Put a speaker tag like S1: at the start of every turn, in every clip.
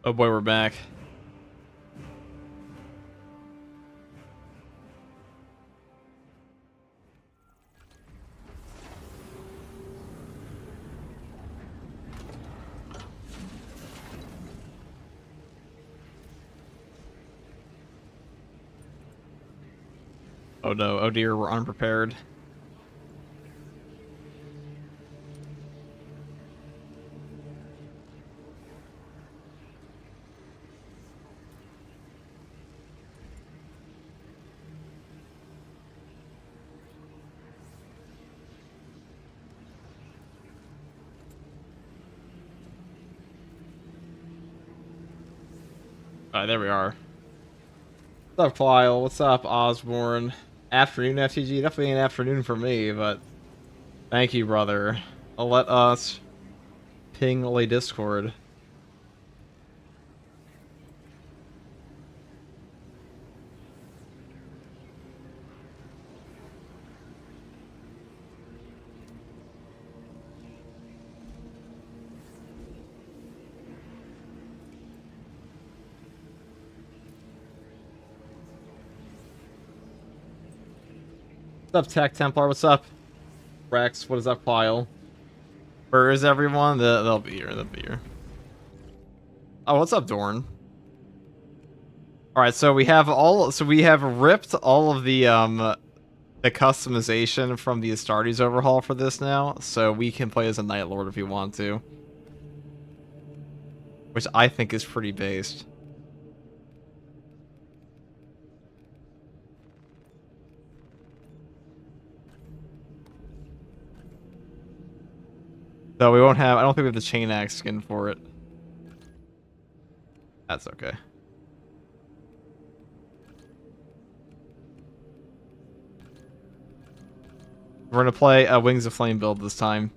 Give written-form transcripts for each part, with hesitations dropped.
S1: Oh boy, we're back. Oh no, oh dear, we're unprepared. Alright, there we are. What's up, Kyle? What's up, Osborne? Afternoon FTG? Definitely an afternoon for me, but thank you, brother. I'll let us ping Lay Discord. What's up, Tech Templar? What's up, Rex? What is up, Kyle? Where is everyone? They'll be here. They'll be here. Oh, what's up, Dorn? All right, so we have ripped all of the customization from the Astartes overhaul for this now, so we can play as a Night Lord if we want to, which I think is pretty based. Though we won't have, I don't think we have the chain axe skin for it. That's okay. We're gonna play a Wings of Flame build this time.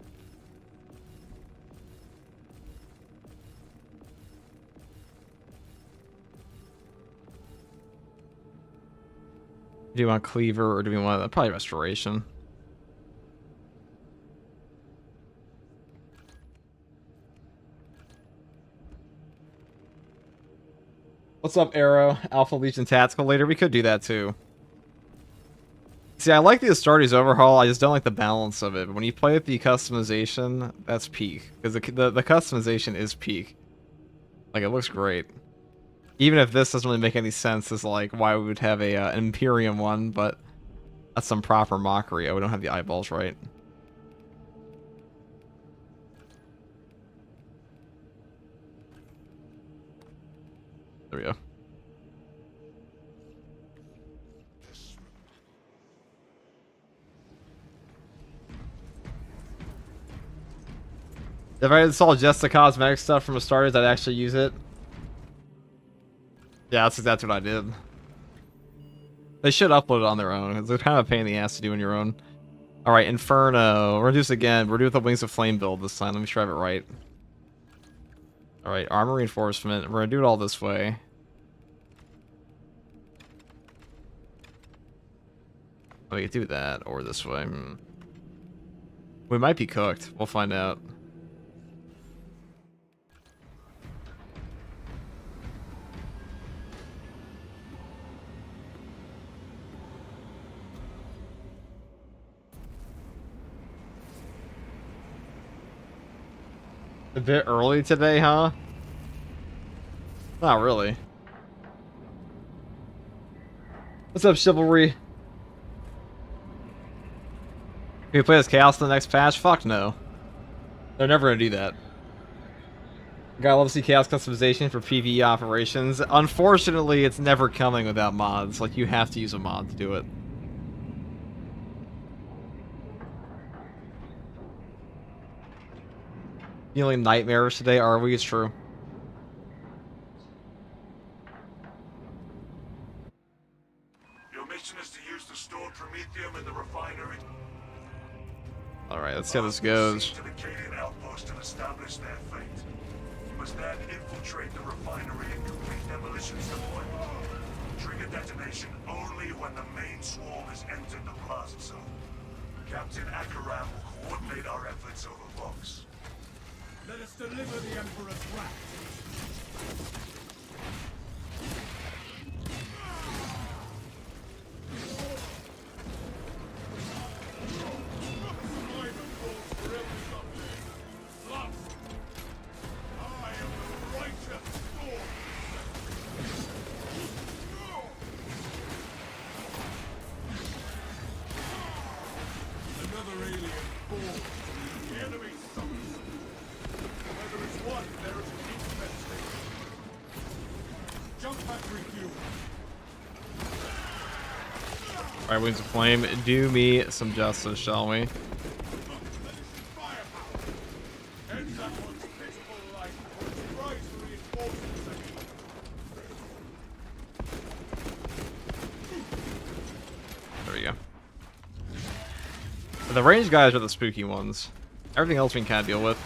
S1: Do you want Cleaver or do we want probably Restoration? What's up, Arrow? Alpha Legion Tactical later. We could do that too. See, I like the Astartes overhaul, I just don't like the balance of it. But when you play with the customization, that's peak. Because the customization is peak. Like, it looks great. Even if this doesn't really make any sense as, like, why we would have an Imperium one, but that's some proper mockery. Oh, we don't have the eyeballs right. There we go. If I install just the cosmetic stuff from Astartes, I'd actually use it. Yeah, that's exactly what I did. They should upload it on their own. It's kind of a pain in the ass to do on your own. Alright, Inferno. We're gonna do this again. We're doing the Wings of Flame build this time. Let me try it right. Alright, armor reinforcement. We're gonna do it all this way. We could do that, or this way. We might be cooked. We'll find out. A bit early today, huh? Not really. What's up, Chivalry? Can we play as Chaos in the next patch? Fuck no. They're never gonna do that. Gotta love to see Chaos customization for PvE operations. Unfortunately, it's never coming without mods. Like, you have to use a mod to do it. Feeling nightmares today, are we? It's true.
S2: Your mission is to use the stored promethium in the refinery.
S1: Alright, let's see how this goes.
S2: To the Cadian outpost and establish their fate. You must then infiltrate the refinery and complete demolitions deployment. Trigger detonation only when the main swarm has entered the blast zone. Captain Akaram will coordinate our efforts over Vox.
S3: Let us deliver the Emperor's wrath.
S1: Alright, Wings of Flame, do me some justice, shall we? There we go. The ranged guys are the spooky ones. Everything else we can kind of deal with.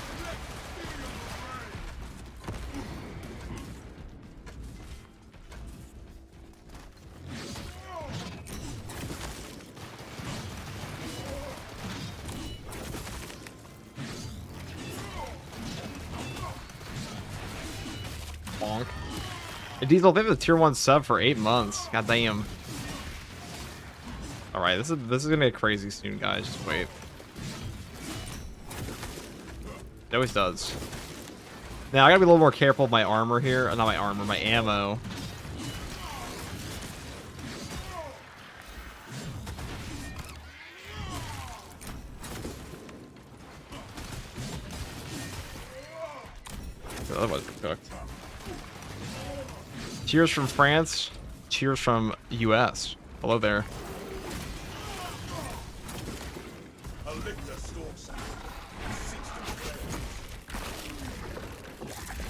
S1: Bonk. Hey, Diesel, they have a tier 1 sub for 8 months. God damn. Alright, this is gonna get crazy soon, guys. Just wait. It always does. Now, I gotta be a little more careful of my armor here. Not my armor, my ammo. Otherwise, we're cooked. Cheers from France. Cheers from US. Hello there.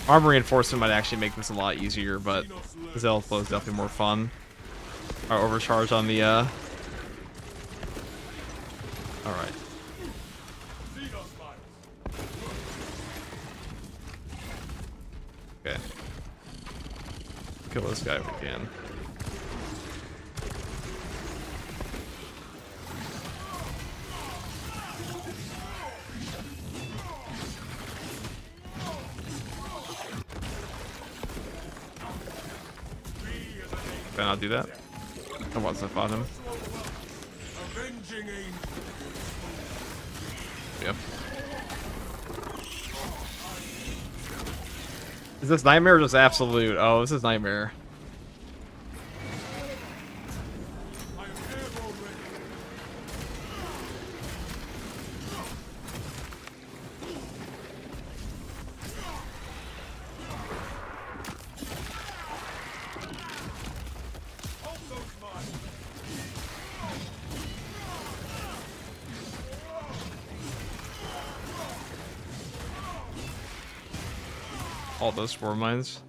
S1: Armor reinforcement might actually make this a lot easier, but Zealous Blow is definitely more fun. Our overcharge on the Alright. Okay. Kill this guy if we can. Can I not do that? I want to fight him. Yep. Is this Nightmare or just Absolute? Oh, this is Nightmare. All those spore mines.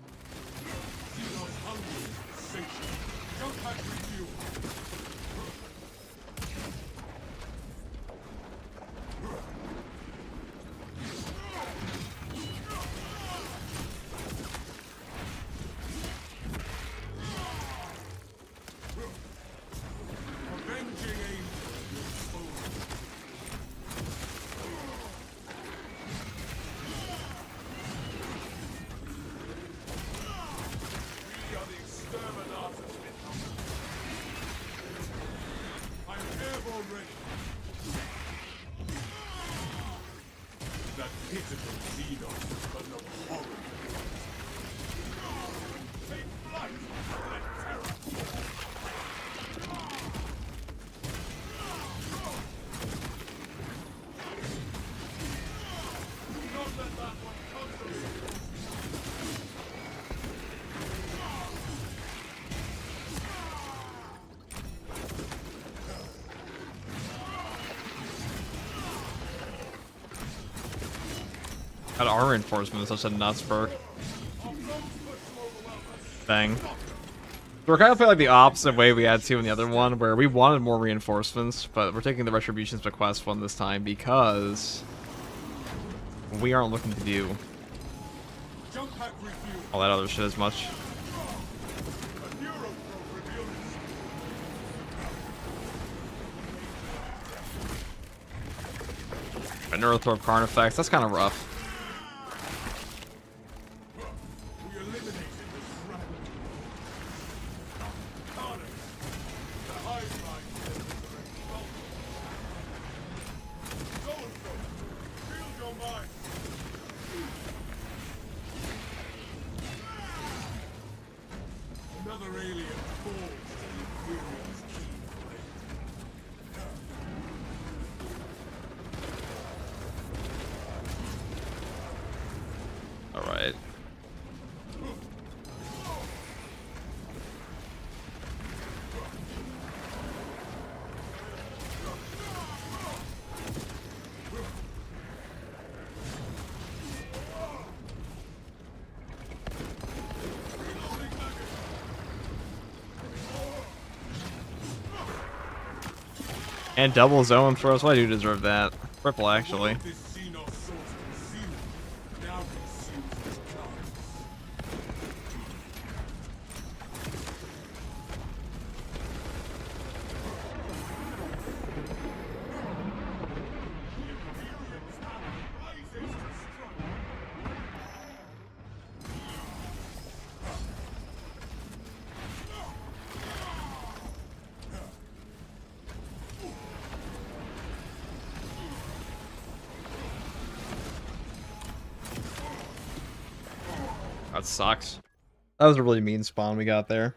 S1: That armor reinforcement is such a nuts perk. Bang. We're kind of playing like the opposite way we had to in the other one, where we wanted more reinforcements, but we're taking the Retribution's Bequest one this time because we aren't looking to do all that other shit as much. A Neurothorpe Carnifex, that's kind of rough. And double zone throws. Why do you deserve that? Triple, actually. That sucks. That was a really mean spawn we got there.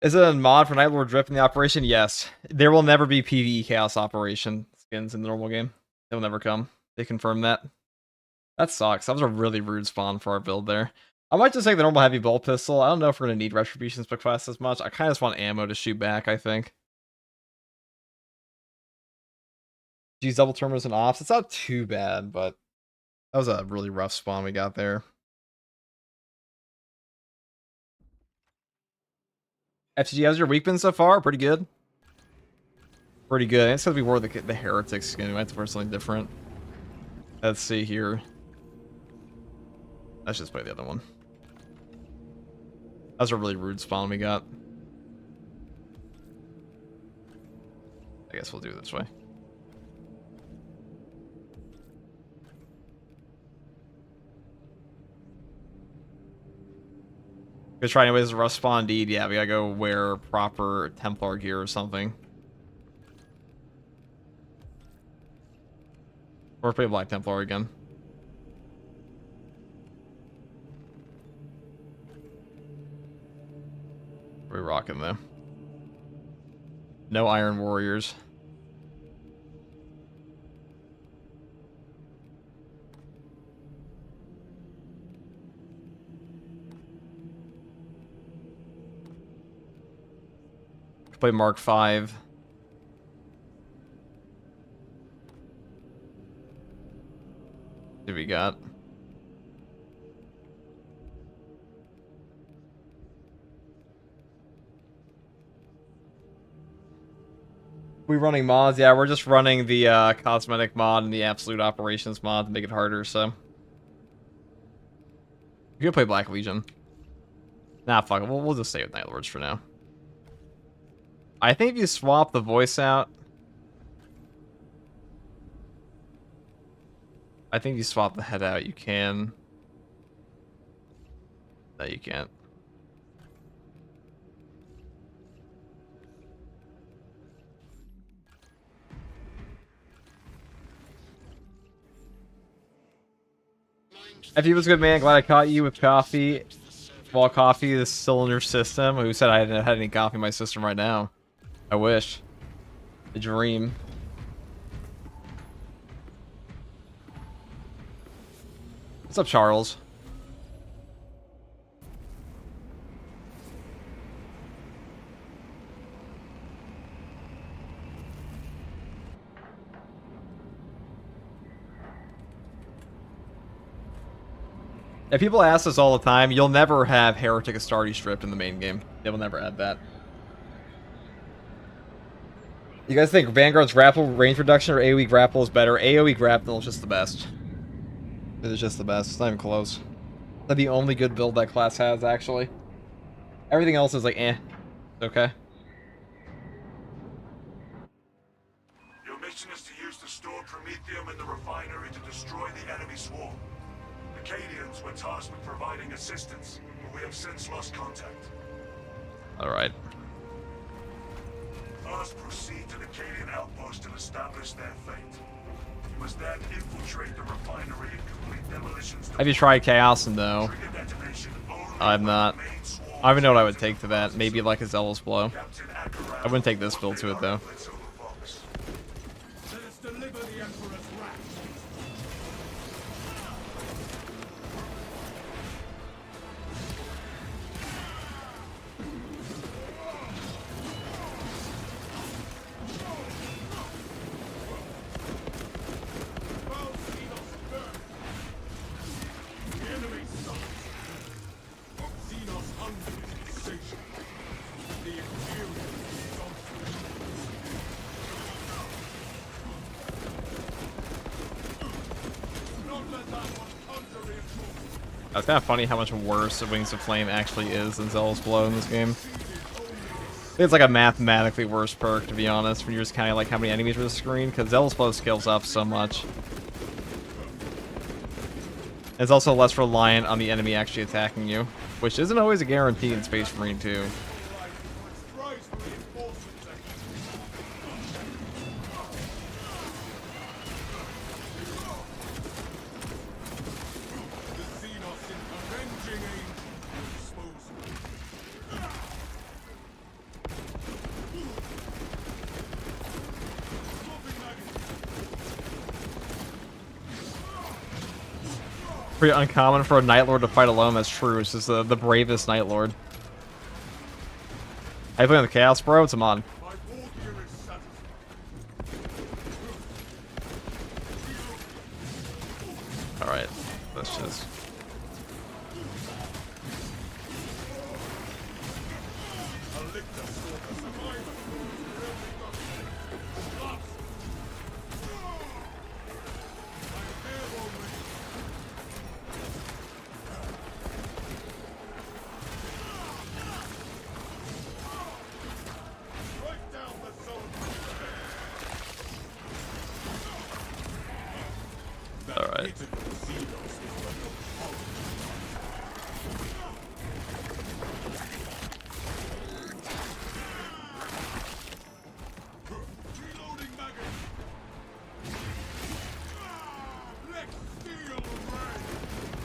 S1: Is it a mod for Nightlord Drift in the operation? Yes. There will never be PvE Chaos Operation skins in the normal game. They'll never come. They confirmed that. That sucks. That was a really rude spawn for our build there. I might just take the normal heavy bolt pistol. I don't know if we're going to need Retribution's Bequest as much. I kind of just want ammo to shoot back, I think. Use double terminals and offs. It's not too bad, but that was a really rough spawn we got there. FTG, how's your week been so far? Pretty good. Pretty good. It's because we wore the heretic skin. We might have to wear something different. Let's see here. Let's just play the other one. That was a really rude spawn we got. I guess we'll do it this way. Gonna try anyways. Rough spawn indeed. Yeah, we gotta go wear proper Templar gear or something. Or play Black Templar again. We're rocking though. No Iron Warriors. Play Mark 5. What we got? We running mods? Yeah, we're just running the cosmetic mod and the absolute operations mod to make it harder, so. We could play Black Legion. Nah, fuck it. We'll just stay with Night Lords for now. I think if you swap the voice out... I think if you swap the head out, you can... No, you can't. If he was a good man, glad I caught you with coffee. While coffee is still in your system. Who said I hadn't had any coffee in my system right now? I wish. A dream. What's up, Charles? Yeah, people ask us all the time, you'll never have Heretic Astartes stripped in the main game. They will never add that. You guys think Vanguard's grapple range reduction or AoE grapple is better? AoE grapple is just the best. It is just the best. It's not even close. That's the only good build that class has, actually. Everything else is like, eh. Okay.
S2: Your mission is to use the stored Promethium in the refinery to destroy the enemy swarm. The Cadians were tasked with providing assistance, but we have since lost contact.
S1: Alright.
S2: First, proceed to the Cadian outpost and establish their fate. You must then infiltrate the refinery and complete demolitions.
S1: Have you tried Chaos? No. I'm not. I don't even know what I would take to that. Maybe like a Zealous Blow. I wouldn't take this build to it, though. It's kind of funny how much worse Wings of Flame actually is than Zealous Blow in this game. I think it's like a mathematically worse perk, to be honest, when you're just kind of like how many enemies are on the screen, because Zealous Blow scales up so much. It's also less reliant on the enemy actually attacking you, which isn't always a guarantee in Space Marine 2. Pretty uncommon for a Night Lord to fight alone, that's true. It's just the bravest Night Lord. How you playing the Chaos, bro? It's a mod. Alright, let's just... Alright.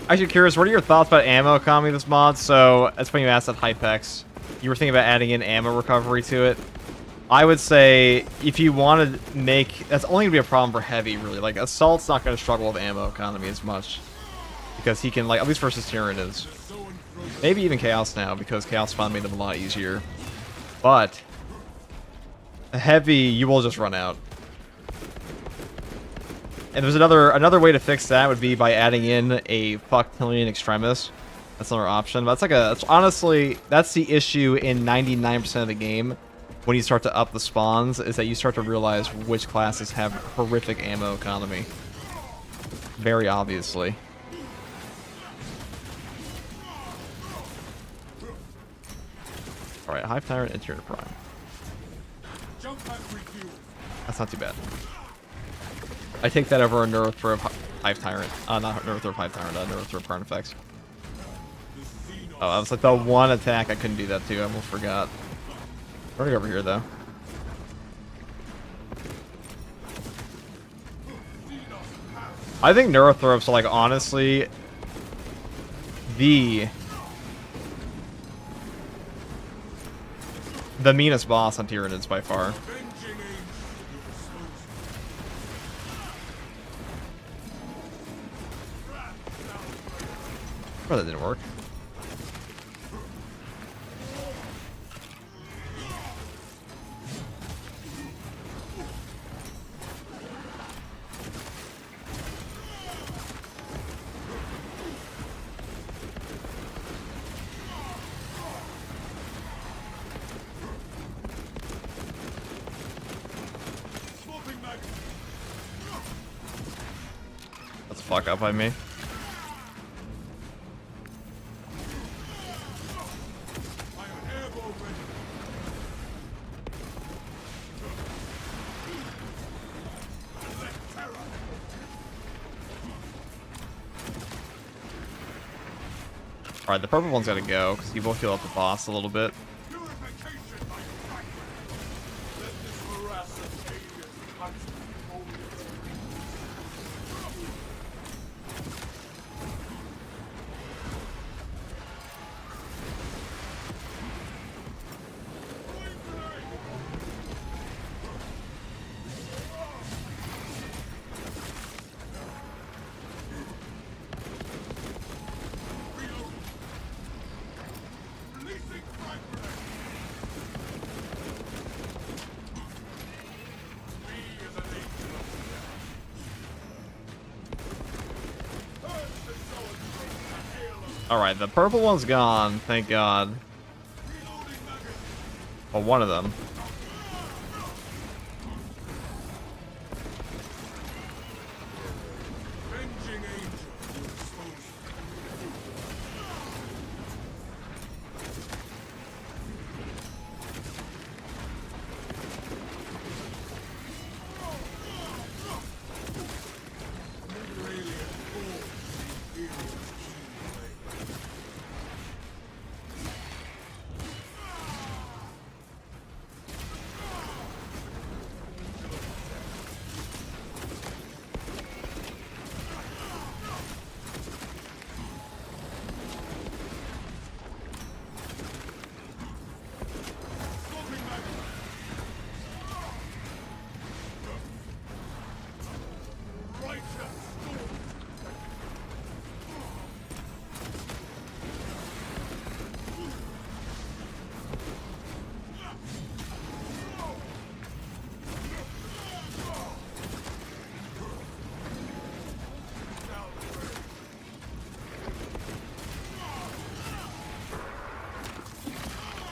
S1: Actually curious, what are your thoughts about ammo economy this mod? So, that's when you asked at Hypex. You were thinking about adding in ammo recovery to it. I would say, if you want to make... That's only going to be a problem for Heavy, really. Like, Assault's not going to struggle with ammo economy as much. Because he can, like, at least versus Tyranids. Maybe even Chaos now, because Chaos Spawn made them a lot easier. But... Heavy, you will just run out. And there's another way to fix that would be by adding in a Fucktilian Extremis. That's another option. But that's honestly, that's the issue in 99% of the game. When you start to up the spawns, is that you start to realize which classes have horrific ammo economy. Very obviously. Alright, Hive Tyrant, Interior Prime. That's not too bad. I take that over a Neurothrow of Hive Tyrant. Not Neurothrow of Hive Tyrant, Neurothrow of Carnifex. Oh, that was like the one attack I couldn't do that to. I almost forgot. We're gonna go over here, though. I think Neurothrows are, like, honestly, the meanest boss on Tyranids by far. Oh, that didn't work. That's a fuck up by me. Alright, the purple one's gotta go, because you both heal up the boss a little bit. Alright, the purple one's gone, thank God. Well, one of them.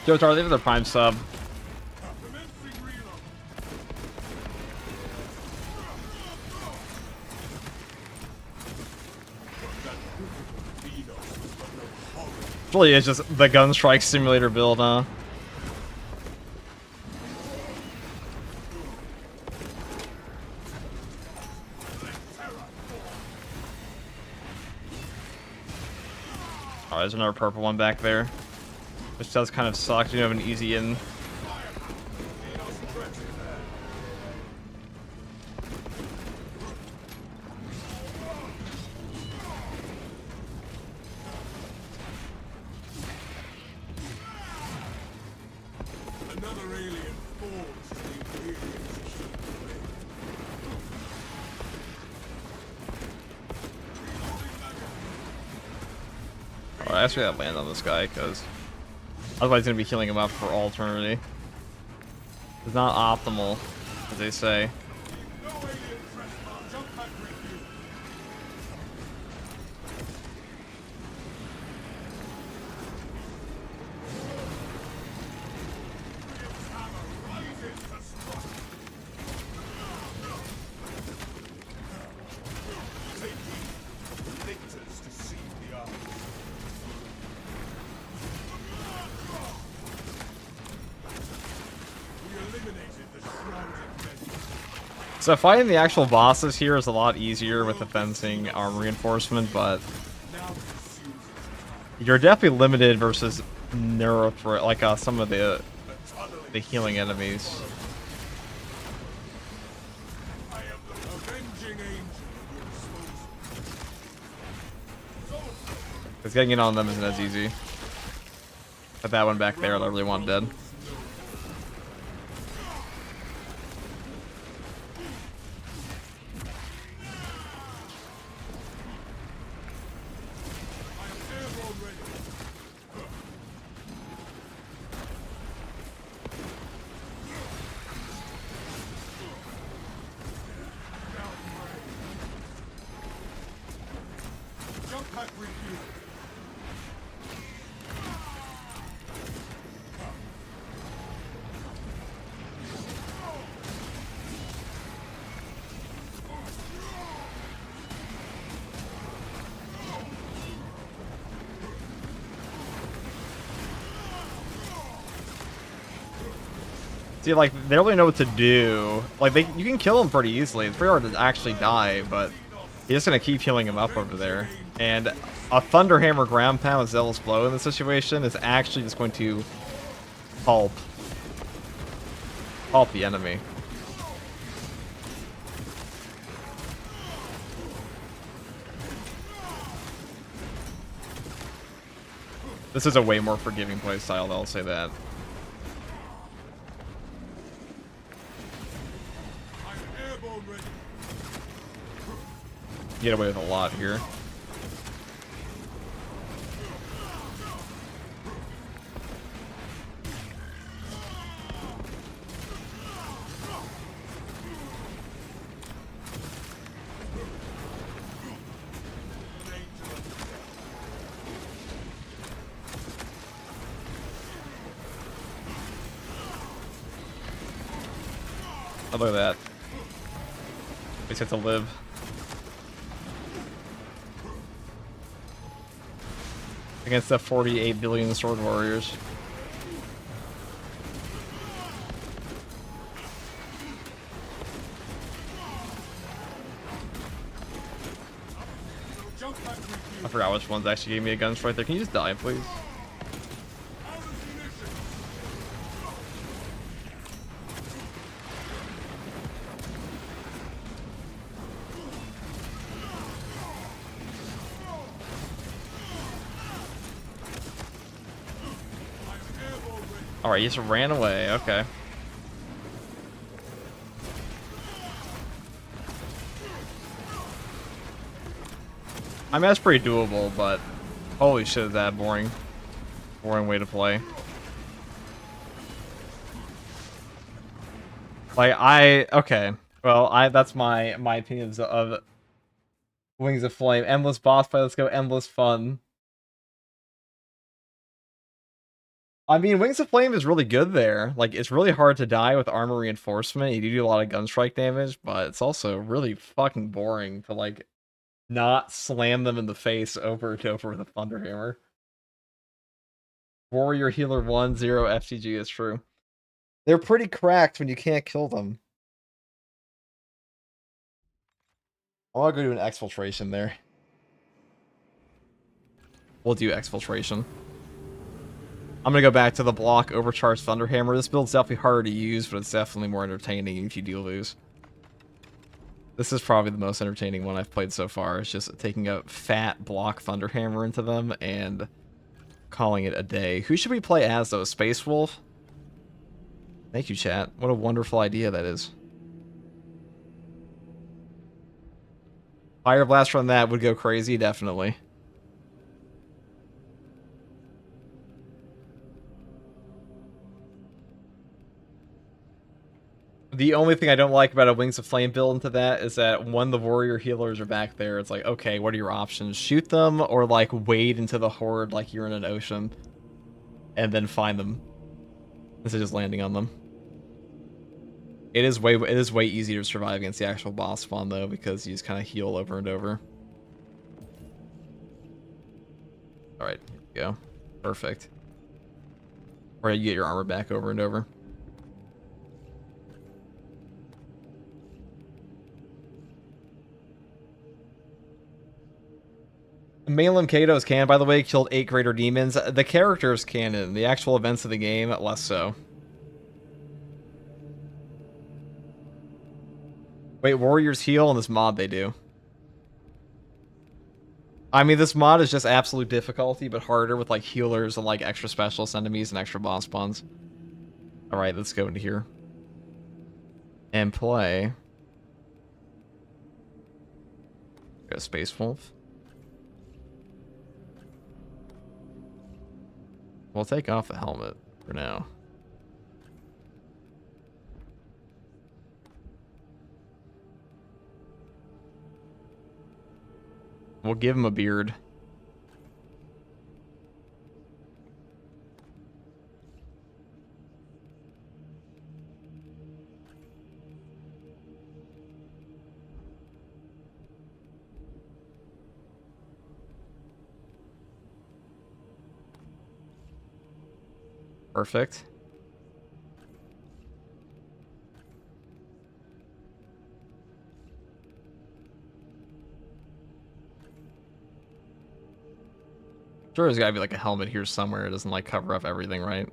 S1: Jotar, they have the prime sub. Really, it's just the Gunstrike Simulator build, huh? Oh, there's another purple one back there, which does kind of suck. You have an easy in. I actually gotta land on this guy, because otherwise he's gonna be healing him up for all eternity. It's not optimal, as they say. So fighting the actual bosses here is a lot easier with the fencing armor reinforcement, but you're definitely limited versus neuro threat, like some of the healing enemies. Because getting in on them isn't as easy. But that one back there, I really want dead. See, like, they don't really know what to do. Like, you can kill him pretty easily. It's pretty hard to actually die, but he's just gonna keep healing him up over there. And a Thunderhammer ground pound with Zealous Blow in this situation is actually just going to pulp the enemy. This is a way more forgiving playstyle, I'll say that. Get away with a lot here. Oh, look at that. At least have to live. Against the 48 billion sword warriors. I forgot which ones actually gave me a gun strike there. Can you just die, please? Alright, he just ran away. Okay. I mean, that's pretty doable, but holy shit, is that boring. Boring way to play. Like, okay. Well, that's my opinions of Wings of Flame. Endless boss fight, let's go. Endless fun. I mean, Wings of Flame is really good there. Like, it's really hard to die with armor reinforcement. You do a lot of gun strike damage, but it's also really fucking boring to, like, not slam them in the face over and over with a Thunderhammer. Warrior Healer 1-0 FTG is true. They're pretty cracked when you can't kill them. I want to go do an Exfiltration there. We'll do Exfiltration. I'm going to go back to the block Overcharged Thunderhammer. This build's definitely harder to use, but it's definitely more entertaining if you do lose. This is probably the most entertaining one I've played so far. It's just taking a fat block Thunderhammer into them and calling it a day. Who should we play as, though? Space Wolf? Thank you, chat. What a wonderful idea that is. Fire Blast from that would go crazy, definitely. The only thing I don't like about a Wings of Flame build into that is that when the warrior healers are back there, it's like, okay, what are your options? Shoot them or, like, wade into the horde like you're in an ocean and then find them instead of just landing on them. It is way easier to survive against the actual boss spawn, though, because you just kind of heal over and over. Alright, here we go. Perfect. Or you get your armor back over and over. Malum Kato's canon, by the way, killed 8 greater demons. The character's canon, the actual events of the game, less so. Wait, warriors heal on this mod they do. I mean, this mod is just absolute difficulty, but harder with, like, healers and, like, extra specialist enemies and extra boss spawns. Alright, let's go into here. And play. Go Space Wolf. We'll take off the helmet for now. We'll give him a beard. Perfect. Sure, there's gotta be like a helmet here somewhere. It doesn't like cover up everything, right?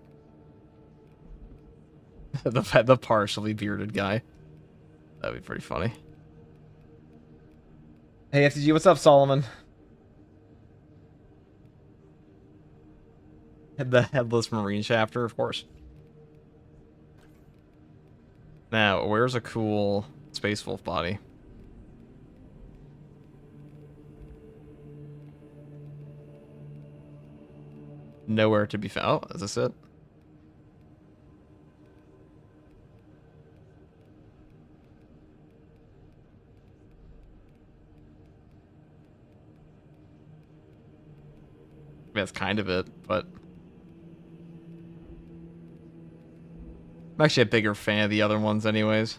S1: the partially bearded guy. That'd be pretty funny. Hey FTG, what's up, Solomon? The Headless Marine chapter, of course. Now, where's a cool Space Wolf body? Nowhere to be found. Oh, is this it? I mean, that's kind of it, but I'm actually a bigger fan of the other ones anyways.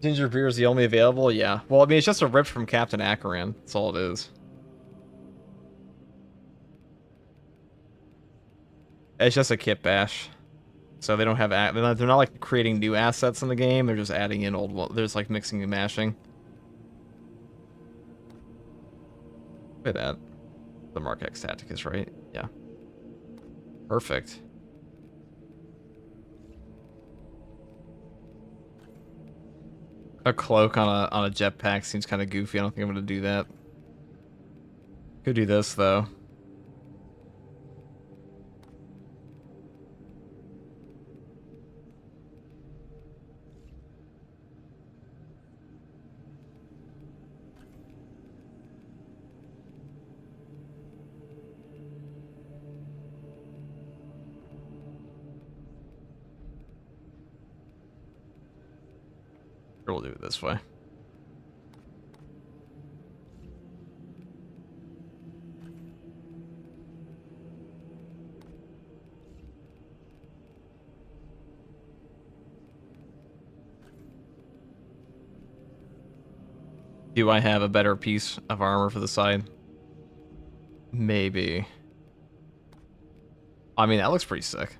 S1: Ginger beer is the only available? Yeah. Well, I mean, it's just a rip from Captain Acheron. That's all it is. It's just a kit bash. So they don't have... They're not like creating new assets in the game. They're just adding in old ones. They're just like mixing and mashing. Look at that. The Mark X Tacticus, right? Yeah. Perfect. A cloak on a jetpack seems kind of goofy. I don't think I'm going to do that. Could do this, though. We'll do it this way. Do I have a better piece of armor for the side? Maybe. I mean, that looks pretty sick.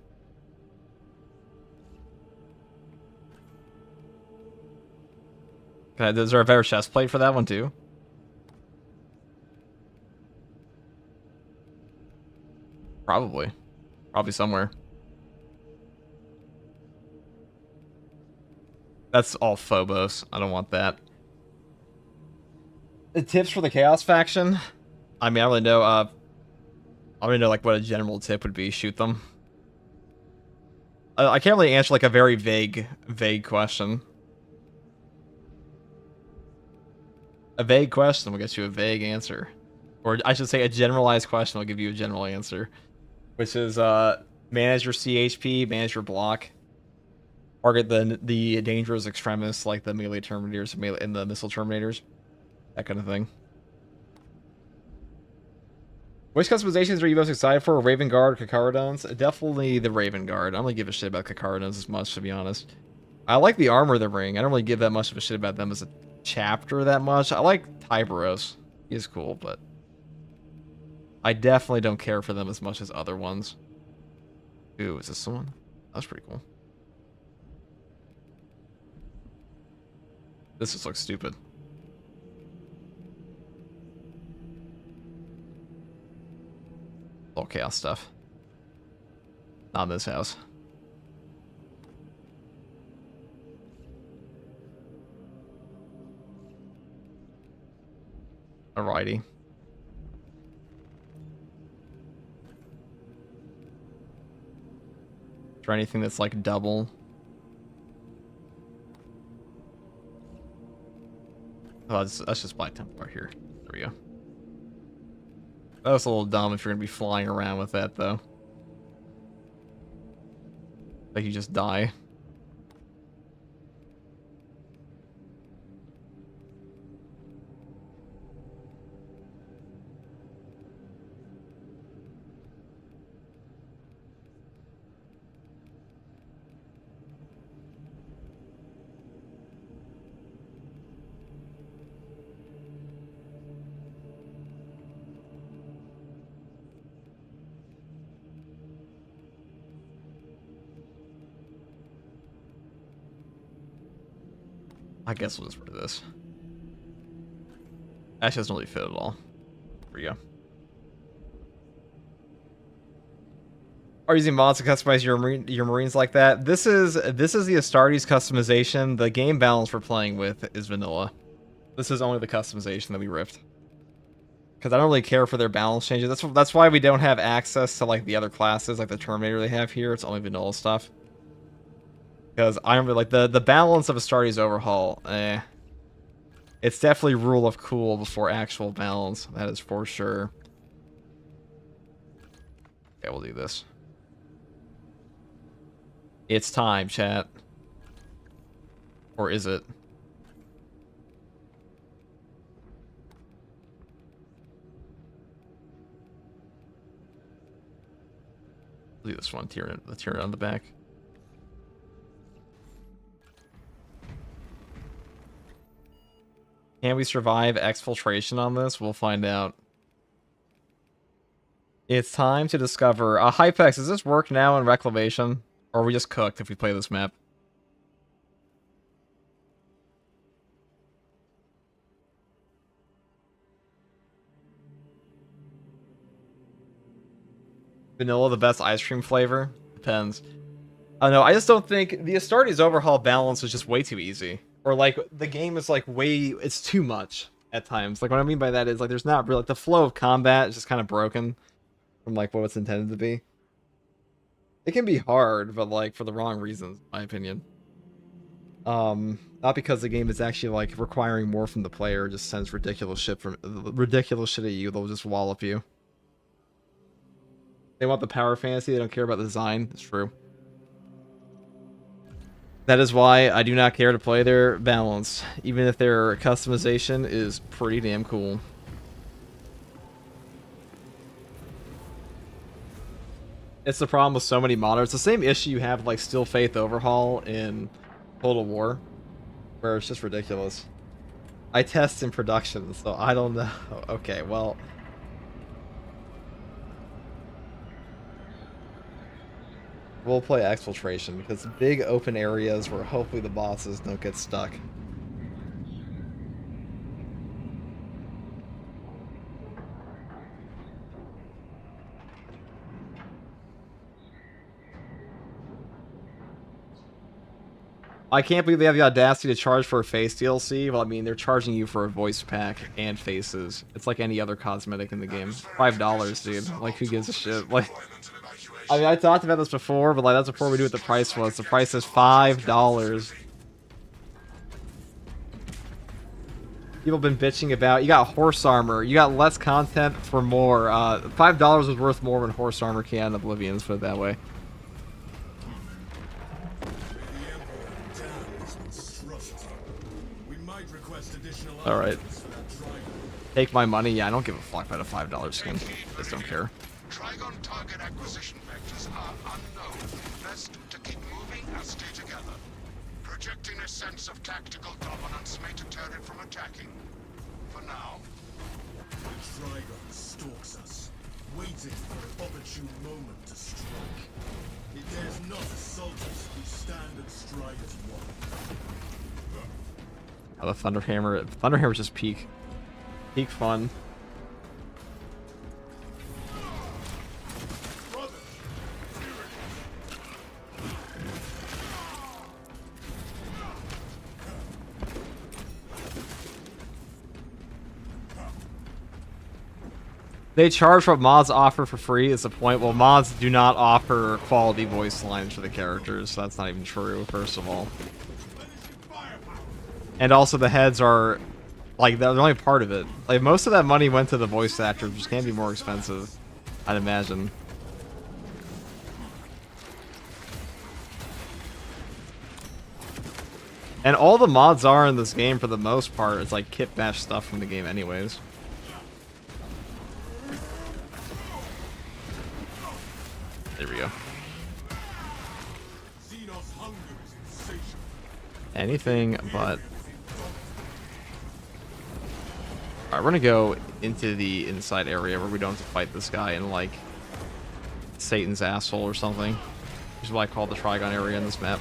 S1: Is there a better chest plate for that one too? Probably. Probably somewhere. That's all Phobos. I don't want that. The tips for the Chaos faction? I mean, I don't really know. I don't really know like what a general tip would be. Shoot them. I can't really answer like a very vague question. A vague question will get you a vague answer. Or I should say a generalized question will give you a general answer. Which is manage your CHP, manage your block. Target the dangerous extremists like the melee terminators and the missile terminators. That kind of thing. Which customizations are you most excited for? Raven Guard or Kakaradons? Definitely the Raven Guard. I don't really give a shit about Kakaradons as much, to be honest. I like the armor of the ring. I don't really give that much of a shit about them as a chapter that much. I like Tyberos. He's cool, but I definitely don't care for them as much as other ones. Ooh, is this one? That's pretty cool. This just looks stupid. All chaos stuff. Not in this house. Alrighty. Try anything that's like double. Oh, that's just Black Templar here. There we go. That was a little dumb if you're gonna be flying around with that, though. Like you just die. I guess we'll just rid of this. Actually, doesn't really fit at all. There we go. Are you using mods to customize your marines like that? This is the Astartes customization. The game balance we're playing with is vanilla. This is only the customization that we ripped. Because I don't really care for their balance changes. That's why we don't have access to like the other classes, like the Terminator they have here. It's only vanilla stuff. Because I don't really like the balance of Astartes overhaul. It's definitely rule of cool before actual balance. That is for sure. Okay, we'll do this. It's time, chat. Or is it? We'll do this one. Tear it on the back. Can we survive exfiltration on this? We'll find out. It's time to discover. Hypex, does this work now in Reclamation? Or are we just cooked if we play this map? Vanilla the best ice cream flavor? Depends. I don't know, I just don't think... The Astartes overhaul balance is just way too easy. Or, like, the game is, like, it's too much at times. Like, what I mean by that is, like, there's not really... Like, the flow of combat is just kind of broken from, like, what it's intended to be. It can be hard, but, like, for the wrong reasons, in my opinion. Not because the game is actually, like, requiring more from the player, just sends ridiculous shit at you, they'll just wallop you. They want the power fantasy, they don't care about the design. It's true. That is why I do not care to play their balance, even if their customization is pretty damn cool. It's the problem with so many modders. It's the same issue you have like Still Faith Overhaul in Total War, where it's just ridiculous. I test in production, so I don't know. Okay, well. We'll play Exfiltration, because big open areas where hopefully the bosses don't get stuck. I can't believe they have the audacity to charge for a face DLC. Well, I mean, they're charging you for a voice pack and faces. It's like any other cosmetic in the game. $5, dude. Like, who gives a shit? Like, I mean, I talked about this before, but like, that's before we knew what the price was. The price is $5. People have been bitching about, you got horse armor, you got less content for more. $5 is worth more than horse armor can in Oblivion, let's put it that way. Alright. Take my money. Yeah, I don't give a fuck about a $5 skin. Just don't care.
S3: Trigon target acquisition vectors are unknown. Best to keep moving and stay together. Projecting a sense of tactical dominance may deter it from attacking. For now.
S2: The Trigon stalks us, waiting for an opportune moment to strike. It dares not assault us. We stand and stride as one.
S1: Oh, the Thunderhammer. Thunderhammer's just peak fun. They charge what mods offer for free is the point. Well, mods do not offer quality voice lines for the characters, so that's not even true, first of all. And also the heads are, like, they're only part of it. Like, most of that money went to the voice actors, which can be more expensive, I'd imagine. And all the mods are in this game, for the most part, is like kit bash stuff from the game anyways. There we go. Anything but... Alright, we're gonna go into the inside area where we don't have to fight this guy in, like, Satan's asshole or something. Which is what I call the Trigon area in this map.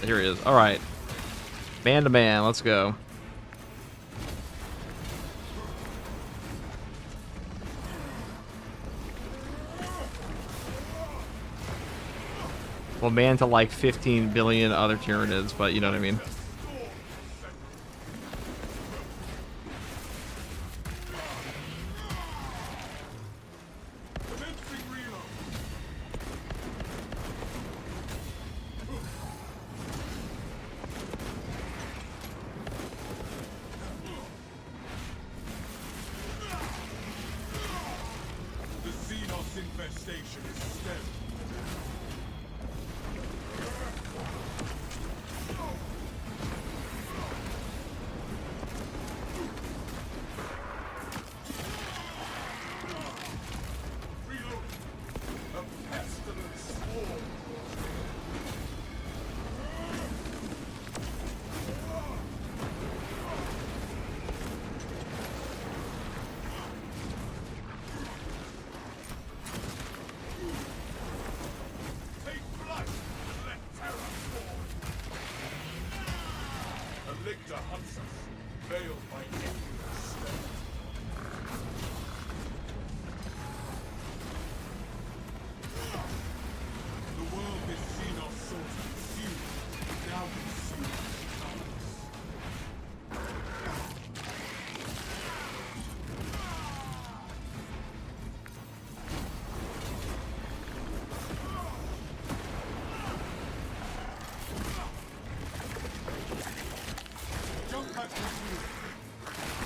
S1: Here he is. Alright. Man to man, let's go. Well, man to like 15 billion other Tyranids, but you know what I mean.
S2: Infestation is stemmed.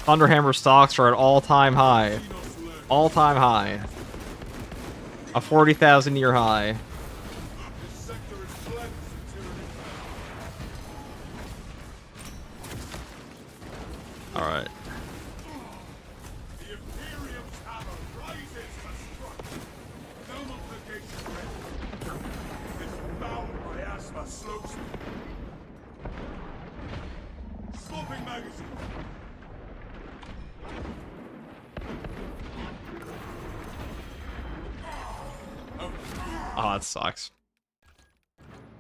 S1: Thunderhammer stocks are at all-time high. All-time high. A 40,000 year high.
S2: This sector is cleansed, tyranny.
S1: Alright.
S2: The Imperium's hammer rises to strike. No multiplication ready. This foul miasma slopes me. Swapping magazine.
S1: Oh, that sucks.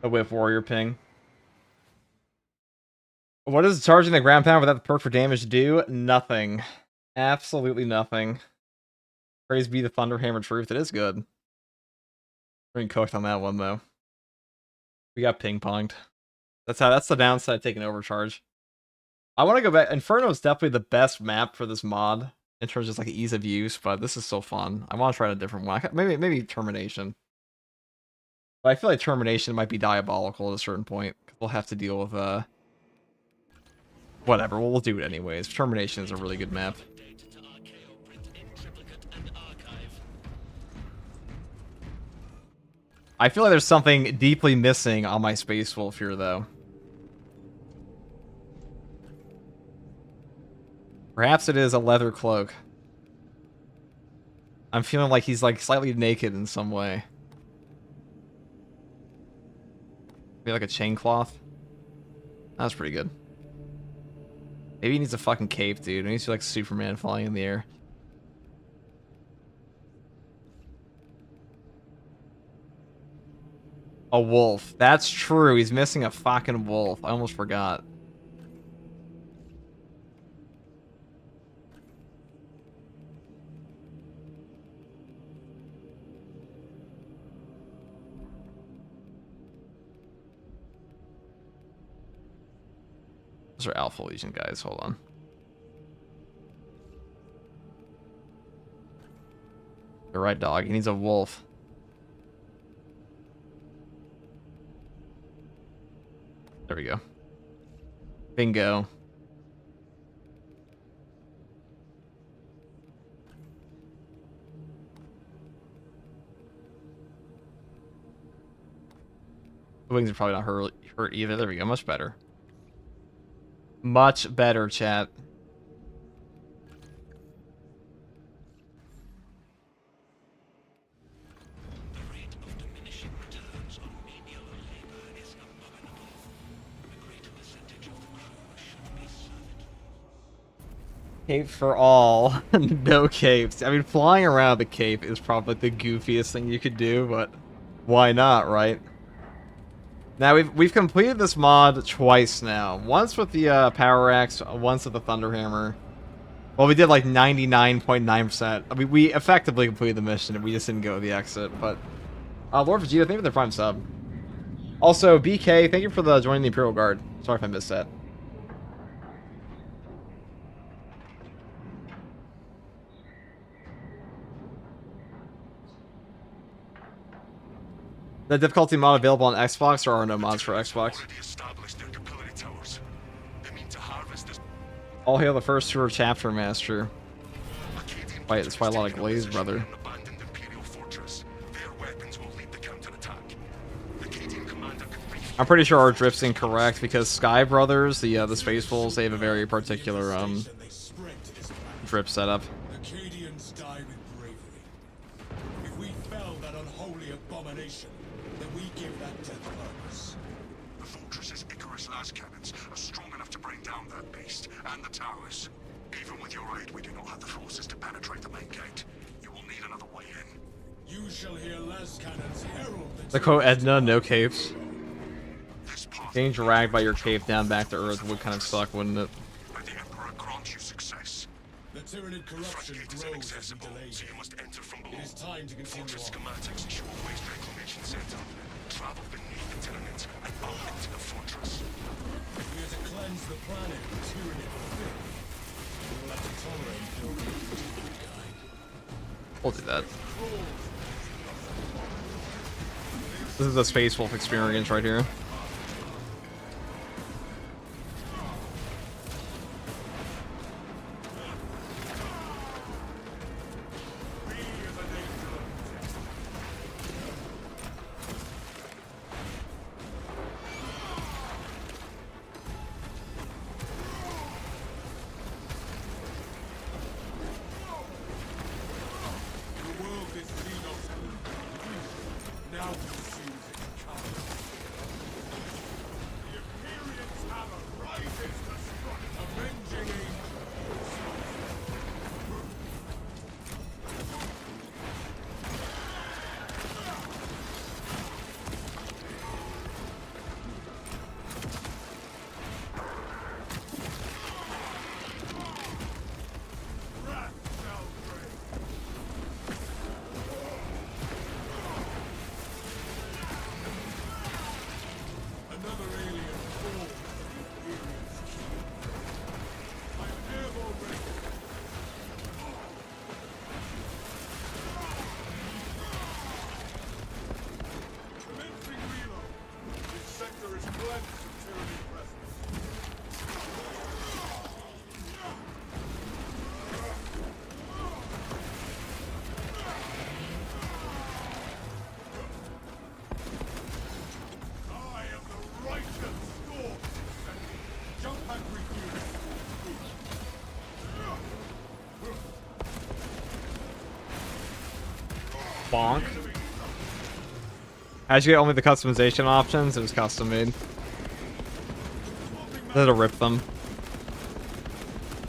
S1: The whip warrior ping. What does charging the ground pound without the perk for damage do? Nothing. Absolutely nothing. Praise be the Thunderhammer truth. It is good. We're getting cooked on that one though. We got ping-ponged. That's the downside of taking overcharge. I want to go back. Inferno is definitely the best map for this mod in terms of like ease of use, but this is so fun. I want to try a different one. Maybe Termination. But I feel like Termination might be diabolical at a certain point. We'll have to deal with whatever. We'll do it anyways. Termination is a really good map. I feel like there's something deeply missing on my Space Wolf here, though. Perhaps it is a leather cloak. I'm feeling like he's like slightly naked in some way. Maybe like a chain cloth. That's pretty good. Maybe he needs a fucking cape, dude. He needs to be like Superman flying in the air. A wolf. That's true. He's missing a fucking wolf. I almost forgot. Those are Alpha Legion guys. Hold on. You're right, dog. He needs a wolf. There we go. Bingo. The wings are probably not hurt either. There we go. Much better. Much better, chat. Cape for all. No capes. I mean, flying around the cape is probably the goofiest thing you could do, but why not, right? Now, we've completed this mod twice now. Once with the Power Axe, once with the Thunderhammer. Well, we did like 99.9%. I mean, we effectively completed the mission, and we just didn't go to the exit, but... Lord Vegeta, thank you for the Prime sub. Also, BK, thank you for joining the Imperial Guard. Sorry if I missed that. The difficulty mod available on Xbox, or are no mods for Xbox? All hail the first tour chapter master. Wait, that's why a lot of glaze, brother. I'm pretty sure our drift's incorrect because Sky Brothers, the Space Wolves, they have a very particular drip setup.
S3: Cannons are strong enough to bring down that beast and the towers. Even with your aid, we do not have the forces to penetrate the main gate. You will need another way in. You shall hear las cannons herald
S1: the quote Edna, no capes. Getting dragged by your cape down back to Earth would kind of suck, wouldn't it?
S3: But the Emperor grants you success. The tyrannid corruption grows inaccessible, so you must enter from below. It is time to continue Fortress schematics show a waste reclamation center. Travel beneath the tyrannid and up into the fortress. We are to cleanse the planet of tyrannid filth. We will have to tolerate no kind.
S1: We'll do that. This is a Space Wolf experience right here. Bonk. How'd you get only the customization options? It was custom made. That'll rip them.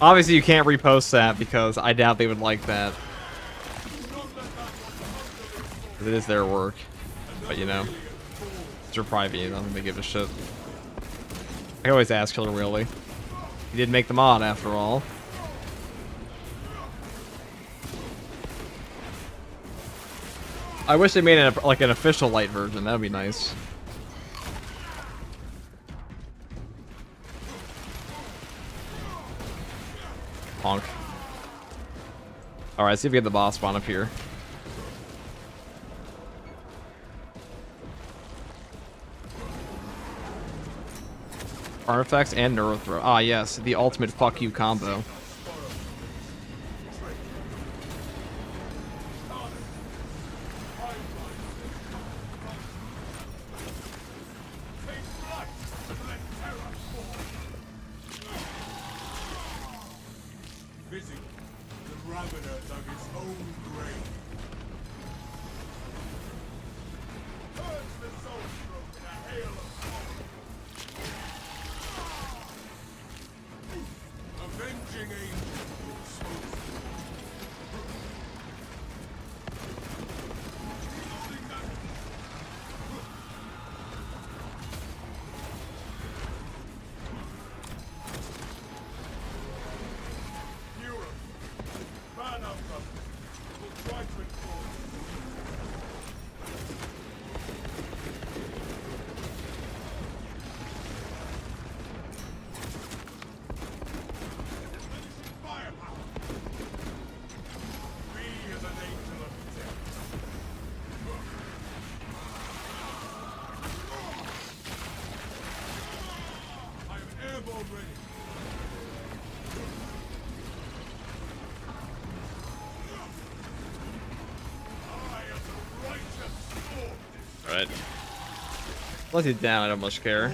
S1: Obviously, you can't repost that because I doubt they would like that. It is their work. But, you know, it's their private. I don't think they give a shit. I always ask Killer Really. He did make the mod, after all. I wish they made it like an official light version. That would be nice. Honk. Alright, see if we get the boss spawn up here. Artifacts and Neurothrow. Ah, yes, the ultimate fuck you combo. Alright. Once he's down, I don't much care.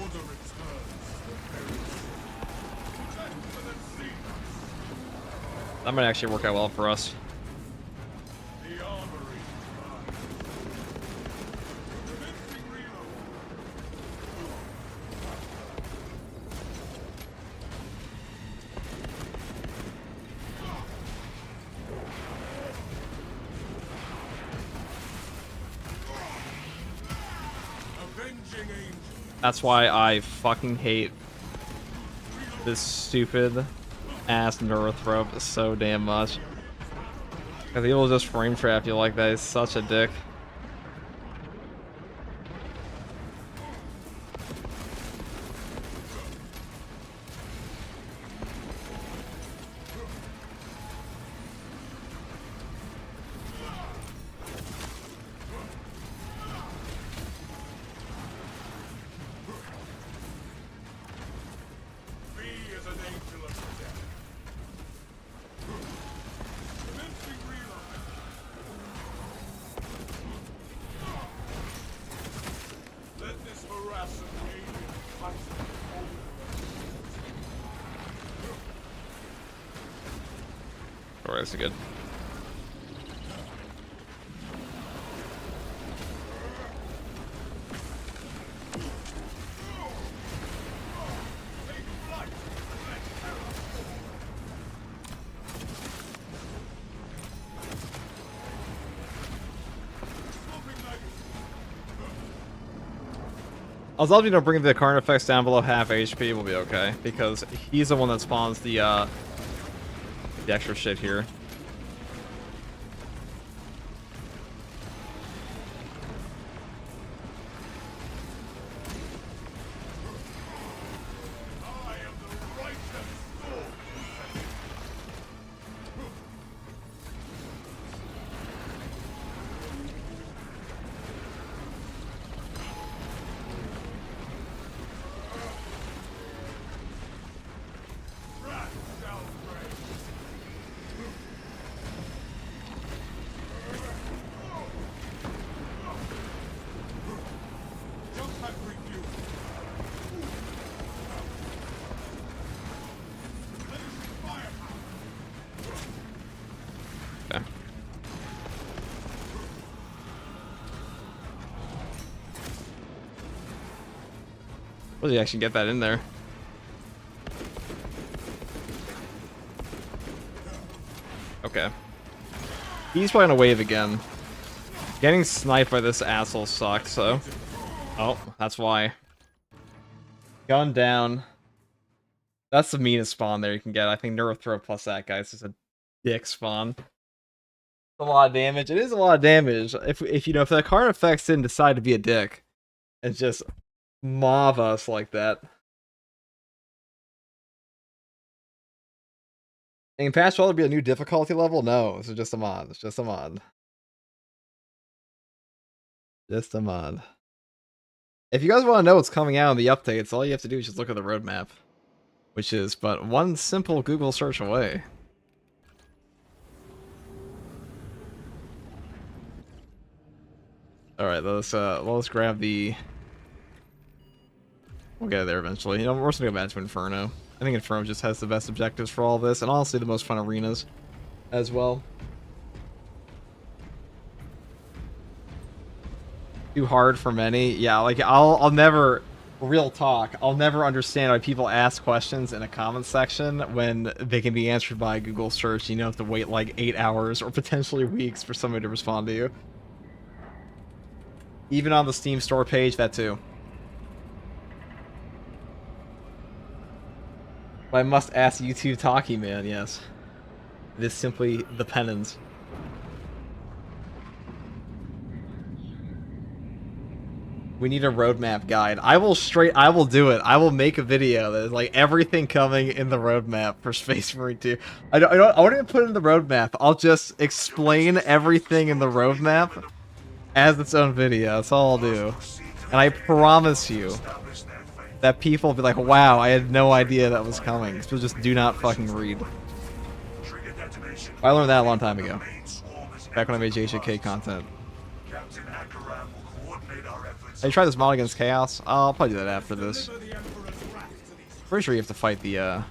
S1: That might actually work out well for us. That's why I fucking hate this stupid ass Neurothrope so damn much. Because he will just frame trap you like that. He's such a dick. Alright, that's good. As long as you don't bring the current effects down below half HP, we'll be okay. Because he's the one that spawns the extra shit here. Will you actually get that in there? Okay. He's probably gonna wave again. Getting sniped by this asshole sucks, so... Oh, that's why. Gun down. That's the meanest spawn there you can get. I think Nerf throw plus that guy. It's just a dick spawn. A lot of damage. It is a lot of damage. If you know, if the card effects didn't decide to be a dick and just mob us like that. And patch will there be a new difficulty level? No, it's just a mod. It's just a mod. Just a mod. If you guys want to know what's coming out in the updates, all you have to do is just look at the roadmap, which is but one simple Google search away. All right, let's grab the. We'll get it there eventually. You know, we're just gonna go back to Inferno. I think Inferno just has the best objectives for all this, and honestly, the most fun arenas as well. Too hard for many. Yeah, like I'll never, real talk, I'll never understand why people ask questions in a comment section when they can be answered by Google search. You don't have to wait like 8 hours or potentially weeks for somebody to respond to you. Even on the Steam store page, that too. But I must ask YouTube Talkie Man, yes. It is simply the penance. We need a roadmap guide. I will do it. I will make a video that is like everything coming in the roadmap for Space Marine 2. I won't even put it in the roadmap. I'll just explain everything in the roadmap as its own video. That's all I'll do. And I promise you that people will be like, wow, I had no idea that was coming. People just do not fucking read. I learned that a long time ago. Back when I made JJK content. Hey, try this mod against Chaos? I'll probably do that after this. Pretty sure you have to fight the,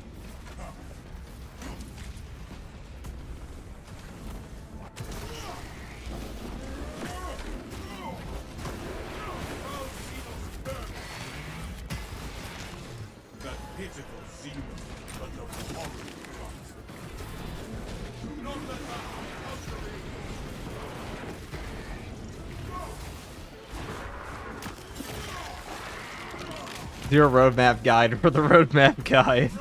S1: do a roadmap guide for the roadmap guide.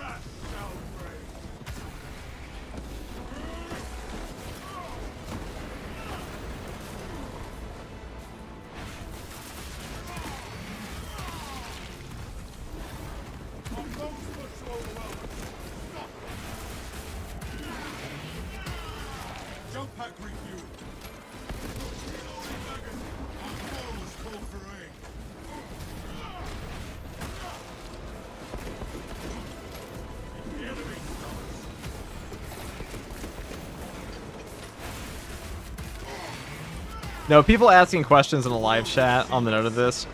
S1: No, people asking questions in a live chat, on the note of this,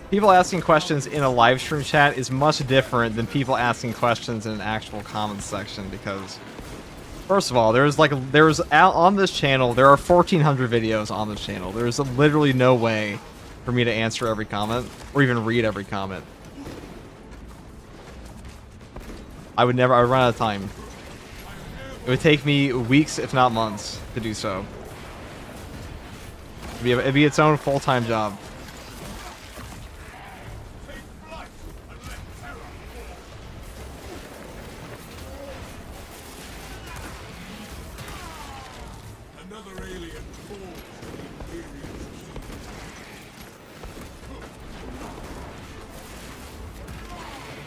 S1: people asking questions in a live stream chat is much different than people asking questions in an actual comments section, because, first of all, there's on this channel, there are 1,400 videos on this channel. There's literally no way for me to answer every comment, or even read every comment. I would run out of time. It would take me weeks, if not months, to do so. It'd be its own full-time job.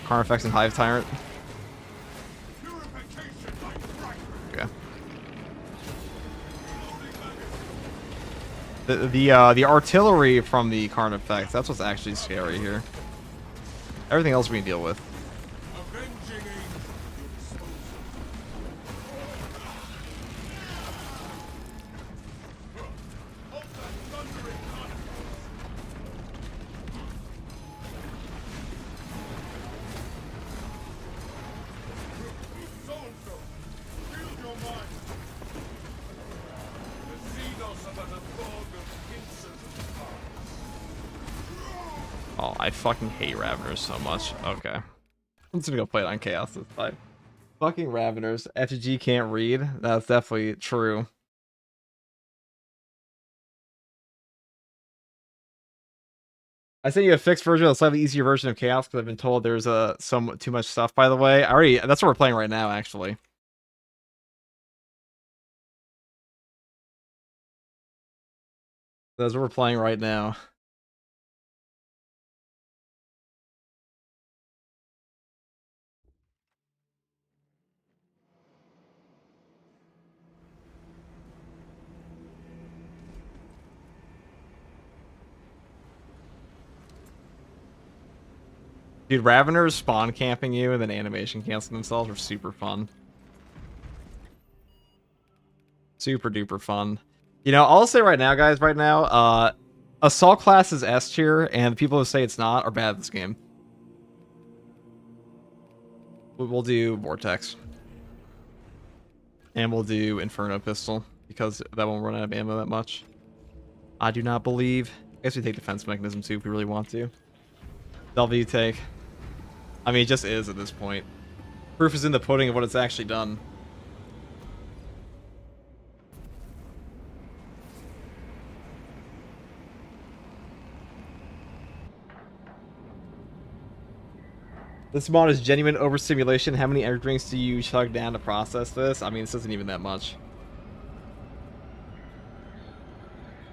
S1: Carnifex and Hive Tyrant. Okay. The artillery from the Carnifex, that's what's actually scary here. Everything else we can deal with. Oh, I fucking hate Raveners so much. Okay. I'm just gonna go play it on Chaos this time. Fucking Raveners. FGG can't read. That's definitely true. I sent you a fixed version, a slightly easier version of Chaos because I've been told there's too much stuff. By the way, that's what we're playing right now. Actually, that's what we're playing right now. Dude, Raveners spawn camping you and then animation canceling themselves are super fun. Super duper fun. You know, I'll say right now, guys, Assault class is S tier, and the people who say it's not are bad at this game. We'll do Vortex. And we'll do Inferno Pistol, because that won't run out of ammo that much. I do not believe. I guess we take Defense Mechanism too if we really want to. W take. I mean, it just is at this point. Proof is in the pudding of what it's actually done. This mod is genuine overstimulation. How many energy drinks do you chug down to process this? I mean, this isn't even that much.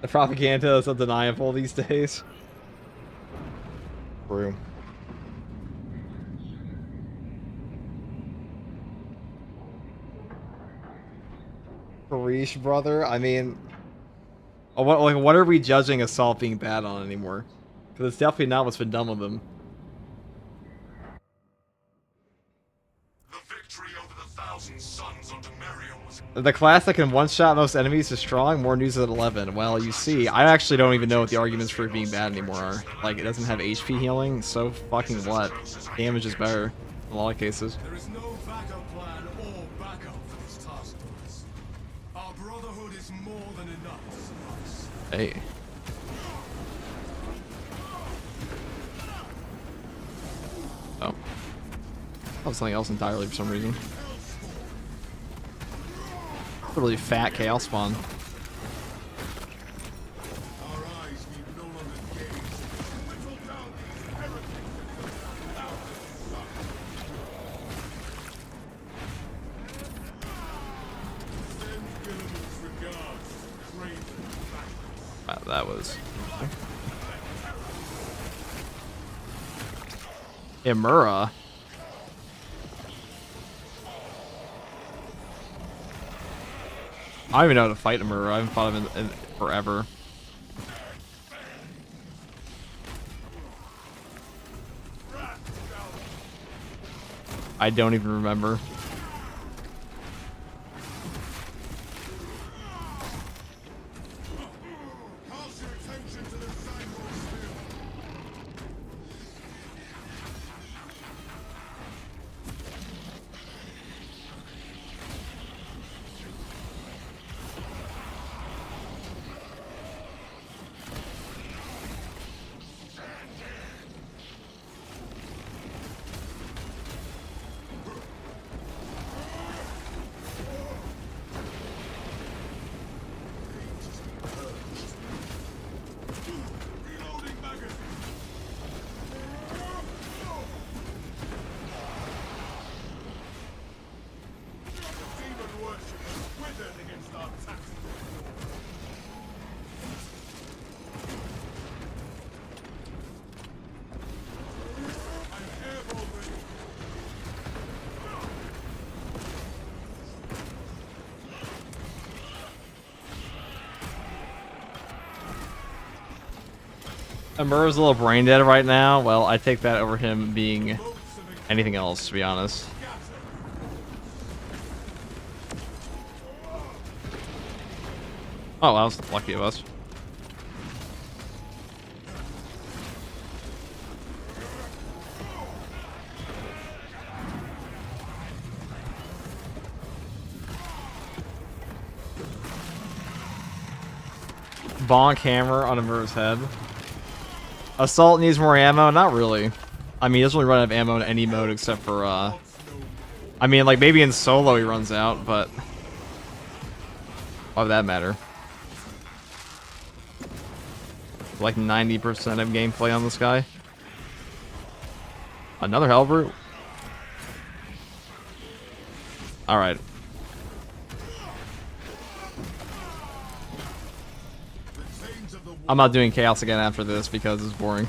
S1: The propaganda is undeniable these days. True. Karish, brother. I mean, what are we judging Assault being bad on anymore? Because it's definitely not what's been done with them. The class that can one-shot most enemies is strong. More news at 11. Well, you see, I actually don't even know what the arguments for it being bad anymore are. Like, it doesn't have HP healing, so fucking what? Damage is better in a lot of cases.
S4: There is no backup plan or backup for this task force. Our brotherhood is more than enough to suffice.
S1: Hey. Oh. That was something else entirely for some reason. Really fat Chaos spawn. Wow, that was... Imura. I don't even know how to fight Imura. I haven't fought him in forever. I don't even remember. Imura's a little brain dead right now. Well, I take that over him being anything else, to be honest. Oh, that was lucky of us. Bonk hammer on Imura's head. Assault needs more ammo? Not really. I mean, he doesn't really run out of ammo in any mode except for, I mean, like, maybe in solo he runs out, but... why would that matter? Like 90% of gameplay on this guy. Another Halberd? Alright. I'm not doing Chaos again after this because it's boring.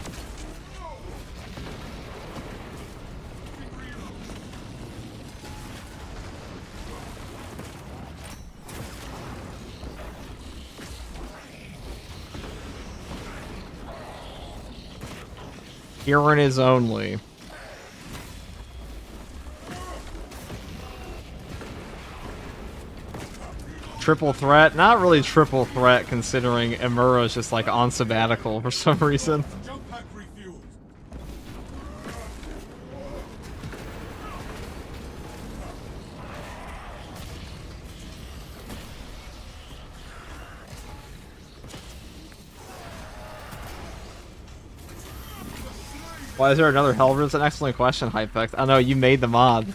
S1: Kieran is only. Triple threat? Not really triple threat considering Amuro is just like on sabbatical for some reason.
S4: Jump pack refueled.
S1: Why is there another Helver? It's an excellent question, Hypex. I know, you made the mod.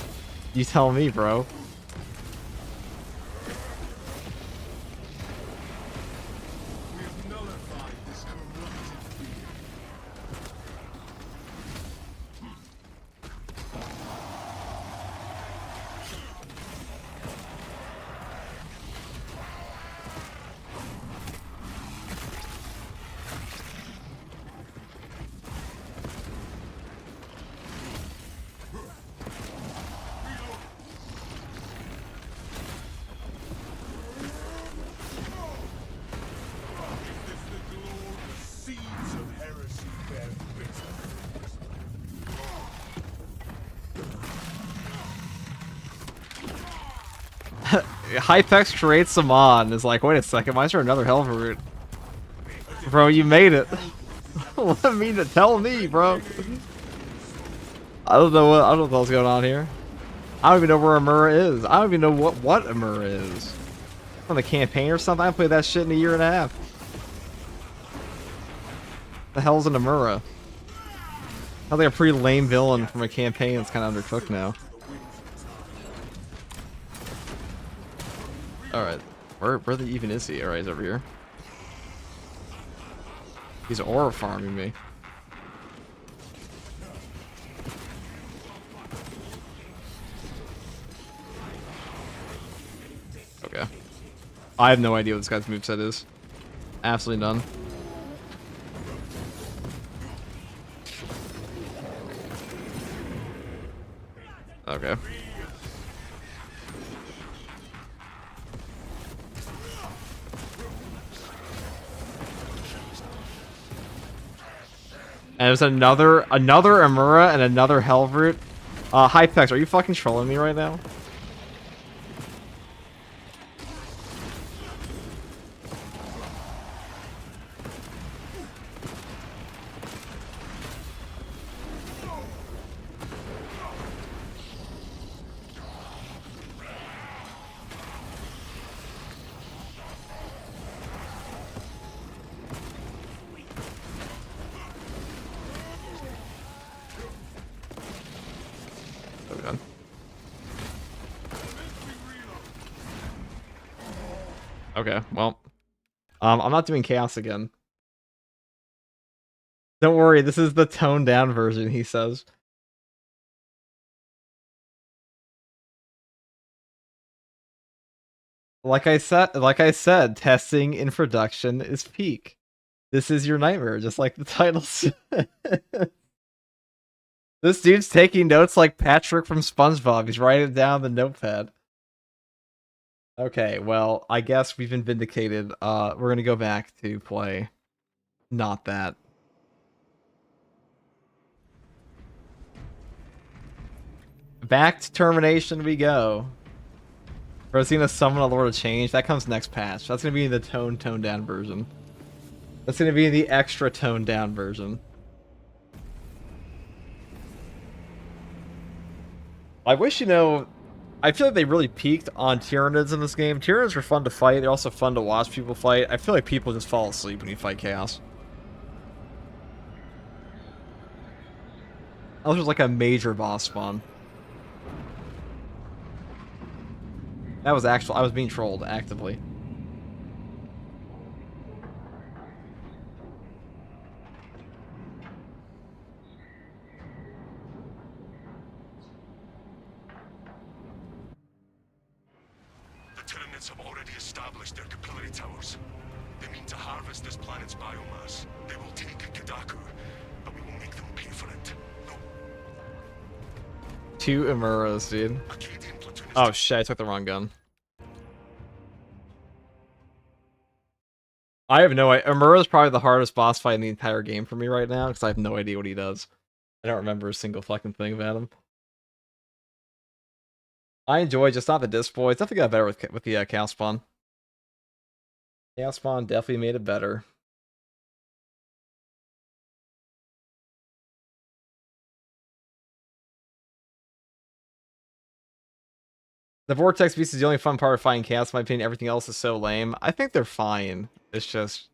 S1: You tell me, bro.
S4: We have nullified this corrupted field. Seeds of heresy bear bitter.
S1: Hypex creates a mod and is like, wait a second, why is there another Helver route? Bro, you made it. Let me to tell me, bro. I don't know what's going on here. I don't even know where Amura is. I don't even know what Amura is. On the campaign or something? I haven't played that shit in a year and a half. The hell's an Amura? I think a pretty lame villain from a campaign that's kind of undercooked now. Alright. Where the even is he? Alright, he's over here. He's aura farming me. Okay. I have no idea what this guy's moveset is. Absolutely none. Okay. And there's another Amura and another Helvert. Hypex, are you fucking trolling me right now? Okay, well, I'm not doing Chaos again. Don't worry, this is the toned down version, he says. Like I said, testing in production is peak. This is your nightmare, just like the title said. This dude's taking notes like Patrick from SpongeBob. He's writing it down on the notepad. Okay, well, I guess we've been vindicated. We're gonna go back to play not that. Back to Termination we go. We're gonna summon a Lord of Change. That comes next patch. That's gonna be the toned down version. That's gonna be the extra toned down version. I wish, you know, I feel like they really peaked on Tyranids in this game. Tyranids are fun to fight. They're also fun to watch people fight. I feel like people just fall asleep when you fight Chaos. Unless there's like a major boss spawn. That was actual. I was being trolled actively.
S2: The Tyranids have already established their capillary towers. They mean to harvest this planet's biomass. They will take Kadaku, but we will make them pay for it. No.
S1: 2 Emuras, dude.
S2: Acadian platoon is
S1: Oh shit, I took the wrong gun. I have no idea. Amura's probably the hardest boss fight in the entire game for me right now, because I have no idea what he does. I don't remember a single fucking thing about him. I enjoy just not the disc boy. It's definitely got better with the Chaos Spawn. Chaos Spawn definitely made it better. The Vortex Beast is the only fun part of fighting Chaos, in my opinion. Everything else is so lame. I think they're fine. It's just...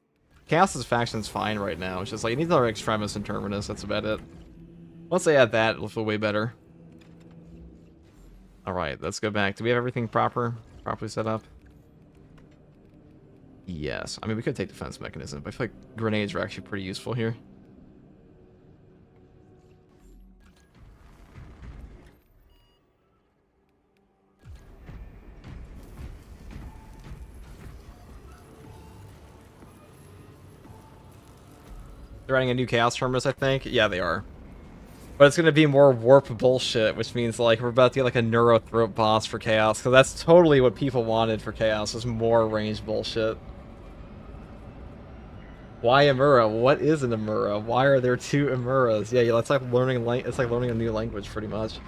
S1: Chaos's faction's fine right now. It's just like, you need another Extremis and Terminus. That's about it. Once they add that, it'll feel way better. Alright, let's go back. Do we have everything properly set up? Yes. I mean, we could take defense mechanism, but I feel like grenades are actually pretty useful here. They're adding a new Chaos Terminus, I think. Yeah, they are. But it's going to be more warp bullshit, which means like we're about to get like a Neuro Throat boss for Chaos, because that's totally what people wanted for Chaos, is more range bullshit. Why Amura? What is an Amura? Why are there 2 Amuras? Yeah, it's like learning it's like learning a new language, pretty much.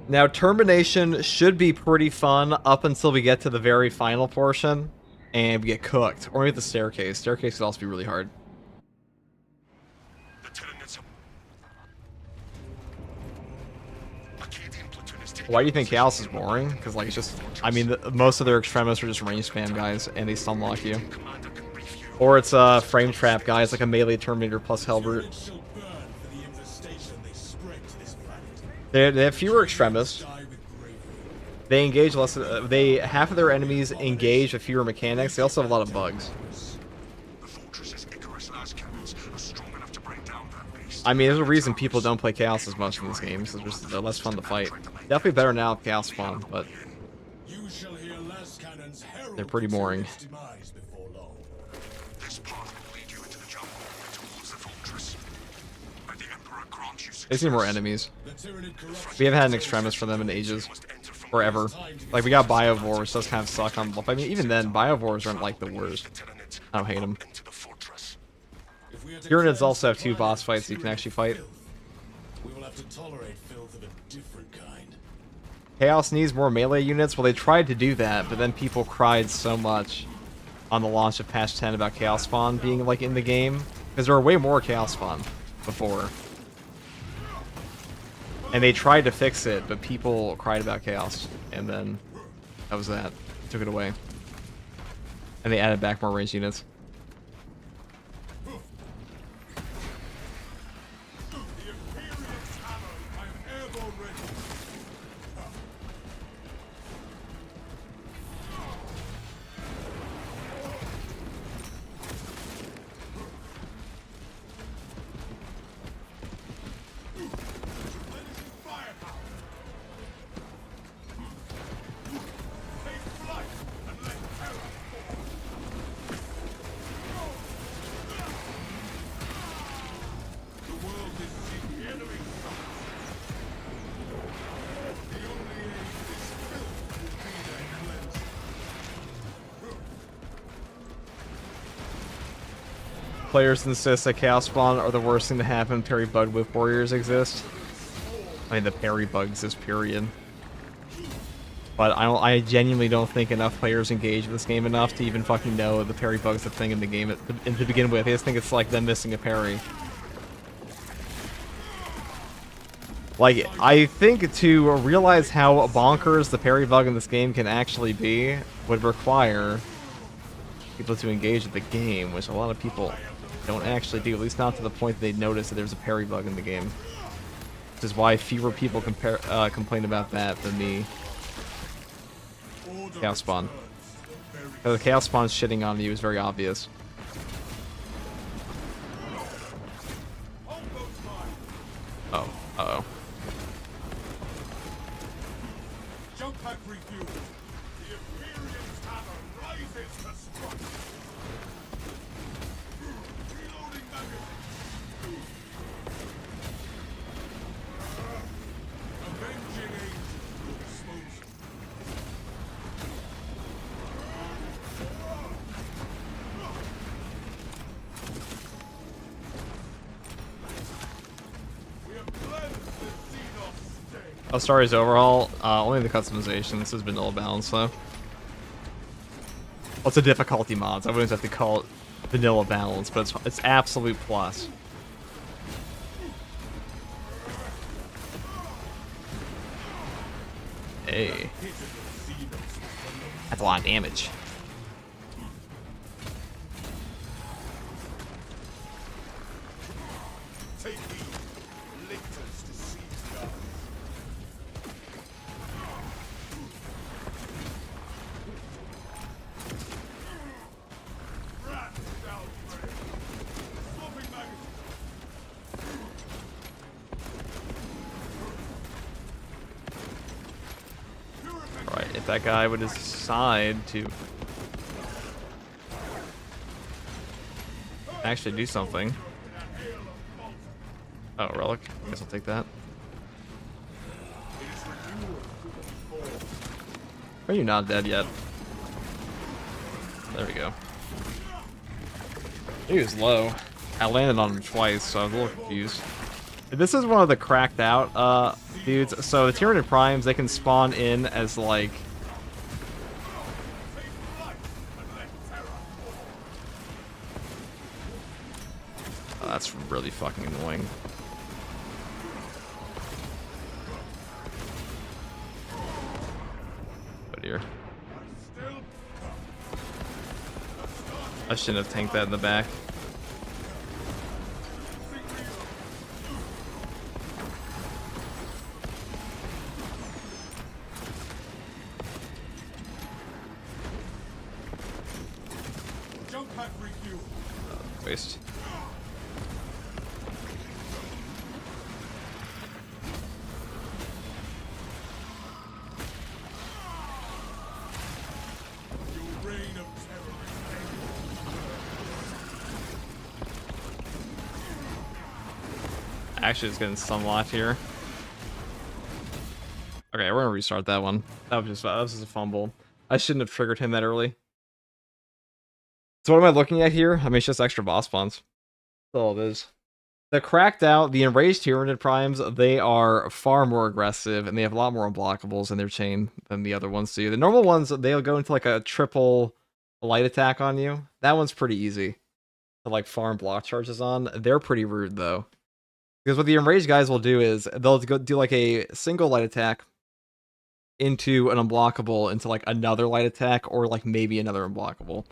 S1: Now, Termination should be pretty fun up until we get to the very final portion, and we get cooked. Or maybe the Staircase. Staircase could also be really hard. Why do you think Chaos is boring? Because, like, it's just... I mean, most of their Extremis are just range spam guys, and they stunlock you. Or it's a frame trap guys, like a melee Terminator plus Hellbrute. They have fewer Extremis. They engage less... half of their enemies engage with fewer mechanics. They also have a lot of bugs. I mean, there's a reason people don't play Chaos as much in this game, so they're less fun to fight. Definitely better now with Chaos Spawn, but they're pretty boring. They seem more enemies. We haven't had an Extremis for them in ages. Forever. Like, we got Biovore, which does kind of suck on... I mean, even then, Biovores aren't, like, the worst. I don't hate them. Tyranids also have 2 boss fights you can actually fight.
S4: We will have to tolerate filth of a different kind.
S1: Chaos needs more melee units. Well, they tried to do that, but then people cried so much on the launch of patch 10 about Chaos Spawn being, like, in the game. Because there were way more Chaos Spawn before. And they tried to fix it, but people cried about Chaos. And then that was that. Took it away. And they added back more range units. Players insist that Chaos Spawn are the worst thing to happen. Parry bug with warriors exist. I mean, the parry bug exists, period. But I genuinely don't think enough players engage with this game enough to even fucking know the parry bug's a thing in the game to begin with. They just think it's like them missing a parry. Like, I think to realize how bonkers the parry bug in this game can actually be would require people to engage with the game, which a lot of people don't actually do, at least not to the point that they notice that there's a parry bug in the game. Which is why fewer people complain about that than the Chaos Spawn. The Chaos Spawn shitting on you is very obvious. Oh, uh-oh.
S4: Jump pack refuel. The Imperium's hammer rises to strike. Reloading magazine. Avenging angel will expose you. We have cleansed the Xenos state.
S1: Astari's overhaul, only the customization. This is vanilla balance though. What's the difficulty mods? I wouldn't have to call it vanilla balance, but it's absolute plus. Hey. That's a lot of damage.
S4: Take heed. Lictors deceive us. Rat down prey. Swapping magazine.
S1: Alright, if that guy would decide to actually do something. Oh, relic. I guess I'll take that. Are you not dead yet? There we go. He was low. I landed on him twice, so I was a little confused. This is one of the cracked out dudes. So the Tyranid Primes, they can spawn in as like... Oh, that's really fucking annoying. Oh dear. I shouldn't have tanked that in the back.
S4: Jump pack refuel.
S1: Waste.
S4: Your reign of terror is ended.
S1: Actually, it's getting some lot here. Okay, we're gonna restart that one. That was just a fumble. I shouldn't have triggered him that early. So what am I looking at here? I mean, it's just extra boss spawns. That's all it is. The cracked out, the enraged Tyranid Primes, they are far more aggressive, and they have a lot more unblockables in their chain than the other ones do. The normal ones, they'll go into like a triple light attack on you. That one's pretty easy to like farm block charges on. They're pretty rude though. Because what the enraged guys will do is they'll go do like a single light attack into an unblockable, into like another light attack, or like maybe another unblockable.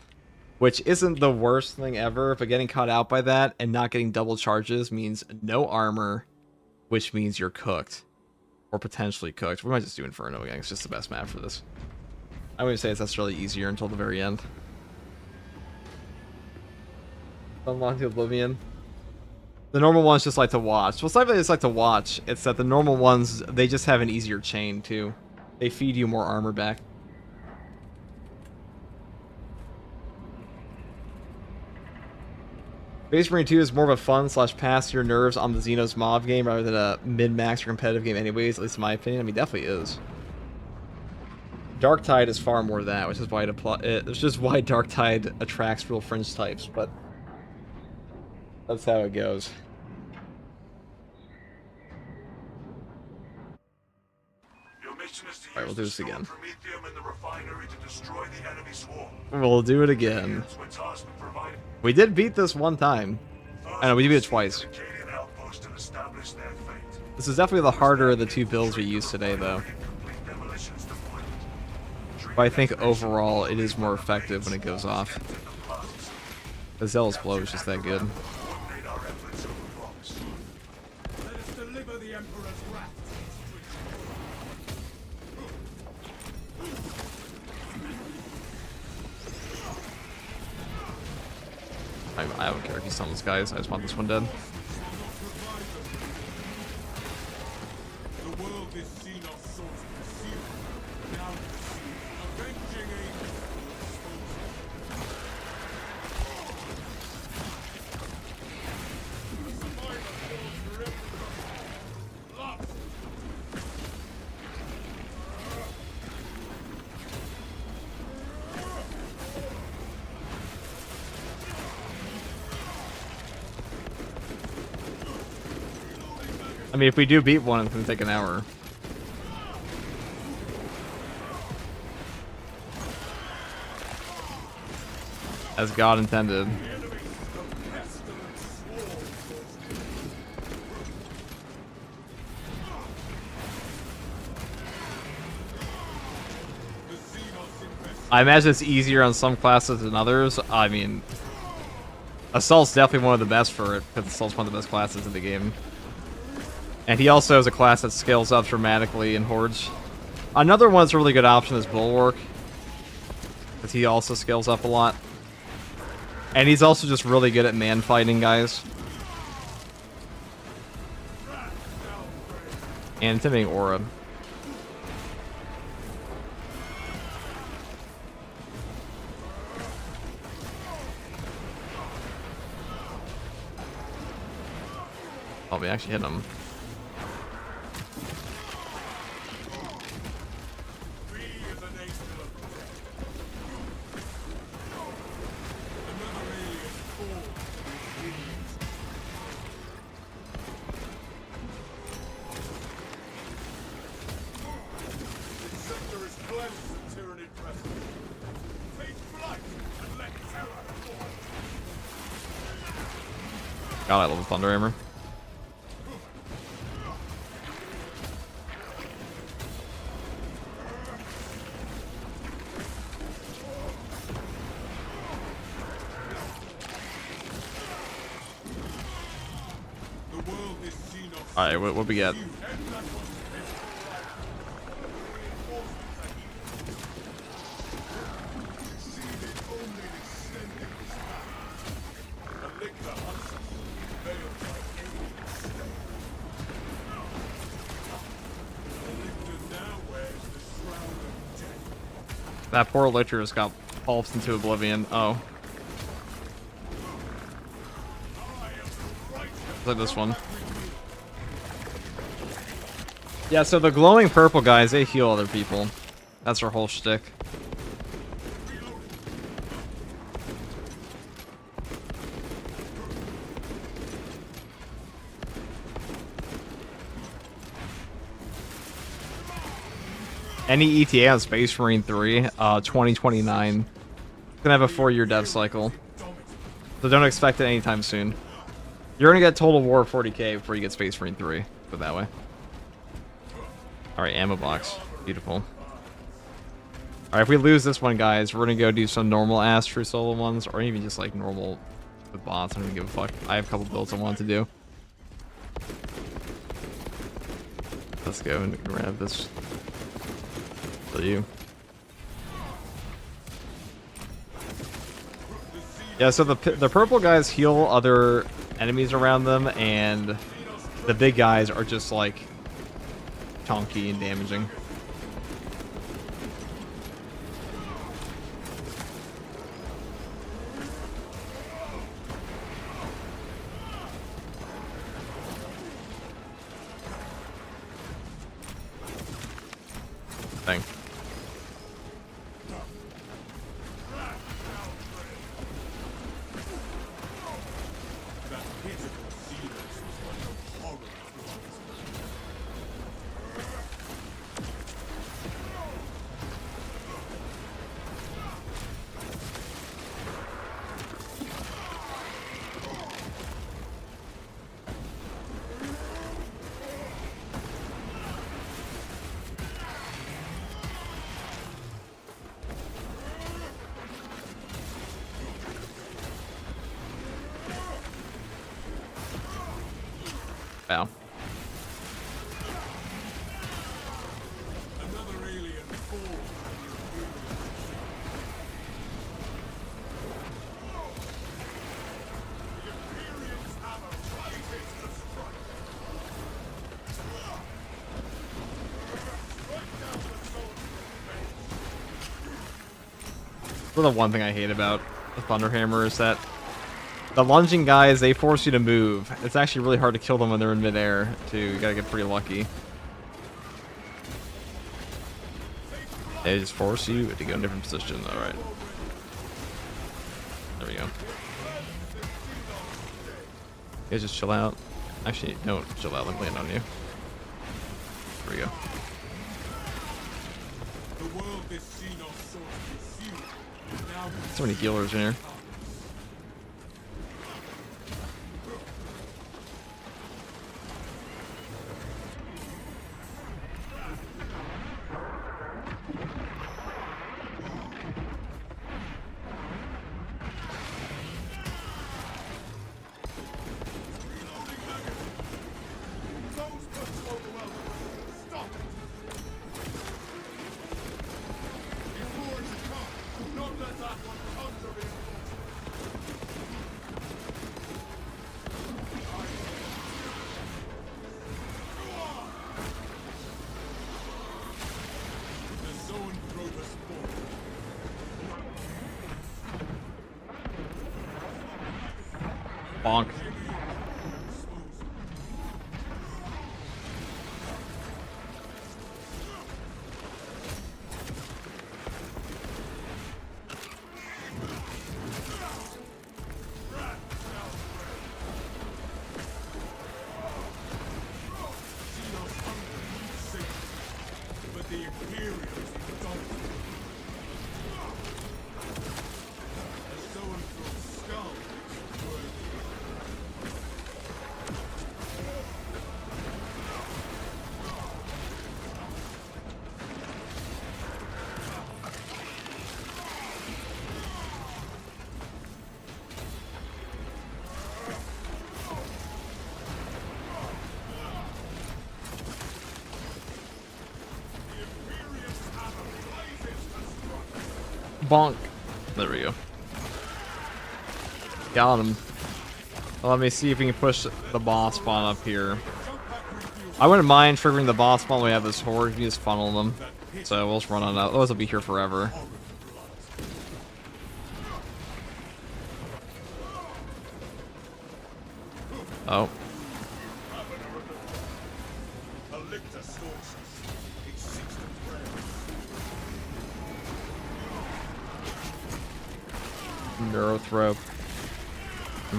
S1: Which isn't the worst thing ever, but getting caught out by that and not getting double charges means no armor, which means you're cooked. Or potentially cooked. We might just do Inferno again, it's just the best map for this. I wouldn't say it's necessarily easier until the very end. Unlock the Oblivion. The normal ones just like to watch. Well, it's not that they just like to watch, it's that the normal ones, they just have an easier chain too. They feed you more armor back. Space Marine 2 is more of a fun / pass your nerves on the Xenos mob game rather than a mid-max or competitive game anyways, at least in my opinion. I mean, definitely is. Darktide is far more that, which is why it's just why Darktide attracts real fringe types, but that's how it goes.
S2: Your mission is to
S1: Alright, we'll do this again.
S2: Promethium in the refinery to destroy the enemy swarm.
S1: We'll do it again.
S2: We're tasked with providing
S1: We did beat this one time. I know, we beat it twice.
S2: the Acadian outpost and establish their fate.
S1: This is definitely the harder of the two builds we used today, though.
S2: Complete demolitions deployment.
S1: But I think overall it is more effective when it goes off. The Zealous Blow is just that good.
S2: Coordinate our efforts over promise.
S4: Let us deliver the Emperor's wrath to his
S1: I don't care if he's selling these guys. I just want this one dead.
S4: The world is seen of sought to pursue. Now pursue, avenging angels will expose them. The survivor falls for everyone. Lost.
S1: I mean, if we do beat one, it's gonna take an hour. As God intended. I imagine it's easier on some classes than others. I mean, Assault's definitely one of the best for it, because Assault's one of the best classes in the game. And he also has a class that scales up dramatically in Hordes. Another one that's a really good option is Bulwark, because he also scales up a lot. And he's also just really good at man fighting guys. And intimidating aura. Oh, we actually hit him. God, I love the Thunder Hammer. Alright, what we get? That poor Lictor just got pulsed into oblivion. Oh. Look at this one. Yeah, so the glowing purple guys, they heal other people. That's their whole shtick. Any ETA on Space Marine 3, 2029. It's gonna have a 4-year dev cycle. So don't expect it anytime soon. You're gonna get Total War 40k before you get Space Marine 3. Put it that way. Alright, ammo box. Beautiful. Alright, if we lose this one, guys, we're gonna go do some normal ass true solo ones, or even just like normal with bots. I don't even give a fuck. I have a couple builds I want to do. Let's go and grab this. For you. Yeah, so the purple guys heal other enemies around them, and the big guys are just like chunky and damaging. Thing. Wow.
S4: Another alien fall.
S1: Well, the one thing I hate about the Thunderhammer is that the lunging guys, they force you to move. It's actually really hard to kill them when they're in midair, too. You gotta get pretty lucky. They just force you to go in a different position. Alright. There we go. You guys just chill out. Actually, don't chill out. Let me land on you. There we go.
S4: The world this Xenos source consumed now
S1: So many healers in here. Bonk.
S4: but the Imperials don't. A so-and-so skull is worthy.
S1: Bonk. There we go. Got him. Well, let me see if we can push the boss spawn up here. I wouldn't mind triggering the boss spawn when we have this horde. We can just funnel them. So we'll just run on out. Those will be here forever. Oh. Neurothrope.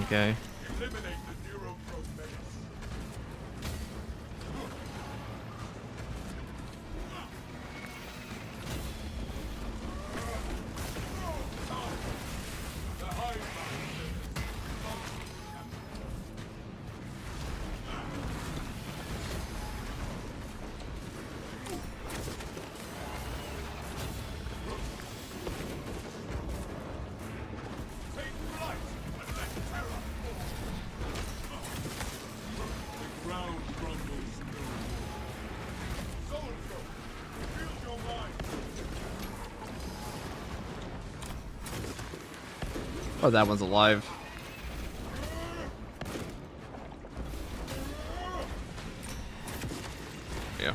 S1: Okay. Oh, that one's alive. Yeah.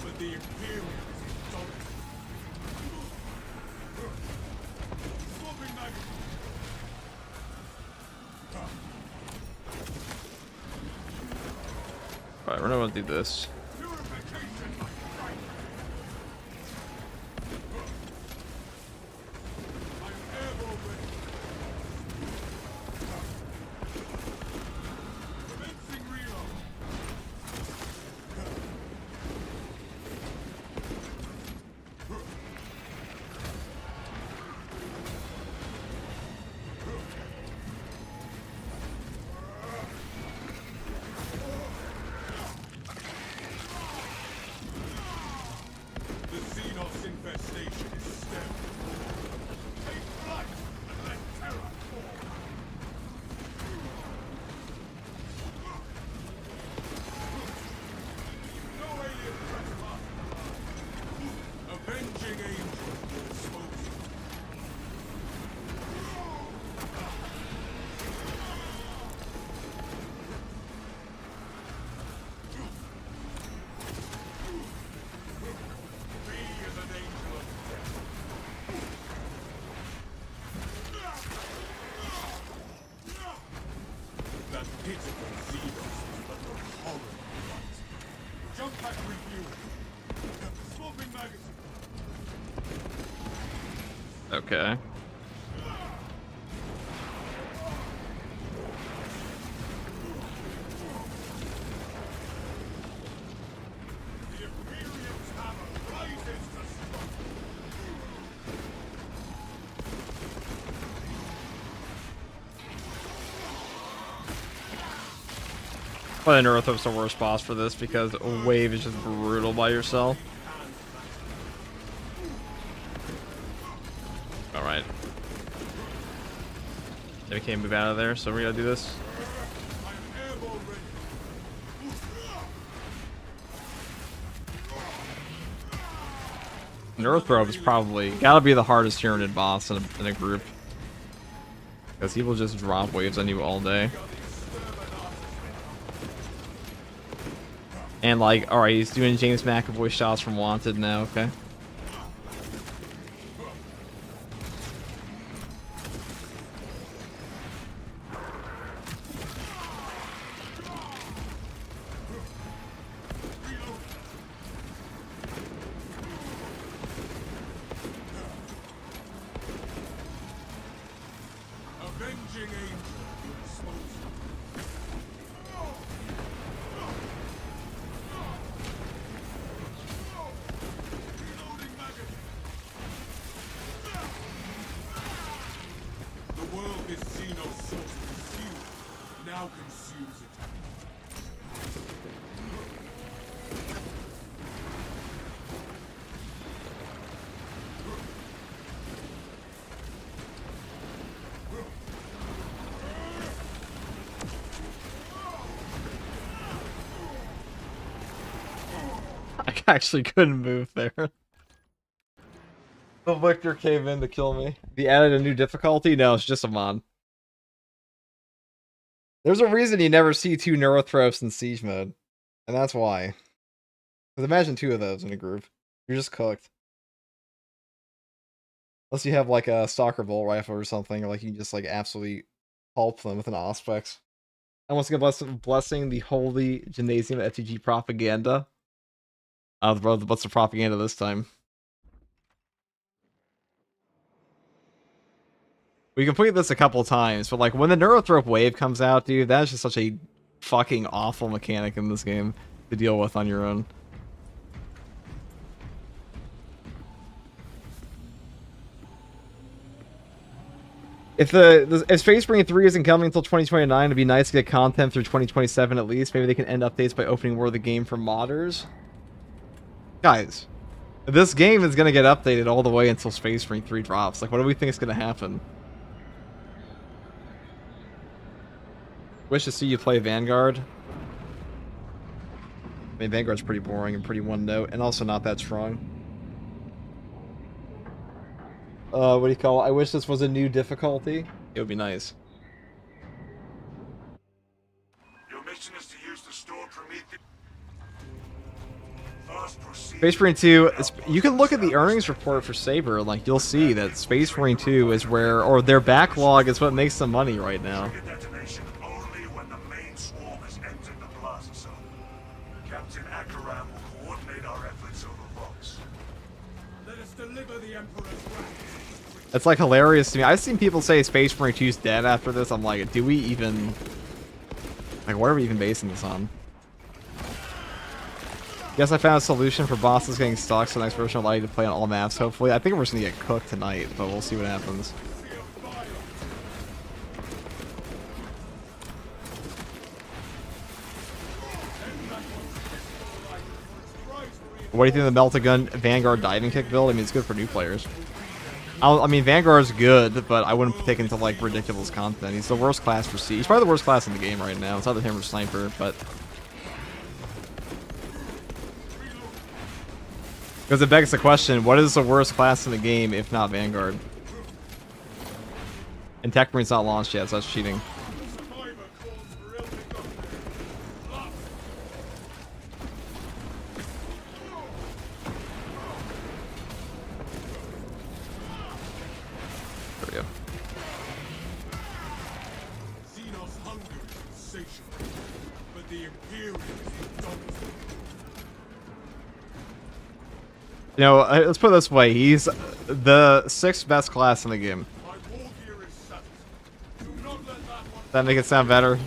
S4: But the Imperials don't. Swapping knife.
S1: Alright, we're gonna do this.
S4: Jump pack refuel. Swapping magazine.
S1: Okay.
S4: The Imperium's hammer rises to strike.
S1: But Neurothrop's the worst boss for this because Wave is just brutal by yourself. Alright. We can't move out of there, so we gotta do this.
S4: I'm airborne ready.
S1: Neurothrop is probably gotta be the hardest Tyranid boss in a group. Because he will just drop waves on you all day. And like, alright, he's doing James McAvoy shots from Wanted now, okay.
S4: Avenging angel disposed. Reloading magazine. The world this Xeno sought to consume now consumes it.
S1: I actually couldn't move there. The Victor came in to kill me. He added a new difficulty? No, it's just a mod. There's a reason you never see two Neurothropes in Siege mode. And that's why. Because imagine two of those in a group. You're just cooked. Unless you have like a Stalker Bolt Rifle or something, or like you can just like absolutely pulp them with an Auspex. And once again, blessing the holy gymnasium FTG propaganda. What's the propaganda this time? We completed this a couple times, but like when the Neurothrop wave comes out, dude, that's just such a fucking awful mechanic in this game to deal with on your own. If Space Marine 3 isn't coming until 2029, it'd be nice to get content through 2027 at least. Maybe they can end updates by opening more of the game for modders. Guys, this game is going to get updated all the way until Space Marine 3 drops. Like, what do we think is going to happen? Wish to see you play Vanguard. I mean, Vanguard's pretty boring and pretty one note, and also not that strong. What do you call it? I wish this was a new difficulty. It would be nice.
S2: Your mission is to use the stored Prometheus. First, proceed.
S1: Space Marine 2, you can look at the earnings report for Saber, like, you'll see that Space Marine 2 is where, or their backlog is what makes them money right now.
S2: Trigger detonation only when the main swarm has entered the plaza zone. Captain Akaram will coordinate our efforts over Vox.
S4: Let us deliver the Emperor's wrath.
S1: It's like hilarious to me. I've seen people say Space Marine 2's dead after this. I'm like, do we even... Like, what are we even basing this on? Guess I found a solution for bosses getting stuck, so the next version will allow you to play on all maps, hopefully. I think we're just gonna get cooked tonight, but we'll see what happens. What do you think of the Melta Gun Vanguard diving kick build? I mean, it's good for new players. I mean, Vanguard's good, but I wouldn't take him to, like, ridiculous content. He's the worst class for Siege. He's probably the worst class in the game right now. It's either him or Sniper, but... Because it begs the question, what is the worst class in the game if not Vanguard? And Tech Marine's not launched yet, so that's cheating. There we go.
S4: Xenos hunger is insatiable, but the Imperium is indomitable.
S1: You know, let's put it this way. He's the 6th best class in the game.
S4: My war gear is set. Do not let that one.
S1: Does that make it sound better?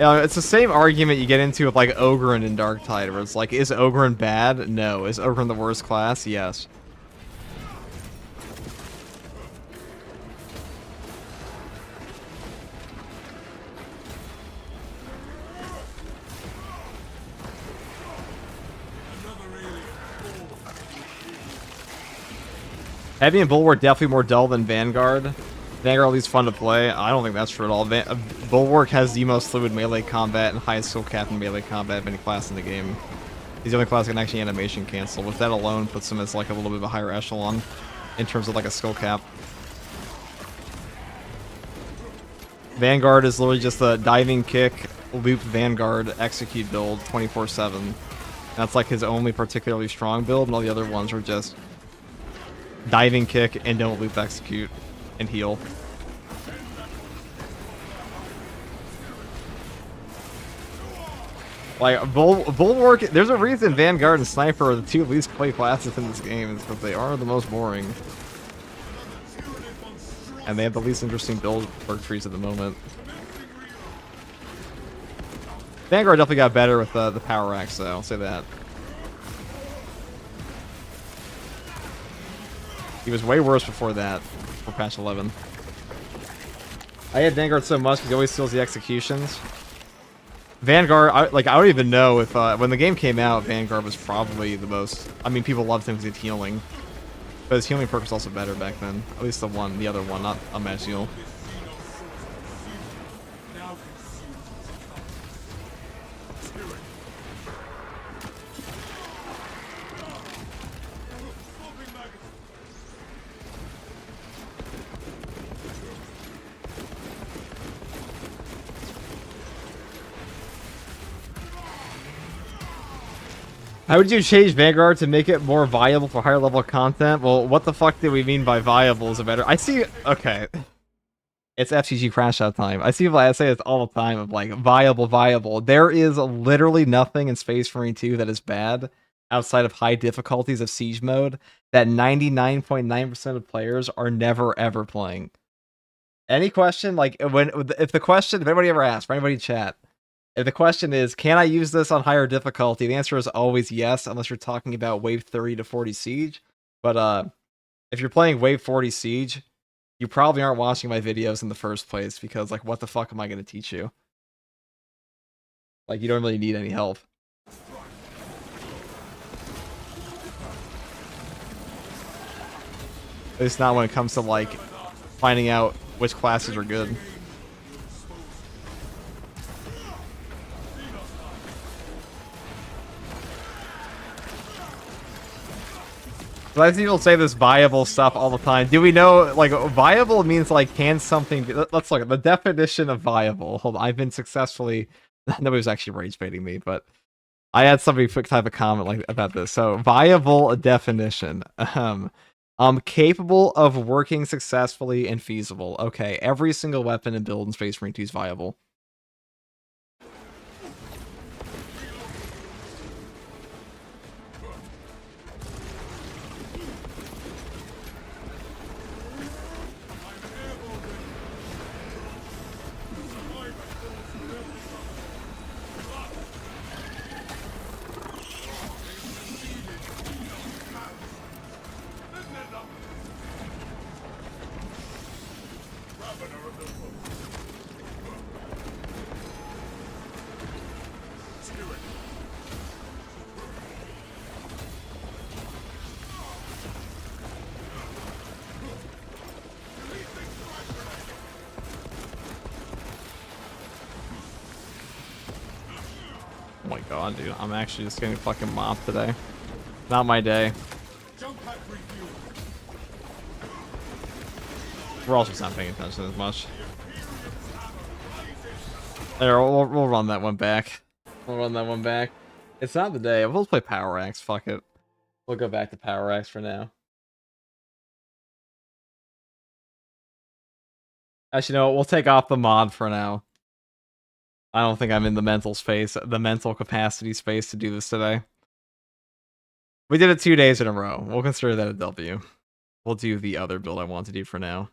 S1: Yeah, it's the same argument you get into with like Ogryn in Darktide, where it's like, is Ogryn bad? No. Is Ogryn the worst class? Yes. Heavy and Bulwark definitely more dull than Vanguard. Vanguard at least fun to play. I don't think that's true at all. Bulwark has the most fluid melee combat and highest skill cap in melee combat of any class in the game. He's the only class that can actually animation cancel, which that alone puts him as like a little bit of a higher echelon in terms of like a skill cap. Vanguard is literally just a diving kick, loop Vanguard, execute build 24/7. That's like his only particularly strong build, and all the other ones are just diving kick and don't loop execute and heal. Like Bulwark, there's a reason Vanguard and Sniper are the 2 least played classes in this game, is because they are the most boring. And they have the least interesting build work trees at the moment. Vanguard definitely got better with the power axe, though, I'll say that. He was way worse before that, for patch 11. I hate Vanguard so much because he always steals the executions. Vanguard, I don't even know if, when the game came out, Vanguard was probably the most, I mean, people loved him because he's healing. But his healing perk was also better back then. At least the other one, not a match heal. How would you change Vanguard to make it more viable for higher level content? Well, what the fuck do we mean by viable is a better... I see... Okay. It's FTG crash out time. I see people say this all the time of like, viable. There is literally nothing in Space Marine 2 that is bad outside of high difficulties of Siege mode that 99.9% of players are never ever playing. Any question? Like, if the question, if anybody ever asked, for anybody in chat, if the question is, can I use this on higher difficulty? The answer is always yes, unless you're talking about wave 30 to 40 Siege. But if you're playing wave 40 Siege, you probably aren't watching my videos in the first place, because, like, what the fuck am I going to teach you? Like, you don't really need any help. At least not when it comes to, like, finding out which classes are good. But I see people say this viable stuff all the time. Do we know, like, viable means, like, can something be... Let's look at the definition of viable. Hold on, I've been successfully... Nobody was actually rage baiting me, but I had somebody type a comment like about this. So, viable definition. Capable of working successfully and feasible. Okay, every single weapon and build in Space Marine 2 is viable. Oh my god, dude. I'm actually just getting fucking mopped today. Not my day. We're also just not paying attention as much. There, we'll run that one back. We'll run that one back. It's not the day. We'll play Power Axe. Fuck it. We'll go back to Power Axe for now. Actually, no, we'll take off the mod for now. I don't think I'm in the mental space, the mental capacity space to do this today. We did it 2 days in a row. We'll consider that a W. We'll do the other build I want to do for now.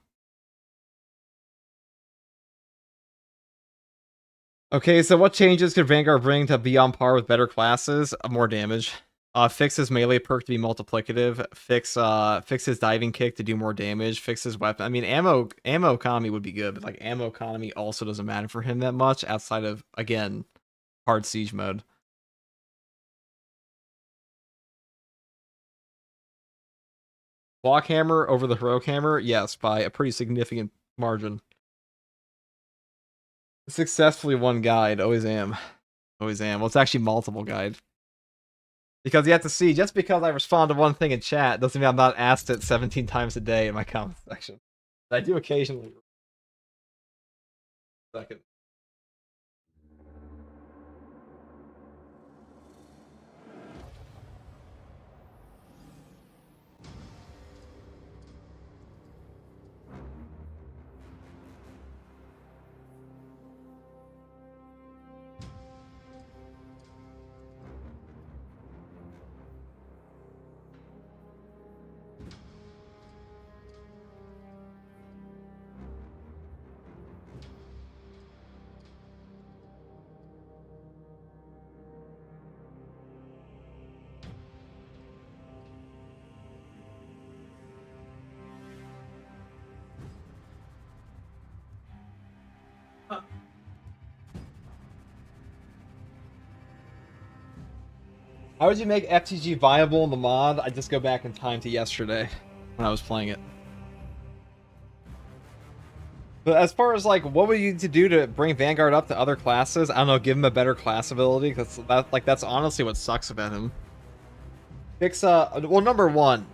S1: Okay, so what changes could Vanguard bring to be on par with better classes? More damage. Fix his melee perk to be multiplicative. Fix his diving kick to do more damage. Fix his weapon. I mean, ammo economy would be good, but like ammo economy also doesn't matter for him that much outside of, again, hard siege mode. Block hammer over the heroic hammer? Yes, by a pretty significant margin. Successfully one guide. Always am. Always am. Well, it's actually multiple guide. Because you have to see, just because I respond to one thing in chat doesn't mean I'm not asked it 17 times a day in my comment section. I do occasionally. Second. How would you make FTG viable in the mod? I just go back in time to yesterday when I was playing it. But as far as like what would you need to do to bring Vanguard up to other classes, I don't know, give him a better class ability, because that's honestly what sucks about him. Fix well, number one,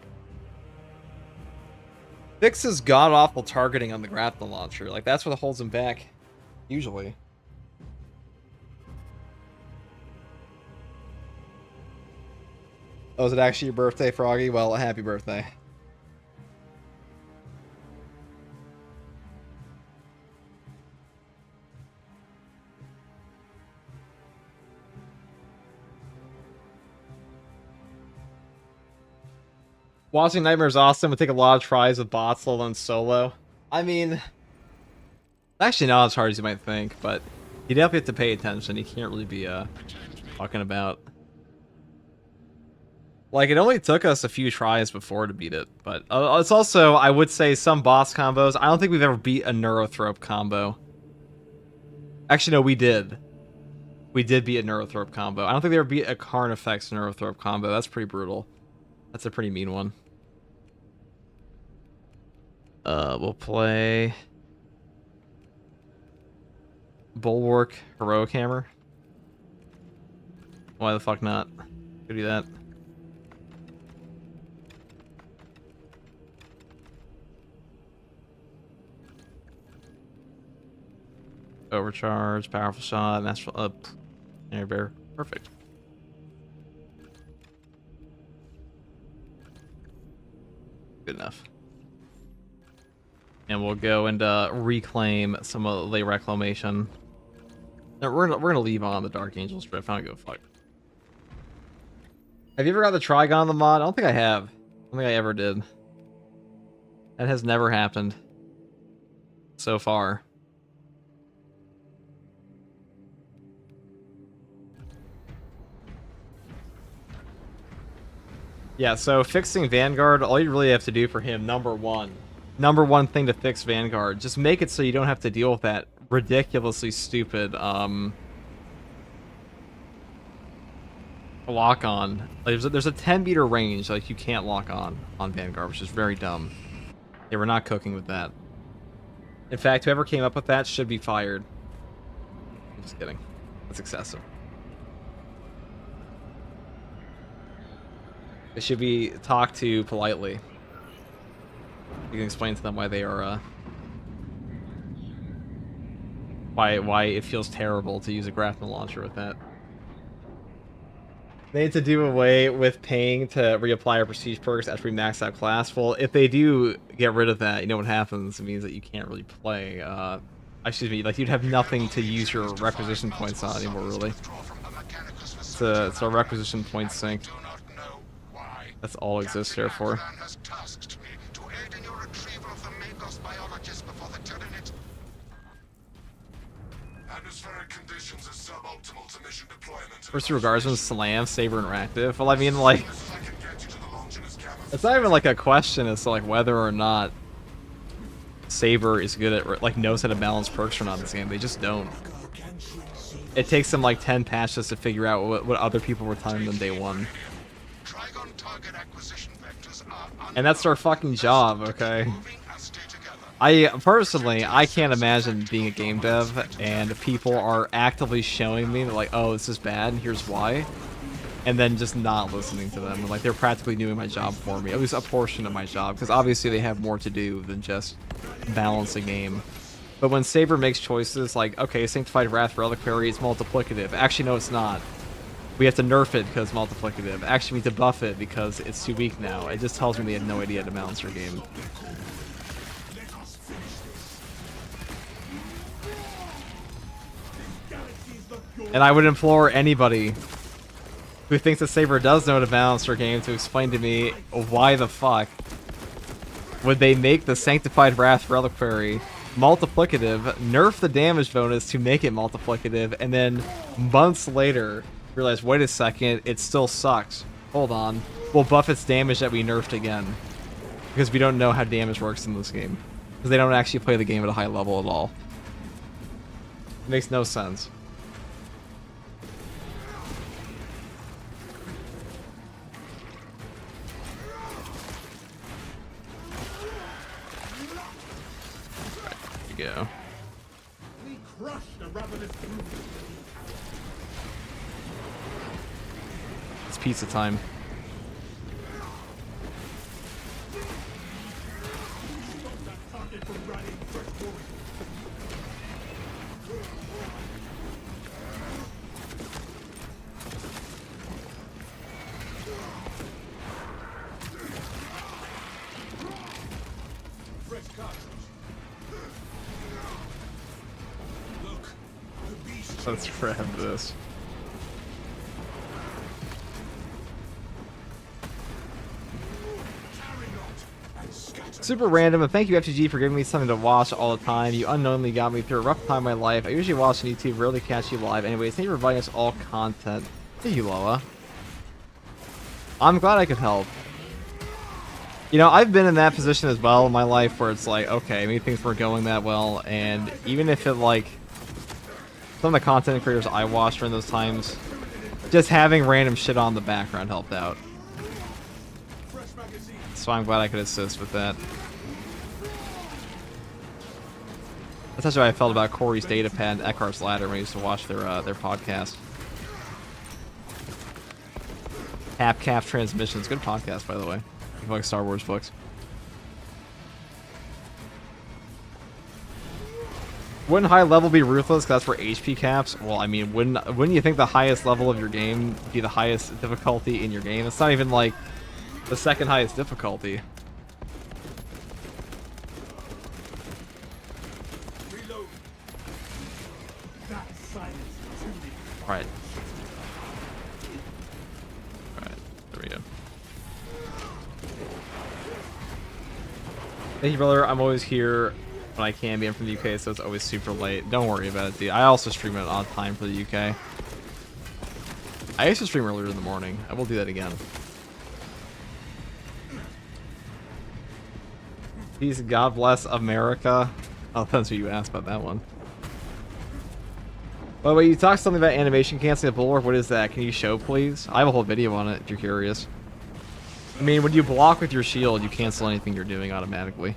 S1: fix his god awful targeting on the grapple launcher. Like that's what holds him back, usually. Oh, is it actually your birthday, Froggy? Well, happy birthday. Watching Nightmare is awesome. Would take a lot of tries with bots, let alone solo. I mean, actually not as hard as you might think, but you definitely have to pay attention. You can't really be fucking about. Like, it only took us a few tries before to beat it, but it's also, I would say, some boss combos. I don't think we've ever beat a Neurothrope combo. Actually, no, we did. We did beat a Neurothrope combo. I don't think they ever beat a Karn Effects Neurothrope combo. That's pretty brutal. That's a pretty mean one. We'll play Bulwark Heroic Hammer. Why the fuck not? Could do that. Overcharge, powerful shot, masterful up, air bear, perfect. Good enough. And we'll go and reclaim some of the Reclamation. No, we're gonna leave on the Dark Angels Drift. I don't give a fuck. Have you ever got the Trigon on the mod? I don't think I have. I don't think I ever did. That has never happened so far. Yeah, so fixing Vanguard, all you really have to do for him, number one thing to fix Vanguard, just make it so you don't have to deal with that ridiculously stupid lock on. Like, there's a 10-meter range like you can't lock on Vanguard, which is very dumb. Yeah, we're not cooking with that. In fact, whoever came up with that should be fired. I'm just kidding. That's excessive. They should be talked to politely. You can explain to them why they are, why it feels terrible to use a grapple launcher with that. They need to do away with paying to reapply our prestige perks after we max out class. Well, if they do get rid of that, you know what happens? It means that you can't really play, excuse me, like you'd have nothing to use your requisition points on anymore, really. It's a requisition point sink.
S3: Do not know why.
S1: That's all it exists here for.
S3: Captain has tasked me to aid in your retrieval of the Magos biologist before the Tyranid.
S2: Atmospheric conditions are suboptimal to mission deployment.
S1: First regards when Slam, Saber Interactive. Well, I mean, like,
S2: I can get you to the Longinus cabin.
S1: it's not even like a question as to like whether or not Saber is good at like knows how to balance perks or not in this game. They just don't. It takes them like 10 patches to figure out what other people were telling them day one.
S3: Trigon target acquisition vectors are
S1: And that's their fucking job, okay?
S3: moving as stay together.
S1: I can't imagine being a game dev and people are actively showing me that like, oh, this is bad, here's why, and then just not listening to them. Like, they're practically doing my job for me, at least a portion of my job, because obviously they have more to do than just balance a game. But when Saber makes choices like, okay, Sanctified Wrath Reliquary is multiplicative. Actually, no, it's not. We have to nerf it because it's multiplicative. Actually, we need to buff it because it's too weak now. It just tells me they have no idea how to balance their game. And I would implore anybody who thinks that Saber does know how to balance their game to explain to me why the fuck would they make the Sanctified Wrath Reliquary multiplicative, nerf the damage bonus to make it multiplicative, and then months later realize, wait a second, it still sucks. Hold on. We'll buff its damage that we nerfed again. Because we don't know how damage works in this game. Because they don't actually play the game at a high level at all. It makes no sense. Go.
S4: We crushed the ravenous brood.
S1: It's pizza time.
S4: Stop that target from riding fresh warriors. Fresh cartridge. Look, the beast.
S1: Let's grab this. Super random, and thank you FTG for giving me something to watch all the time. You unknowingly got me through a rough time in my life. I usually watch on YouTube, rarely catch you live. Anyways, thank you for providing us all content. Thank you, Loa. I'm glad I could help. You know, I've been in that position as well in my life where it's like, okay, maybe things weren't going that well, and even if it, like, some of the content creators I watched during those times, just having random shit on the background helped out. So I'm glad I could assist with that. That's how I felt about Corey's Datapad and Eckhart's Ladder when I used to watch their podcast. Half-Calf Transmissions. Good podcast, by the way. If you like Star Wars books. Wouldn't high level be ruthless? 'Cause that's for HP caps. Well, I mean, wouldn't you think the highest level of your game be the highest difficulty in your game? It's not even like the second highest difficulty.
S4: Reload. That silence is too deep.
S1: Alright. Alright, there we go. Thank you, brother. I'm always here when I can be. I'm from the UK, so it's always super late. Don't worry about it, dude. I also stream at an odd time for the UK. I used to stream earlier in the morning. I will do that again. Peace, God bless America. Oh, that's what you asked about that one. By the way, you talked something about animation canceling a bulwark. What is that? Can you show, please? I have a whole video on it, if you're curious. I mean, when you block with your shield, you cancel anything you're doing automatically.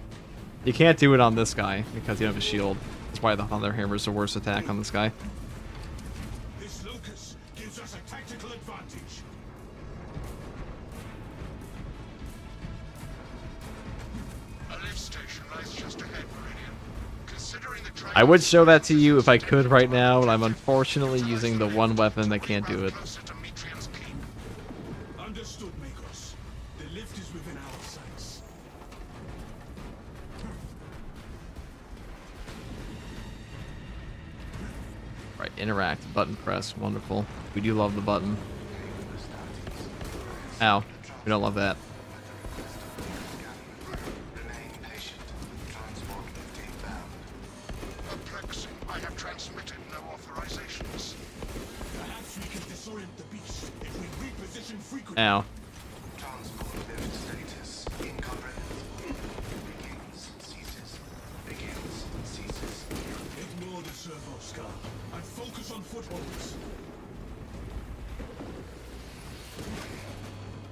S1: You can't do it on this guy, because you don't have a shield. That's why the Thunder Hammer is the worst attack on this guy.
S4: This locus gives us a tactical advantage.
S3: A lift station lies just ahead, Meridian. Considering the
S1: I would show that to you if I could right now, but I'm unfortunately using the one weapon that can't do it.
S3: closer to Metrian's keep.
S4: Understood, Magos. The lift is within our sights.
S1: Right, interact, button press, wonderful. We do love the button. Ow. We don't love that.
S3: Remain patient. Transport lifting bound. Perplexing. I have transmitted no authorizations.
S4: Perhaps we can disorient the beast if we reposition frequently.
S1: Ow.
S3: Transport lift status incomprehensible. Begins, ceases. Begins, ceases.
S4: Ignore the servo scar and focus on footholds.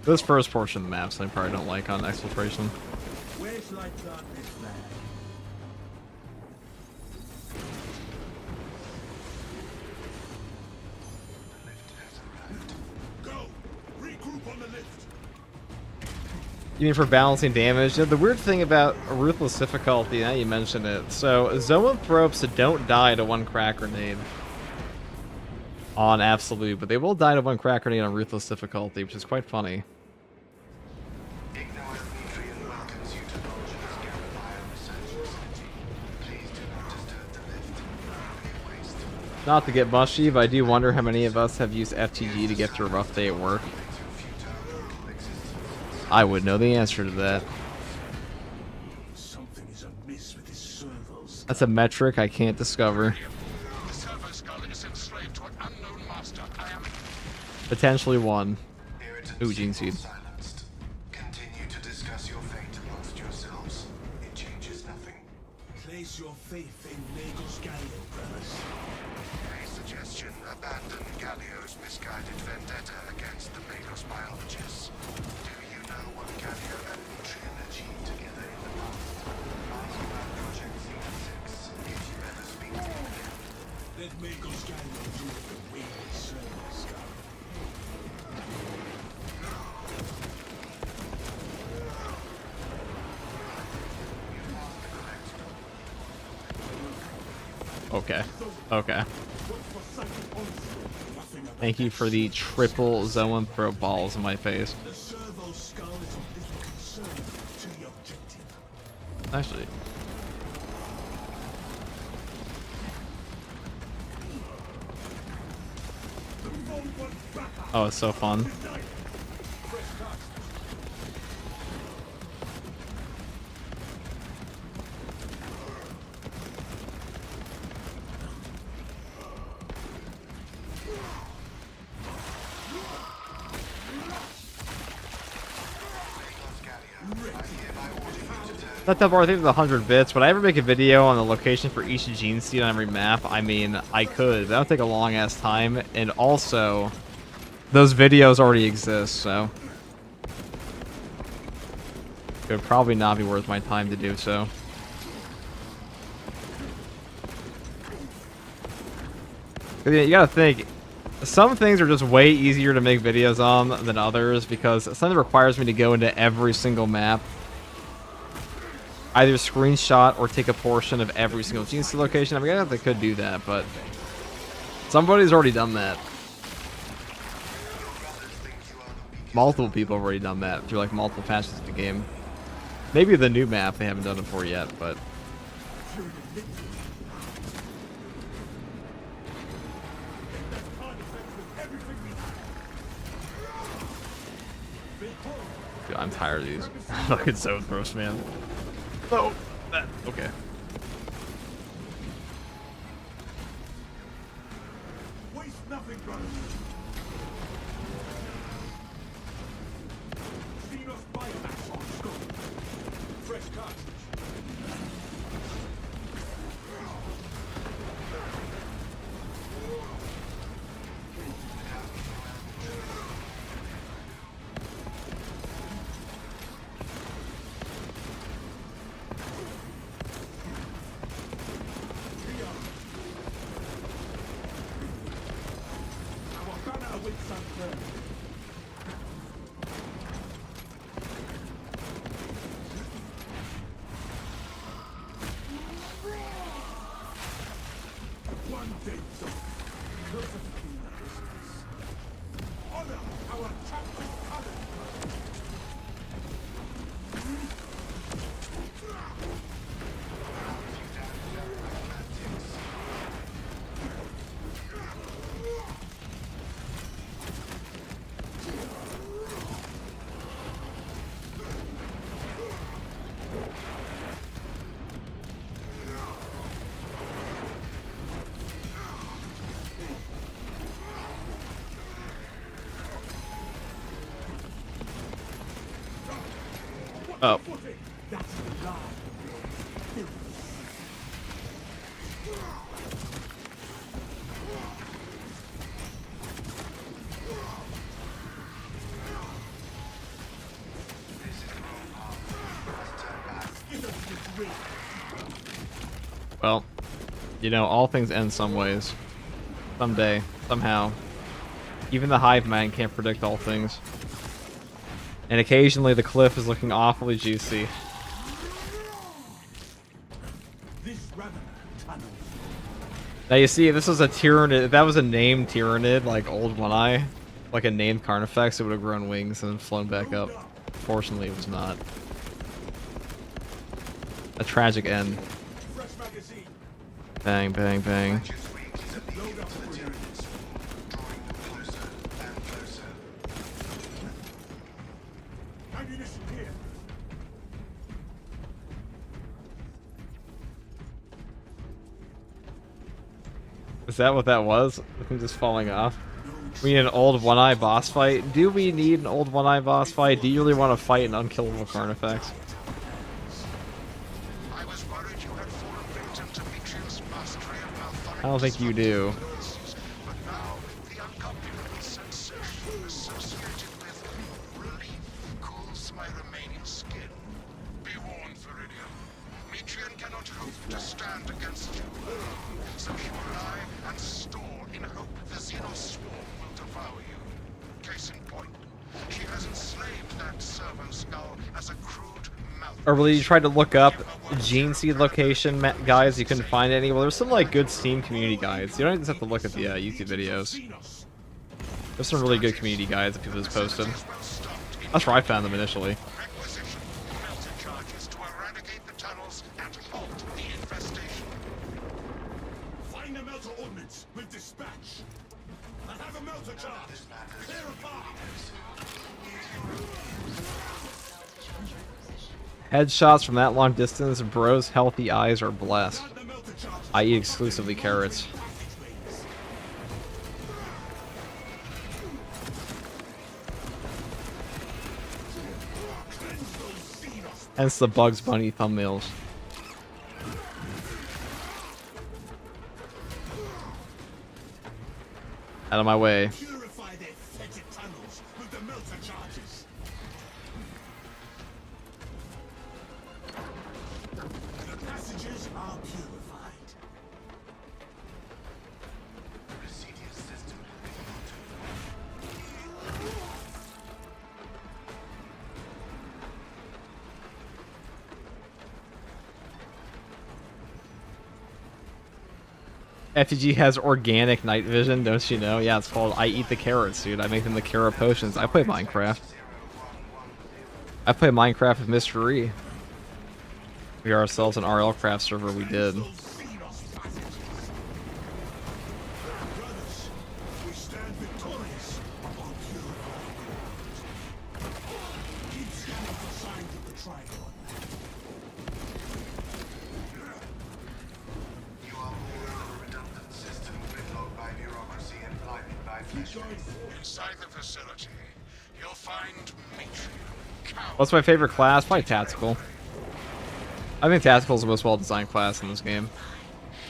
S1: This first portion of the maps I probably don't like on Exfiltration.
S4: Where's light darkness land?
S3: The lift has arrived.
S4: Go! Regroup on the lift!
S1: You mean for balancing damage? You know, the weird thing about Ruthless difficulty, now you mention it. So, Zoanthropes don't die to one crack grenade on Absolute, but they will die to one crack grenade on Ruthless difficulty, which is quite funny.
S3: Ignorant Nutrient welcomes you to Vulture's Gallifire Research Facility. Please do not disturb the lift. Be waste.
S1: Not to get mushy, but I do wonder how many of us have used FTG to get through a rough day at work. I would know the answer to that.
S4: Something is amiss with his servos.
S1: That's a metric I can't discover.
S3: The servo skull is enslaved to an unknown master. I am
S1: Potentially one.
S3: irritant.
S1: Ooh, Gene Seed.
S3: Silenced. Continue to discuss your fate amongst yourselves. It changes nothing.
S4: Place your faith in Lagos Galio, brothers.
S3: A suggestion: abandon Galio's misguided vendetta against the Magos biologists. Do you know what Galio and Nutrient achieved together in the past? Ask about Project Z6 if you ever speak to him again.
S4: Let Lagos Galio do it the way the servo scar.
S1: Okay. Okay. Thank you for the triple Zoanthrope balls in my face.
S4: The servo skull is of little concern to the objective.
S1: Actually. Oh, it's so fun. Not that far, I think it's 100 bits. Would I ever make a video on the location for each gene seed on every map? I mean, I could, but that would take a long ass time. And also, those videos already exist, so it would probably not be worth my time to do so. You gotta think, some things are just way easier to make videos on than others because something requires me to go into every single map, either screenshot or take a portion of every single gene seed location. I mean, I guess they could do that, but somebody's already done that. Multiple people have already done that through like multiple patches of the game. Maybe the new map they haven't done it for yet, but dude, I'm tired of these fucking Zoanthropes, man. Oh, that okay.
S4: Waste nothing, brothers. Xenos biomass on scope. Fresh cartridge. Our banner awaits unfurled. One dead zone. Josephine business. Honor our captain color.
S1: Oh.
S4: That's the lie.
S1: Well, you know, all things end some ways. Someday. Somehow. Even the hive mind can't predict all things. And occasionally the cliff is looking awfully juicy. Now you see, this was a Tyrannid. If that was a named Tyrannid, like Old One Eye, like a named Carnifex, it would have grown wings and then flown back up. Fortunately, it was not. A tragic end. Bang, bang, bang. Is that what that was? I think just falling off. We need an old one-eye boss fight. Do we need an old one-eye boss fight? Do you really want to fight an unkillable Carnifex? I don't think you do. Or really, you tried to look up Gene Seed location guides, you couldn't find any. Well, there's some like good Steam community guides. You don't just have to look at the YouTube videos. There's some really good community guides that people just posted. That's where I found them initially.
S4: Find the melter ordnance with dispatch. I have a melter charge. Clear a path.
S1: Headshots from that long distance, bro's healthy eyes are blessed. I eat exclusively carrots. Hence the Bugs Bunny thumbnails. Out of my way.
S4: Purify their fetid tunnels with the melter charges. The passages are purified.
S1: FTG has organic night vision, don't you know? Yeah, it's called I Eat the Carrots, dude. I make them the carrot potions. I play Minecraft. I play Minecraft with Mystery. We are ourselves an RL craft server, we did.
S4: We stand victorious upon purified ground. Keep scanning for signs of the Trigon.
S3: You are more of a redundant system gridlocked by bureaucracy and blinded by flesh. Inside the facility, you'll find Matriarch.
S1: What's my favorite class? Probably Tactical. I think Tactical is the most well-designed class in this game.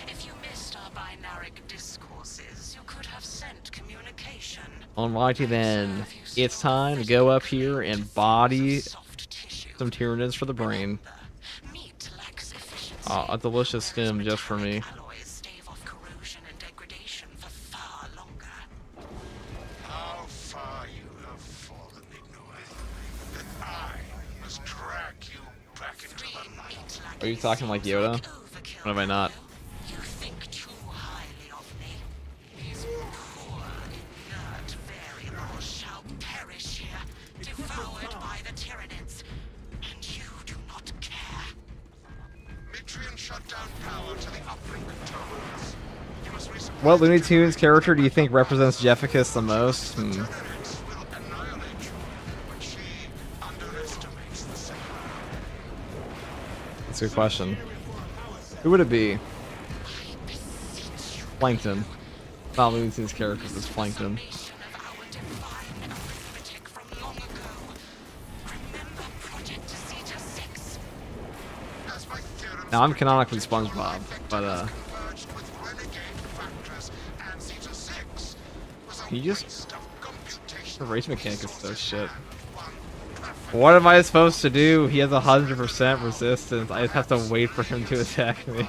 S5: If you missed our binaric discourses, you could have sent communication.
S1: Alrighty then. It's time to go up here and body some Tyrannids for the brain.
S5: Meat lacks efficiency.
S1: A delicious stem just for me.
S5: Alloys stave off corrosion and degradation for far longer.
S3: How far you have fallen, Ignore. I must drag you back into the light.
S1: Are you talking like Yoda? What have I not?
S5: You think too highly of me. These poor, inert variables shall perish here, devoured by the Tyranids, and you do not care.
S3: Mitrian shut down power to the uplink terminals. You must resupply
S1: What Looney Tunes character do you think represents Jefficus the most?
S3: Tyranids will annihilate you, but she underestimates the second.
S1: That's a good question. Who would it be? Plankton. Not Looney Tunes character, it's Plankton.
S5: Of our divine arithmetic from long ago. Remember Project Cetus?
S1: Now I'm canonically SpongeBob, but
S3: Converged with renegade factors and Zeta 6 was a
S1: can you just
S3: waste of computational
S1: the race mechanic is so
S3: resources
S1: shit.
S3: and one perfect
S1: What am I supposed to do? He has 100% resistance. I just have to wait for him to attack me.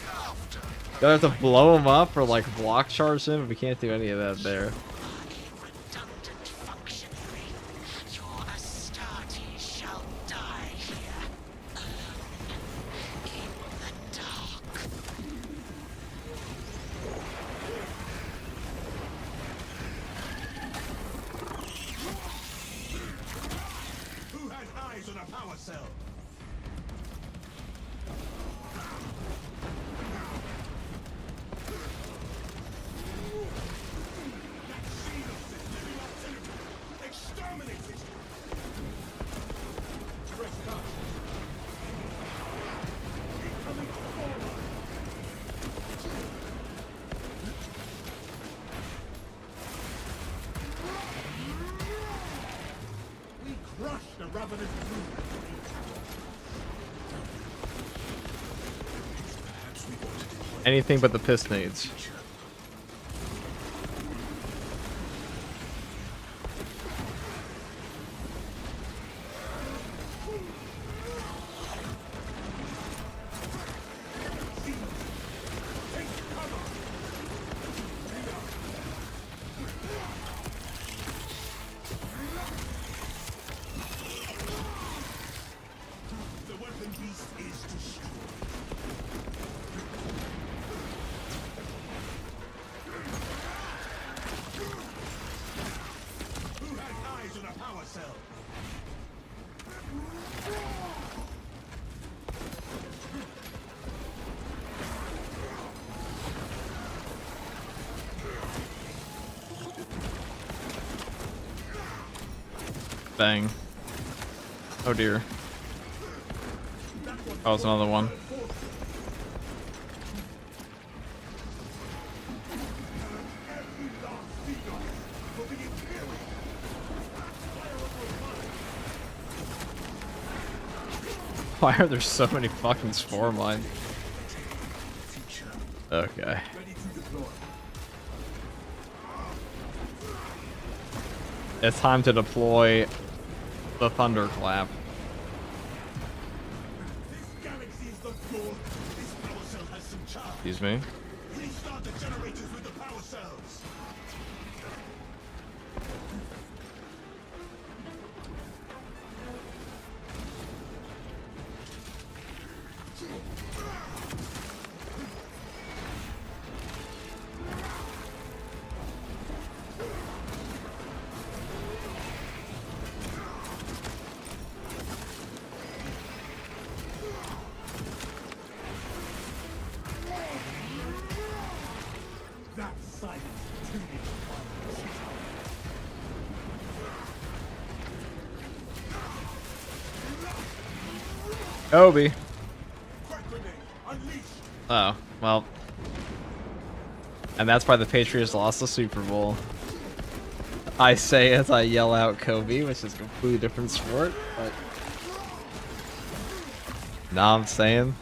S3: after.
S1: Do I have to blow him up or like block charge him? We can't do any of that there.
S5: Redundant functionary. Your Astartes shall die here, alone, in the dark.
S4: Who had eyes on a power cell? That Xenos is living artillery! Exterminate it! Press cut. Incoming forward! We crush the ravenous brood. Perhaps we ought to deploy
S1: Anything but the piss nades.
S4: the weapon beast is destroyed. Who had eyes on a power cell?
S1: Bang. Oh dear. Oh, it's another one. Why are there so many fucking spore mines? Okay.
S4: Ready to deploy.
S1: It's time to deploy the thunderclap.
S4: This galaxy is the floor. This power cell has some charge.
S1: Excuse me.
S4: Restart the generators with the power cells. That silence too much violence.
S1: Obi.
S4: Crack grenade, unleash.
S1: Oh, well. And that's why the Patriots lost the Super Bowl. I say as I yell out Kobe, which is a completely different sport, but... Nah, I'm saying.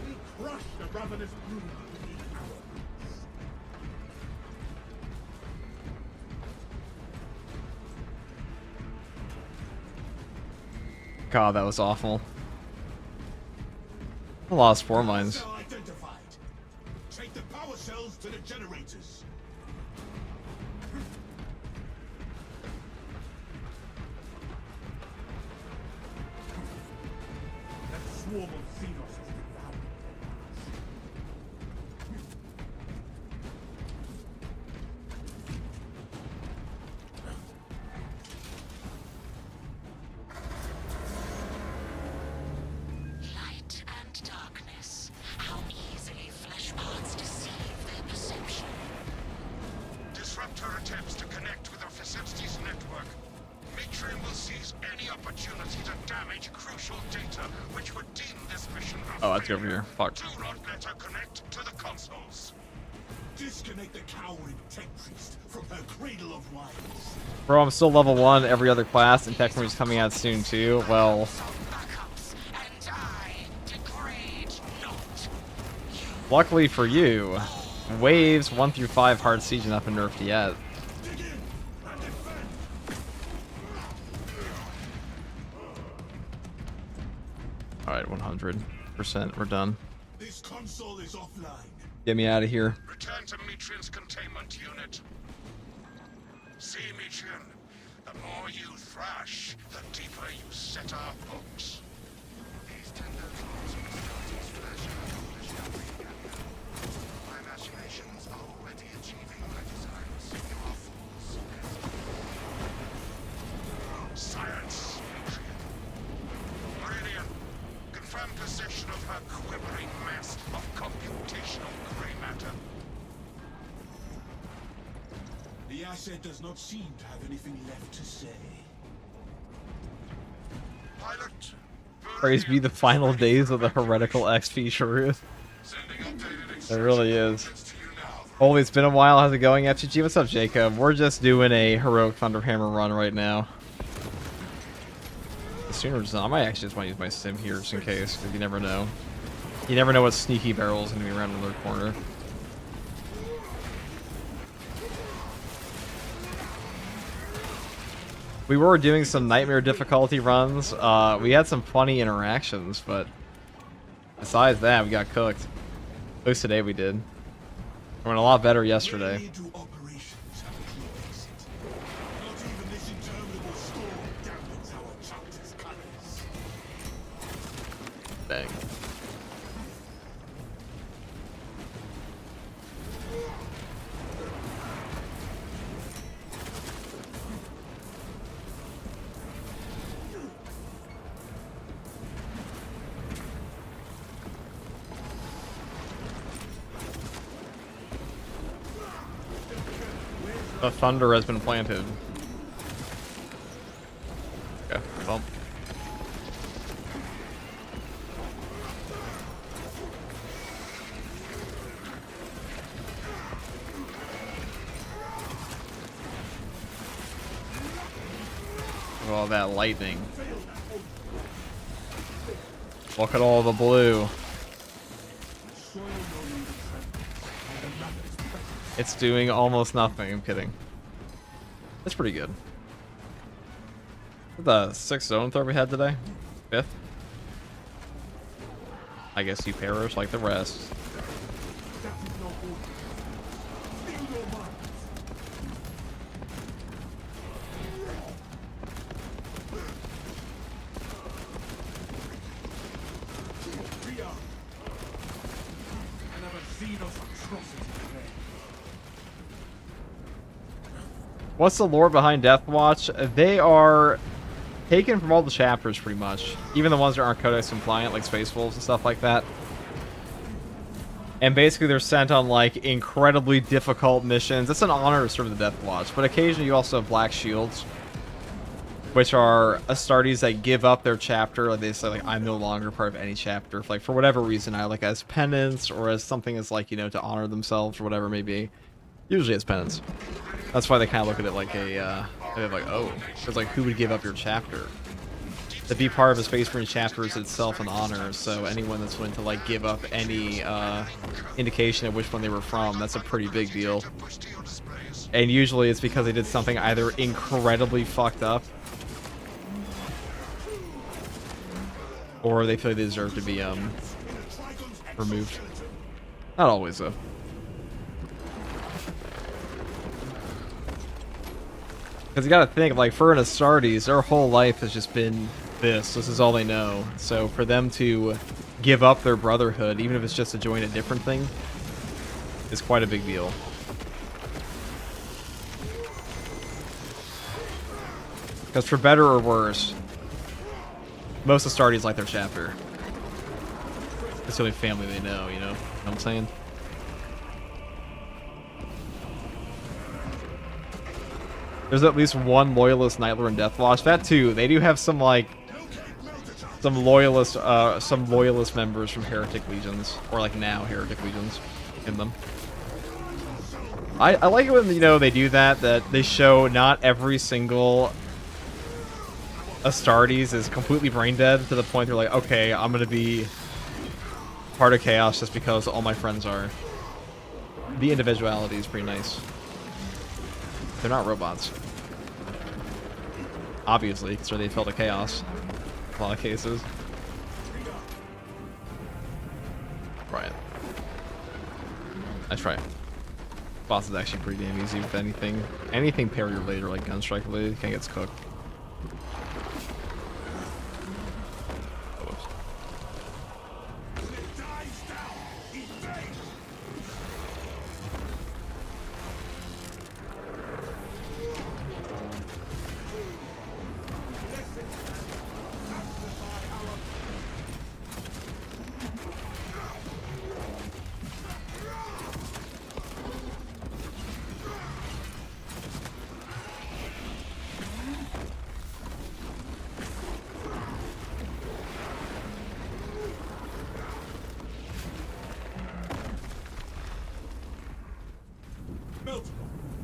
S4: We crush the ravenous brood beneath our boots.
S1: God, that was awful. I lost 4 mines.
S4: Cell identified. Take the power cells to the generators. That swarm of Xenos has devoured their mass.
S5: Light and darkness. How easily flesh parts deceive their perception.
S3: Disrupt her attempts to connect with our facilities network. Matrium will seize any opportunity to damage crucial data, which would deem this mission a
S1: Oh, that's over
S3: failure.
S1: here. Fuck.
S3: Do not let her connect to the consoles.
S4: Disconnect the coward tech priest from her cradle of wines.
S1: Bro, I'm still level 1 every other class, and Tech is coming out soon too. Well,
S5: Backups, and I degrade not.
S1: luckily for you, waves 1 through 5 hard siege have not been nerfed yet.
S4: Dig in and defend.
S1: Alright, 100%. We're done.
S4: This console is offline.
S1: Get me out of here.
S3: Return to Metrian's containment unit. See, Metrian, the more you thrash, the deeper you set our hooks. These tender claws will start to splash our foolish country. My imagination's already achieving my desires. You are fools. Science, Metrian. Meridian, confirm possession of her quivering mass of computational gray matter.
S4: The asset does not seem to have anything left to say.
S3: Pilot.
S1: Praise be the final days of the heretical XP truth.
S3: Sending updated
S1: It really is.
S3: instructions to you now.
S1: Holy, it's been a while. How's it going, FGG? What's up, Jacob? We're just doing a heroic Thunderhammer run right now. The sooner it's done, I might actually just want to use my sim here just in case, because you never know. You never know what sneaky barrel is going to be around another corner. We were doing some nightmare difficulty runs. We had some funny interactions, but besides that, we got cooked. At least today we did. We went a lot better yesterday.
S4: Rarely do operations have a clear exit. Not even this interminable storm dampens our chapter's colors.
S1: Dang. The thunder has been planted. Okay, well. Look at all that lightning. Look at all the blue. It's doing almost nothing. I'm kidding. That's pretty good. The 6th zone throw we had today? 5th? I guess you perish like the rest. What's the lore behind Deathwatch? They are taken from all the chapters, pretty much. Even the ones that aren't Codex compliant, like Space Wolves and stuff like that. And basically they're sent on, like, incredibly difficult missions. It's an honor to serve the Deathwatch, but occasionally you also have Black Shields, which are Astartes that give up their chapter. Like, they say, like, I'm no longer part of any chapter. Like, for whatever reason, like, as penance, or as something as, like, you know, to honor themselves, or whatever it may be. Usually it's penance. That's why they kind of look at it like a, they're like, oh, because like, who would give up your chapter? To be part of a Space Marine chapter is itself an honor, so anyone that's willing to like give up any indication of which one they were from, that's a pretty big deal. And usually it's because they did something either incredibly fucked up, or they feel they deserve to be removed. Not always though. Because you gotta think, like, for an Astartes, their whole life has just been this. This is all they know. So for them to give up their brotherhood, even if it's just to join a different thing, is quite a big deal. Because for better or worse, most Astartes like their chapter. It's the only family they know, you know what I'm saying? There's at least one loyalist Nightler in Deathwatch. That too, they do have some like some loyalist members from Heretic Legions, or like now Heretic Legions in them. I like it when, you know, they do that they show not every single Astartes is completely brain dead to the point they're like, okay, I'm gonna be part of Chaos just because all my friends are. The individuality is pretty nice. They're not robots. Obviously, because they fell to Chaos. In a lot of cases. Right. That's right. Boss is actually pretty damn easy with anything. Anything parry related or like gunstrike related, kind of gets cooked.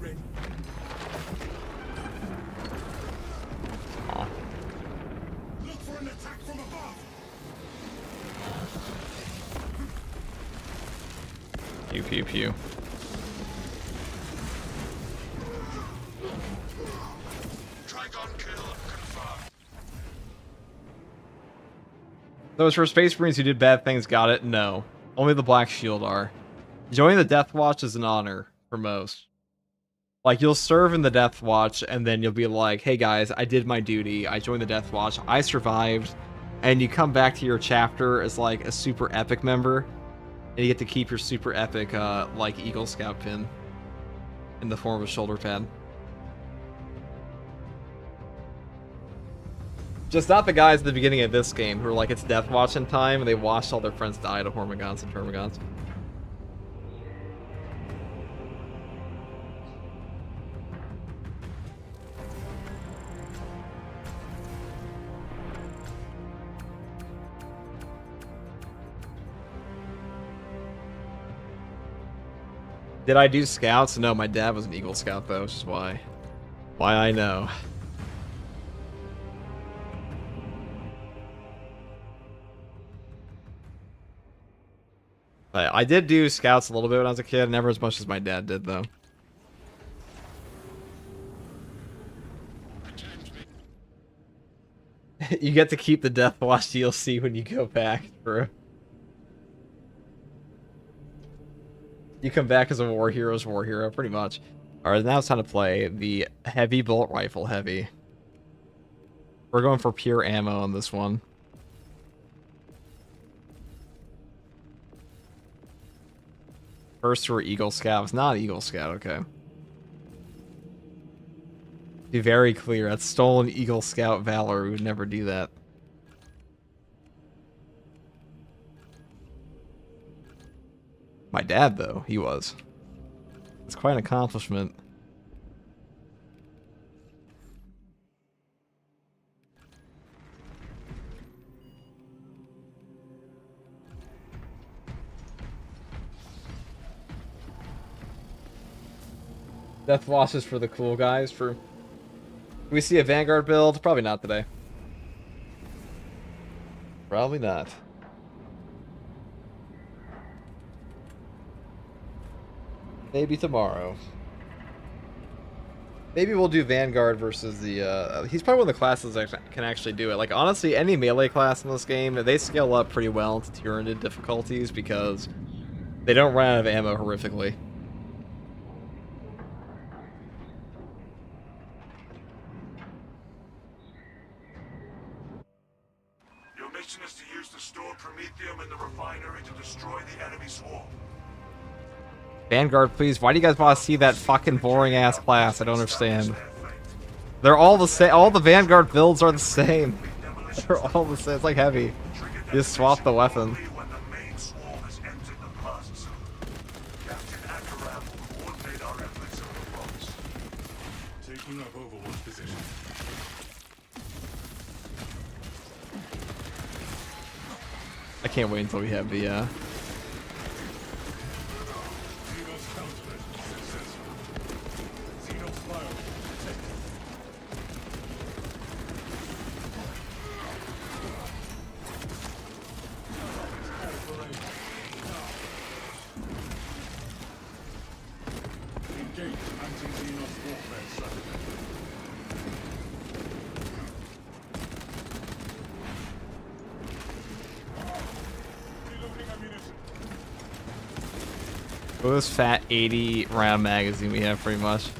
S4: Ready. Look for an attack from above.
S1: Pew pew pew.
S3: Trigon kill confirmed.
S1: Those for Space Marines who did bad things got it? No. Only the Black Shield are. Joining the Death Watch is an honor for most. Like, you'll serve in the Death Watch, and then you'll be like, hey guys, I did my duty, I joined the Death Watch, I survived, and you come back to your chapter as, like, a super epic member, and you get to keep your super epic, like, Eagle Scout pin in the form of a shoulder pad. Just not the guys at the beginning of this game who are like, it's Death Watch in time, and they watched all their friends die to Hormagaunts and Termagaunts. Did I do scouts? No, my dad was an Eagle Scout though, which is why I know. But I did do scouts a little bit when I was a kid, never as much as my dad did though. You get to keep the Death Watch DLC when you go back, bro. You come back as a war hero, pretty much. Alright, now it's time to play the heavy bolt rifle heavy. We're going for pure ammo on this one. First, we're Eagle Scout. It's not Eagle Scout, okay. Be very clear, that's stolen Eagle Scout valor. We would never do that. My dad, though, he was. It's quite an accomplishment. Death Watch is for the cool guys. For we see a Vanguard build? Probably not today. Probably not. Maybe tomorrow. Maybe we'll do Vanguard versus the, he's probably one of the classes that can actually do it. Like, honestly, any melee class in this game, they scale up pretty well to Tyranid difficulties because they don't run out of ammo horrifically.
S2: Your mission is to use the stored Promethium in the refinery to destroy the enemy swarm.
S1: Vanguard, please. Why do you guys want to see that fucking boring ass class? I don't understand. They're all the same. All the Vanguard builds are the same. They're all the same. It's like heavy. You just swap the weapon.
S4: Taking up Overwatch position.
S1: I can't wait until we have the What was fat 80 round magazine we have pretty much.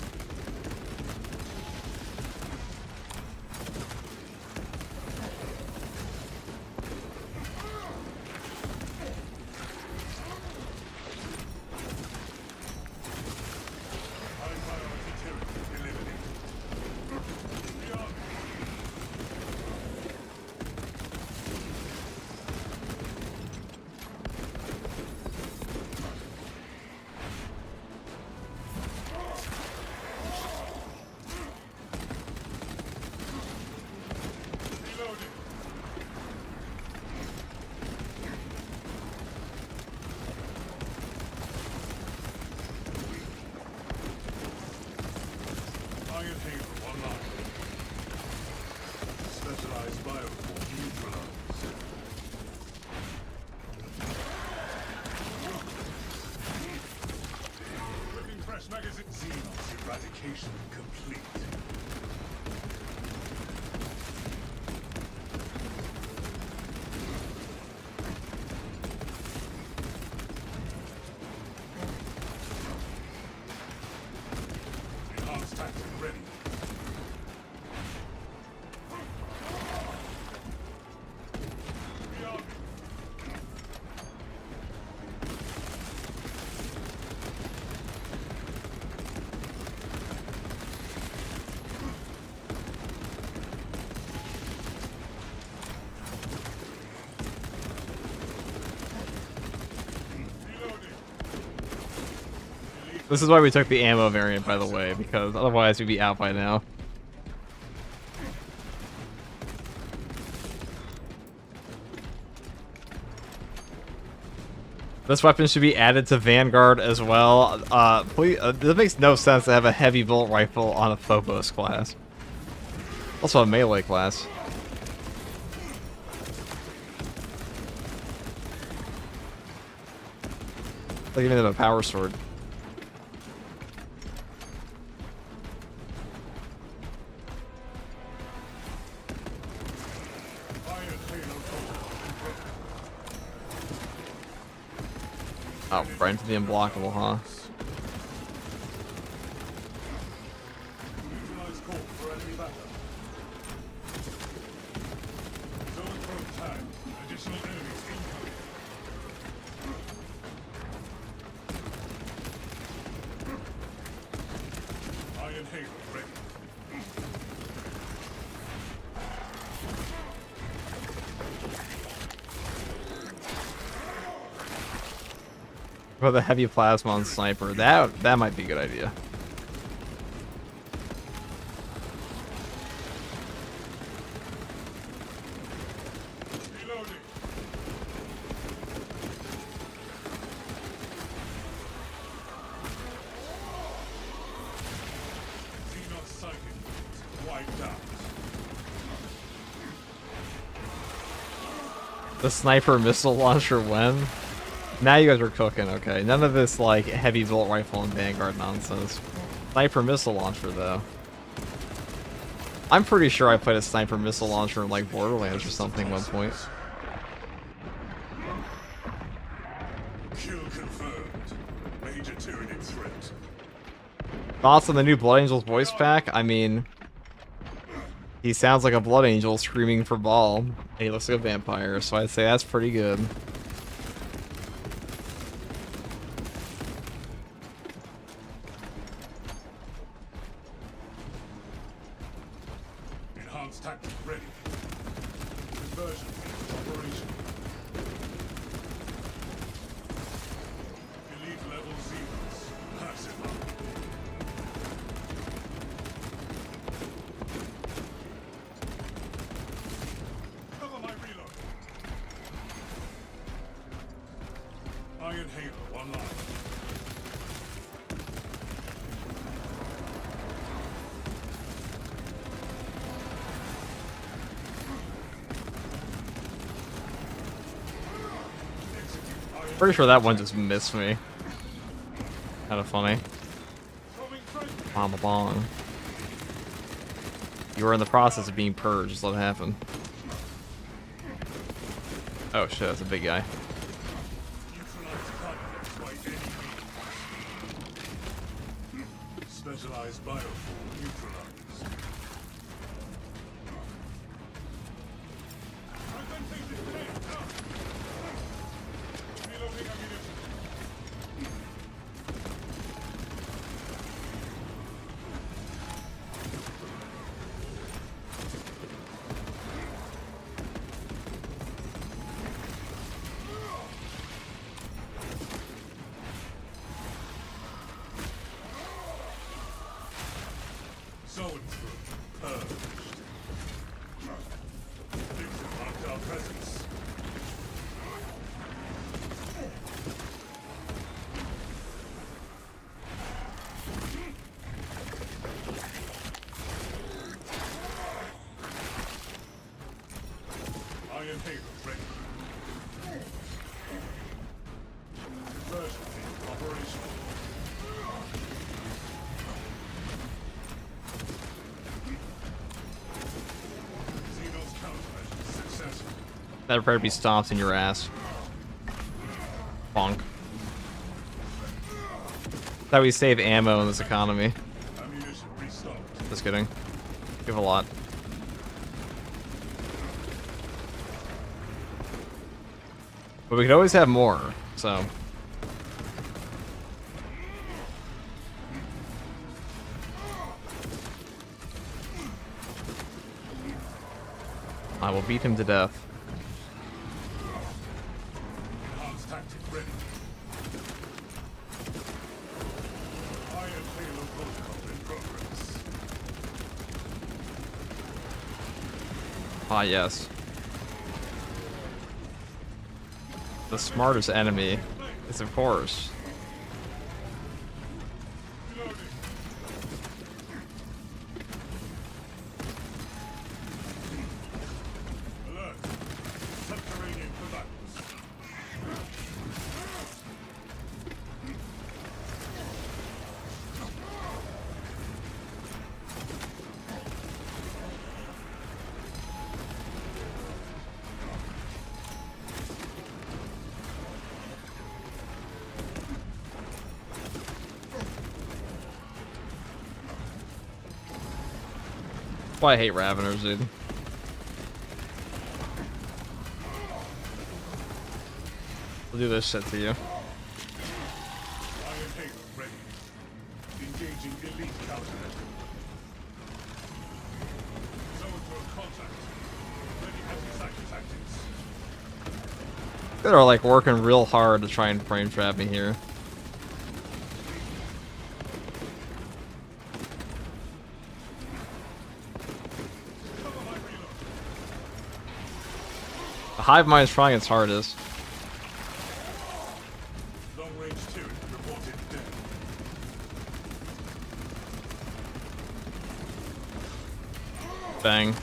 S2: Eradication complete. Enhanced tactic ready.
S1: This is why we took the ammo variant, by the way, because otherwise we'd be out by now. This weapon should be added to Vanguard as well. Please, this makes no sense to have a heavy bolt rifle on a Phobos class. Also a melee class. Like giving them a power sword. Oh, right into the unblockable, huh? Put the heavy plasma on sniper. That might be a good idea. The sniper missile launcher when? Now you guys are cooking, okay. None of this, like, heavy bolt rifle and Vanguard nonsense. Sniper missile launcher, though. I'm pretty sure I played a sniper missile launcher in, like, Borderlands or something at one point.
S2: Kill confirmed. Major Tyranid threat.
S1: Thoughts on the new Blood Angels voice pack? I mean, he sounds like a Blood Angel screaming for ball. And he looks like a vampire, so I'd say that's pretty good.
S2: Tactic ready. Conversion operation. Elite level zeros. Passive up. Cover my reload. Iron Halo online.
S1: Pretty sure that one just missed me. Kind of funny. Bong bong. You were in the process of being purged. Just let it happen. Oh shit, that's a big guy.
S2: Specialized bioform neutralized. Reloading ammunition. So and through. Purged. Victim marked our presence. Iron Halo ready. Conversion team operational. Xenos countermeasures successful.
S1: That'll probably be stomped in your ass. Bonk. That we save ammo in this economy.
S2: Ammunition restocked.
S1: Just kidding. We have a lot. But we could always have more, so. I will beat him to death.
S2: Enhanced tactic ready. Iron Halo protocol in progress.
S1: Ah, yes. The smartest enemy is, of course,
S2: Reloading. Alert. Subterranean combatants.
S1: that's why I hate Raveners, dude. We'll do this shit to you.
S2: Iron Halo ready. Engaging elite countermeasure. Zone through contact. Ready anti-psychic tactics.
S1: They're like working real hard to try and frame trap me here.
S2: Cover my reload.
S1: The hive mind's trying its hardest.
S2: Long range turret reported dead.
S1: Bang.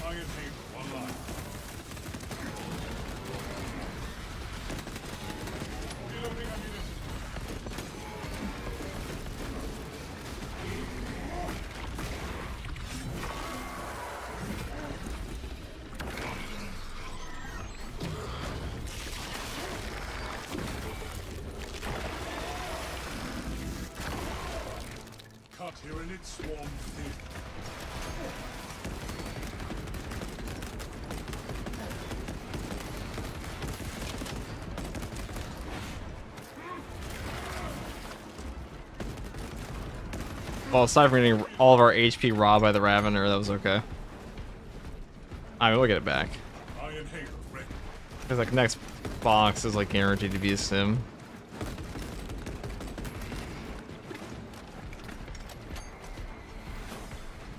S2: Iron Halo online. Reloading ammunition. Cut here and it swarm thin.
S1: Well, aside from getting all of our HP robbed by the Ravener, that was okay. I mean, we'll get it back.
S2: Iron Halo ready.
S1: Because like next box is like guaranteed to be a sim.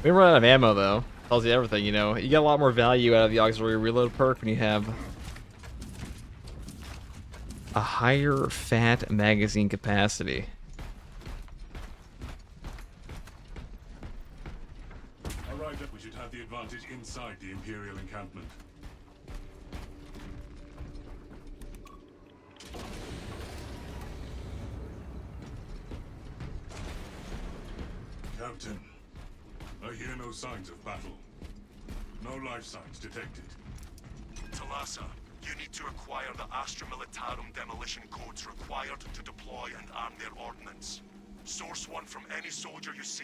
S1: We run out of ammo though. Tells you everything, you know. You get a lot more value out of the auxiliary reload perk when you have a higher fat magazine capacity.
S2: Arrived at we should have the advantage inside the Imperial encampment. Captain, I hear no signs of battle. No life signs detected. Talassa, you need to acquire the Astra Militarum demolition codes required to deploy and arm their ordnance. Source one from any soldier you see,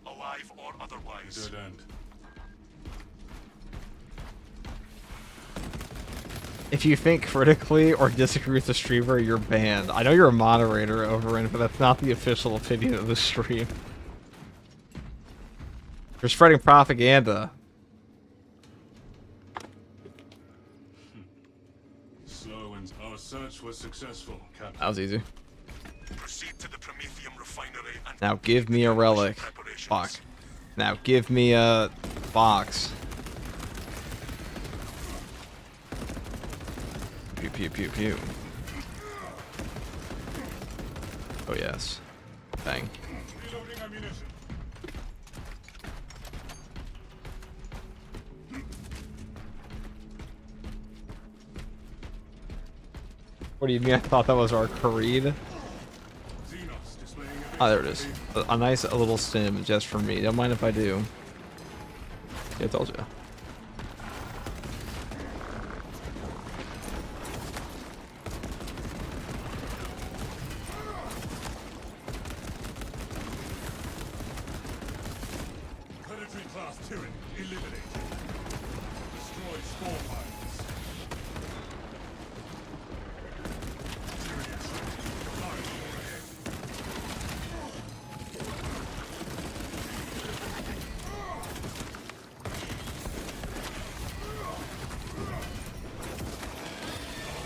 S2: alive or otherwise. Dead end.
S1: If you think critically or disagree with the streamer, you're banned. I know you're a moderator, Overin, but that's not the official opinion of the stream. You're spreading propaganda.
S2: Slow and our search was successful, Captain.
S1: That was easy.
S2: Proceed to the Promethium refinery and
S1: Now give me a relic. Fuck. Now give me a box. Pew pew pew pew. Oh yes. Bang.
S2: reloading ammunition.
S1: What do you mean? I thought that was our Creed.
S2: Xenos displaying a
S1: Oh, there it is. A nice little sim just for me. Don't mind if I do. Yeah, I told you.
S2: predatory class Tyranny eliminated. Destroy spore mines. Tyranny flying overhead.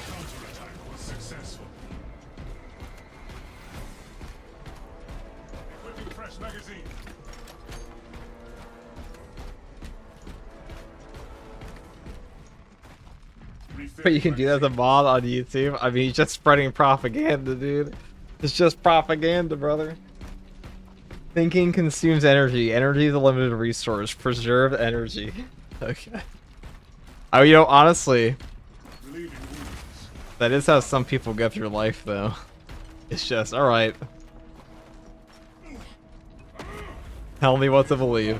S2: Counterattack was successful. Equipping fresh magazine.
S1: But you can do that as a mod on YouTube. I mean, he's just spreading propaganda, dude. It's just propaganda, brother. Thinking consumes energy. Energy is a limited resource. Preserve energy. Okay. Oh, you know, honestly,
S2: Relieving wounds.
S1: that is how some people get through life, though. It's just, alright. Tell me what to believe.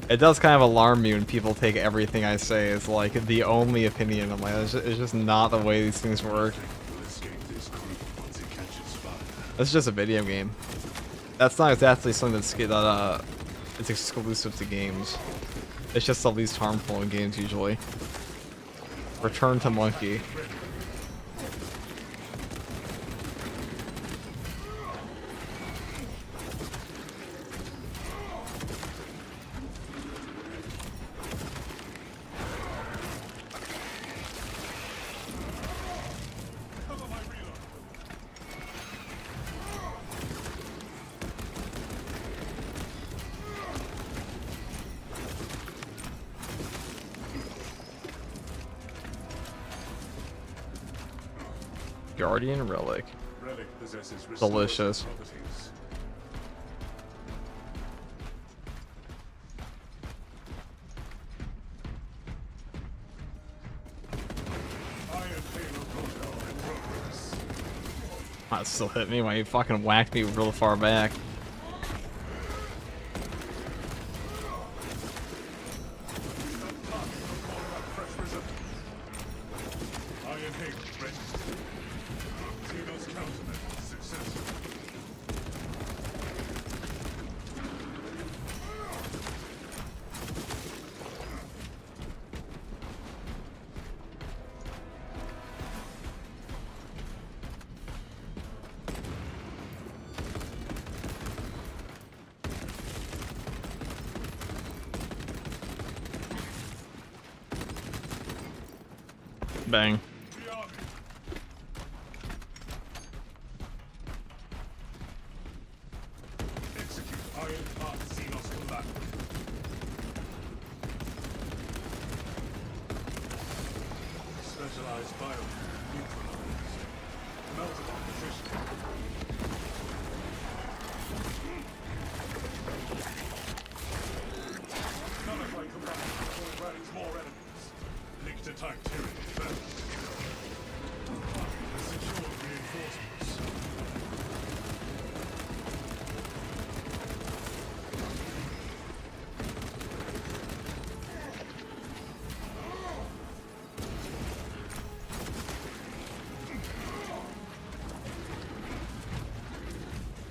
S1: It does kind of alarm me when people take everything I say as like the only opinion. I'm like, it's just not the way these things work.
S2: Will escape this group once it catches fire.
S1: That's just a video game. That's not exactly something that it's exclusive to games. It's just the least harmful in games usually. Return to monkey.
S2: Cover my reload.
S1: Guardian relic.
S2: Relic possesses
S1: Delicious.
S2: properties. Iron payload protocol in progress.
S1: That still hit me when he fucking whacked me real far back.
S2: Iron Halo ready. Xenos countermeasures successful.
S1: Bang.
S2: Rearming. Execute Iron Heart Xenos combatant. Specialized bio neutralized. Melted on position. Nullify combatant before it rallies more enemies. Linked attack Tyranny failed. Secure reinforcements.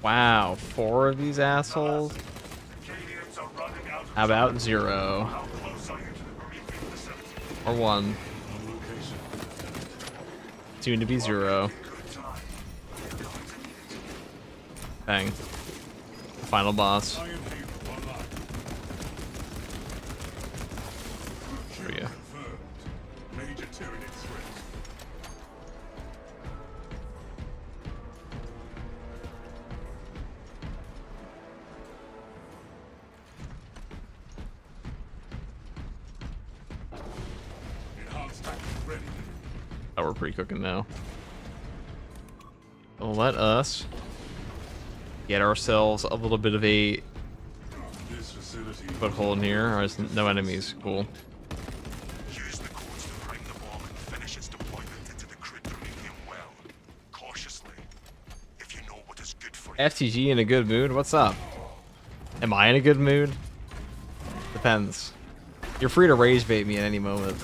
S1: Wow, 4 of these assholes?
S2: Canians are running out of
S1: How about
S2: time.
S1: 0?
S2: How close are you to the Promethean facility?
S1: Or 1?
S4: On location.
S1: Soon to be 0.
S2: Good time. You're going to need it.
S1: Bang. Final boss.
S4: I am here. Online.
S1: There you go.
S4: Confirmed. Major Tyranid threat. Enhanced tactic ready.
S1: Oh, we're pretty cooking now. Well, let us get ourselves a little bit of a
S4: This facility.
S1: foothold in here. There's no enemies. Cool.
S2: Use the codes to bring the bomb and finish its deployment into the crude Promethean well. Cautiously. If you know what is good for you.
S1: FTG in a good mood? What's up? Am I in a good mood? Depends. You're free to rage bait me at any moment.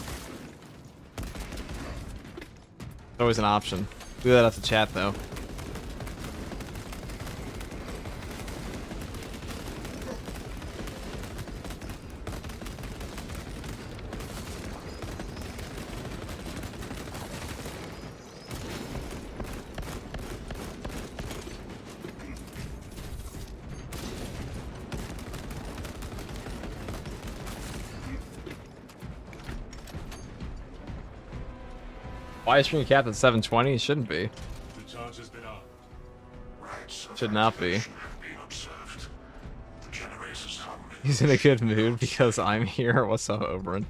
S1: Always an option. Do that at the chat though. Why is stream capped at 720? It shouldn't be.
S4: The charge has been up.
S2: Rights of
S1: Should not be.
S2: activation have been observed. The generators hum
S1: He's in a good mood because I'm here. What's up, Oberon?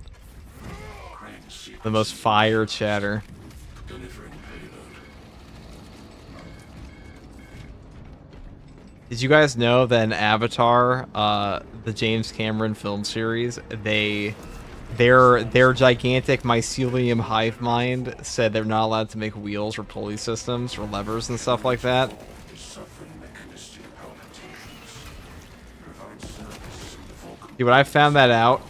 S1: The most fire chatter.
S2: delivering payload.
S1: Did you guys know that in Avatar, the James Cameron film series, their gigantic mycelium hive mind said they're not allowed to make wheels or pulley systems or levers and stuff like that?
S2: Suffering mechanistic palpitations. Provide service in the Vulcan.
S1: Dude, when I found that out,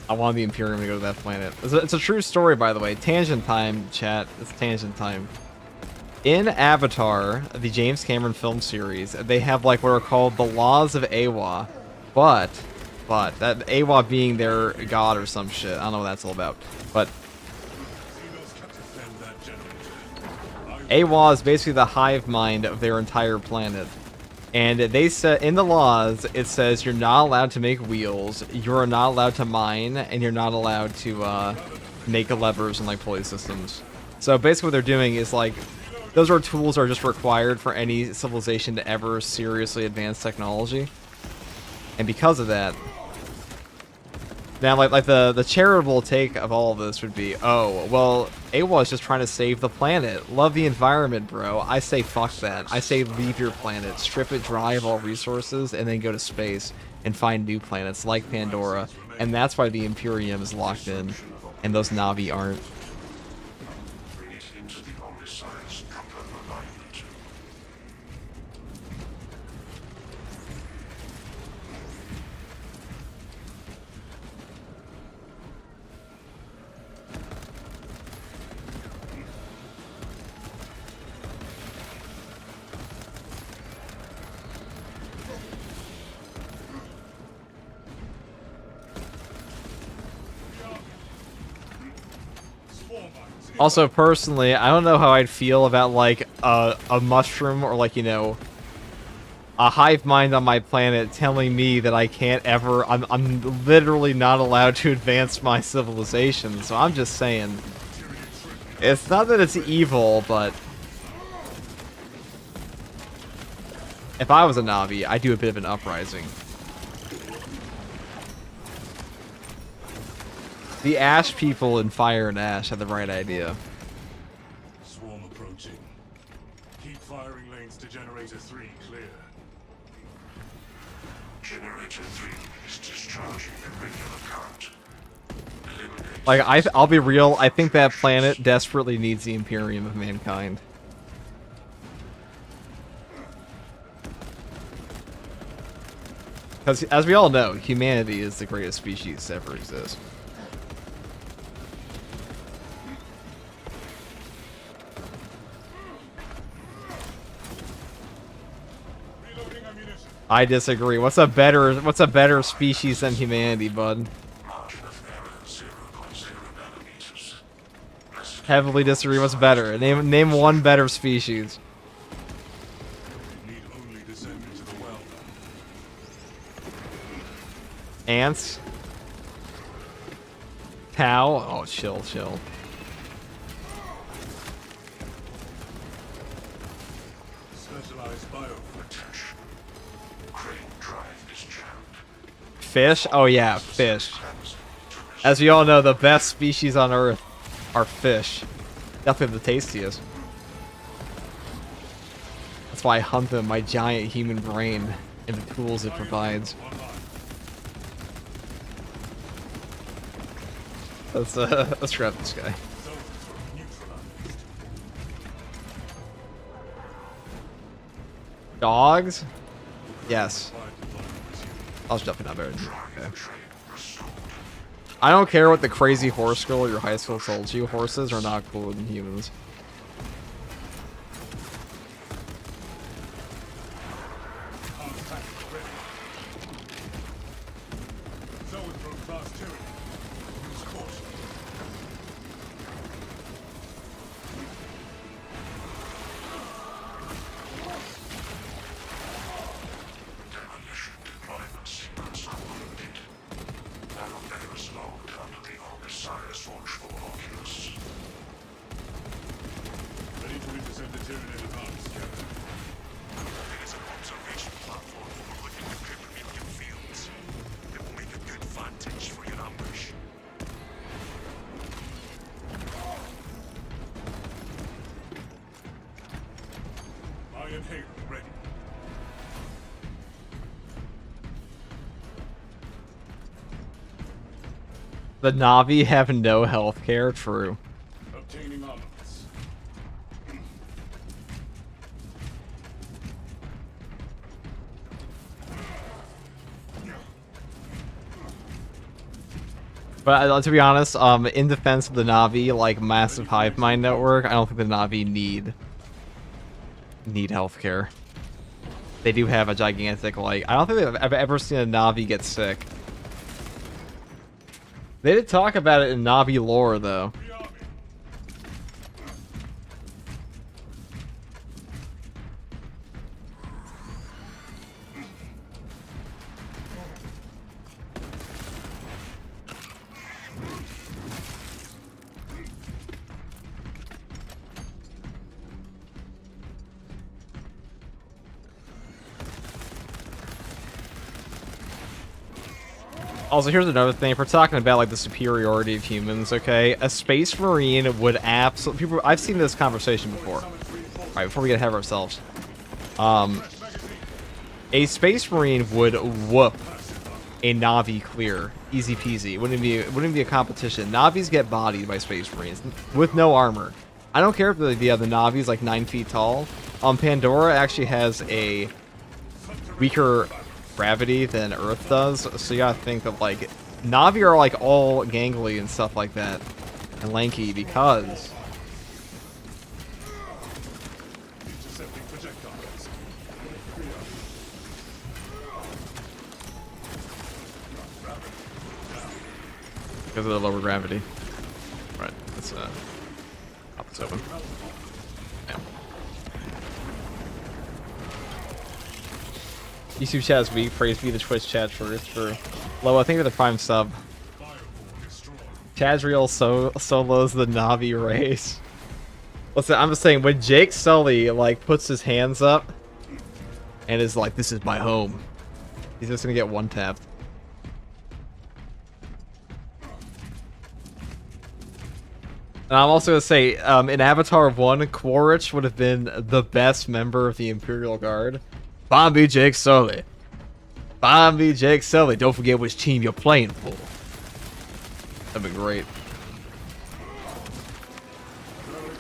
S1: I wanted the Imperium to go to that planet. It's a true story, by the way. Tangent time, chat. It's tangent time. In Avatar, the James Cameron film series, they have like what are called the laws of Awa, but that Awa being their god or some shit. I don't know what that's all about. But
S4: Defend that generator.
S1: Awa is basically the hive mind of their entire planet. And they said in the laws, it says you're not allowed to make wheels, you're not allowed to mine, and you're not allowed to make levers and like pulley systems. So basically what they're doing is like, those are tools that are just required for any civilization to ever seriously advance technology. And because of that, now like the charitable take of all of this would be, oh, well, AWA is just trying to save the planet. Love the environment, bro. I say fuck that. I say leave your planet, strip it dry of all resources, and then go to space and find new planets like Pandora. And that's why the Imperium is locked in, and those Na'vi aren't.
S2: Bring it into the Omniscience proper alignment.
S1: Also, personally, I don't know how I'd feel about, like, a mushroom or, like, you know, a hive mind on my planet telling me that I can't ever... I'm literally not allowed to advance my civilization, so I'm just saying. It's not that it's evil, but... if I was a Na'vi, I'd do a bit of an uprising. The Ash people in Fire and Ash had the right idea.
S4: Swarm approaching. Keep firing lanes to generator 3 clear.
S2: Generator 3 is discharging the regular current. Eliminate.
S1: Like, I'll be real, I think that planet desperately needs the Imperium of mankind. Because, as we all know, humanity is the greatest species to ever exist. I disagree. What's a better species than humanity, bud?
S2: Margin of error 0.0 nanometers.
S1: Heavily disagree. What's better? Name one better species.
S4: Need only descend into the well.
S1: Ants. Cow. Oh, chill.
S4: Specialized
S2: Attention. Crane drive is jammed.
S1: Fish? Oh yeah, fish. As we all know, the best species on Earth are fish. Definitely the tastiest. That's why I hunt them, my giant human brain, and the tools it provides. Let's grab this guy. Dogs? Yes. I was definitely not better than you. Okay. I don't care what the crazy horse school your high school told you. Horses are not cooler than humans.
S2: Demolition deployment sequence completed. Elevators logged under the Osiris watchful oculus.
S4: Ready to intercept the Tyranid advance, Captain.
S2: There is an observation platform overlooking the Kryptonian fields. It will make a good vantage for your ambush.
S4: My inhaler ready.
S1: The Na'vi have no healthcare. True.
S4: Obtaining armaments.
S1: But to be honest, in defense of the Na'vi, like massive hive mind network, I don't think the Na'vi need healthcare. They do have a gigantic, like, I don't think I've ever seen a Na'vi get sick. They did talk about it in Na'vi lore, though. Also, here's another thing. If we're talking about like the superiority of humans, okay, a space marine would absolutely. I've seen this conversation before. All right, before we get ahead of ourselves, a space marine would whoop a Na'vi clear, easy peasy. Wouldn't be a competition. Na'vis get bodied by space marines with no armor. I don't care if the Na'vi's like 9 feet tall. Pandora actually has a weaker gravity than Earth does, so you gotta think of like Na'vi are like all gangly and stuff like that and lanky because
S4: Intercepting projectiles.
S1: of the lower gravity. Right, let's pop this open. Yeah. YouTube chat is weak. Praise be the Twitch chat first for Lo. I think of the Prime sub. Chazriel solos the Na'vi race. Listen, I'm just saying when Jake Sully like puts his hands up and is like, "This is my home," he's just gonna get one tapped. And I'm also gonna say, in Avatar 1, Quaritch would have been the best member of the Imperial Guard. Bombi Jake Sully. Bombi Jake Sully. Don't forget which team you're playing for. That'd be great.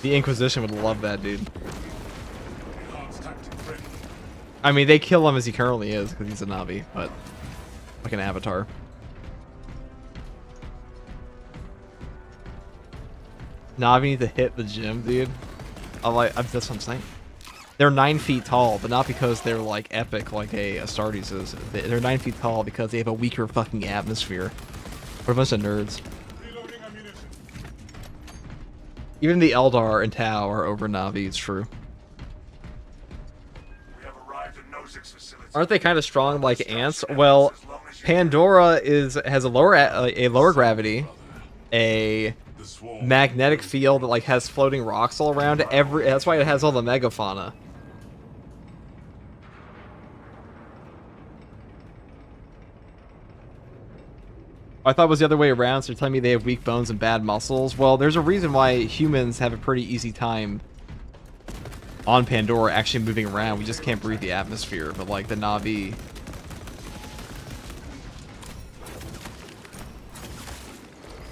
S1: The Inquisition would love that, dude. I mean, they kill him as he currently is, because he's a Na'vi, but like an Avatar. Na'vi need to hit the gym, dude. That's what I'm saying. They're 9 feet tall, but not because they're like epic like a Astartes is. They're 9 feet tall because they have a weaker fucking atmosphere. We're a bunch of nerds.
S4: Reloading ammunition.
S1: Even the Eldar and Tau are over Na'vi, it's true.
S2: We have arrived at Nozick's facility.
S1: Aren't they kind of strong like ants? Well, Pandora has a lower gravity, a
S4: The swarm.
S1: magnetic field that like has floating rocks all around. That's why it has all the megafauna. I thought it was the other way around, so you're telling me they have weak bones and bad muscles? Well, there's a reason why humans have a pretty easy time on Pandora actually moving around. We just can't breathe the atmosphere, but like the Na'vi...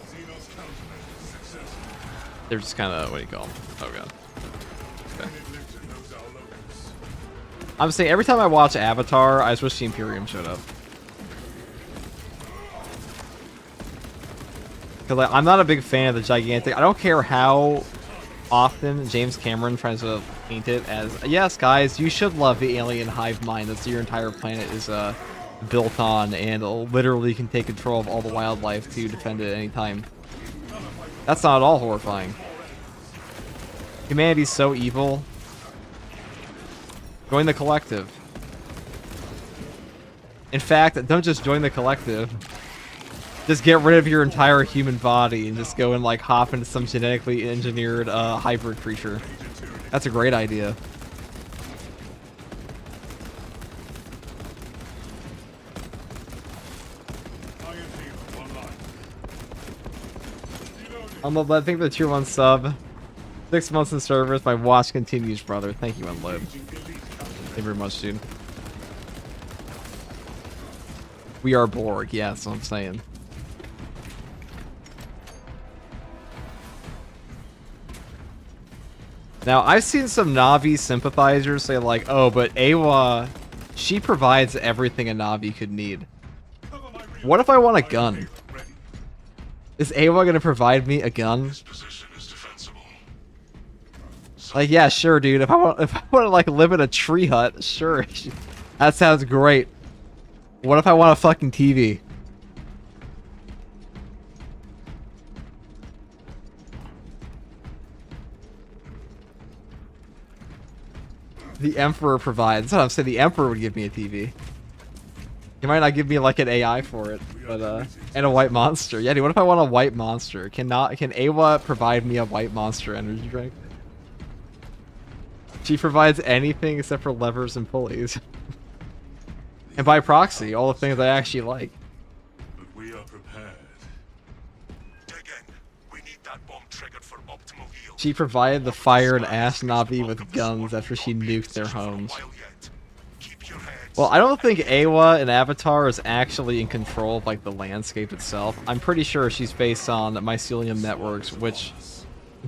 S4: Xenos countermeasures successful.
S1: They're just kind of, what do you call them? Oh god. Okay.
S4: Lecter knows our locus.
S1: I'm saying every time I watch Avatar, I just wish the Imperium showed up. Because I'm not a big fan of the gigantic... I don't care how often James Cameron tries to paint it as, yes, guys, you should love the alien hive mind that your entire planet is built on and literally can take control of all the wildlife to defend it at any time. That's not at all horrifying. Humanity's so evil. Join the collective. In fact, don't just join the collective. Just get rid of your entire human body and just go and like hop into some genetically engineered hybrid creature. That's a great idea. I think the tier 1 sub. 6 months in service. My watch continues, brother. Thank you, Unload. Thank you very much, dude. We are Borg. Yeah, that's what I'm saying. Now, I've seen some Na'vi sympathizers say like, oh, but Awa, she provides everything a Na'vi could need. What if I want a gun? Is Awa gonna provide me a gun?
S3: This position is defensible.
S1: Like, yeah, sure, dude. If I want to like live in a tree hut, sure. That sounds great. What if I want a fucking TV? The Emperor provides. That's what I'm saying. The Emperor would give me a TV. He might not give me like an AI for it, but and a white monster. Yeah, dude. What if I want a white monster? Can Awa provide me a white monster energy drink? She provides anything except for levers and pulleys. And by proxy, all the things I actually like.
S4: But we are prepared.
S2: Dig in. We need that bomb triggered for optimal yield.
S1: She provided the fire and ash Na'vi with guns after she nuked their homes.
S2: Keep your heads.
S1: Well, I don't think Awa in Avatar is actually in control of like the landscape itself. I'm pretty sure she's based on mycelium networks, which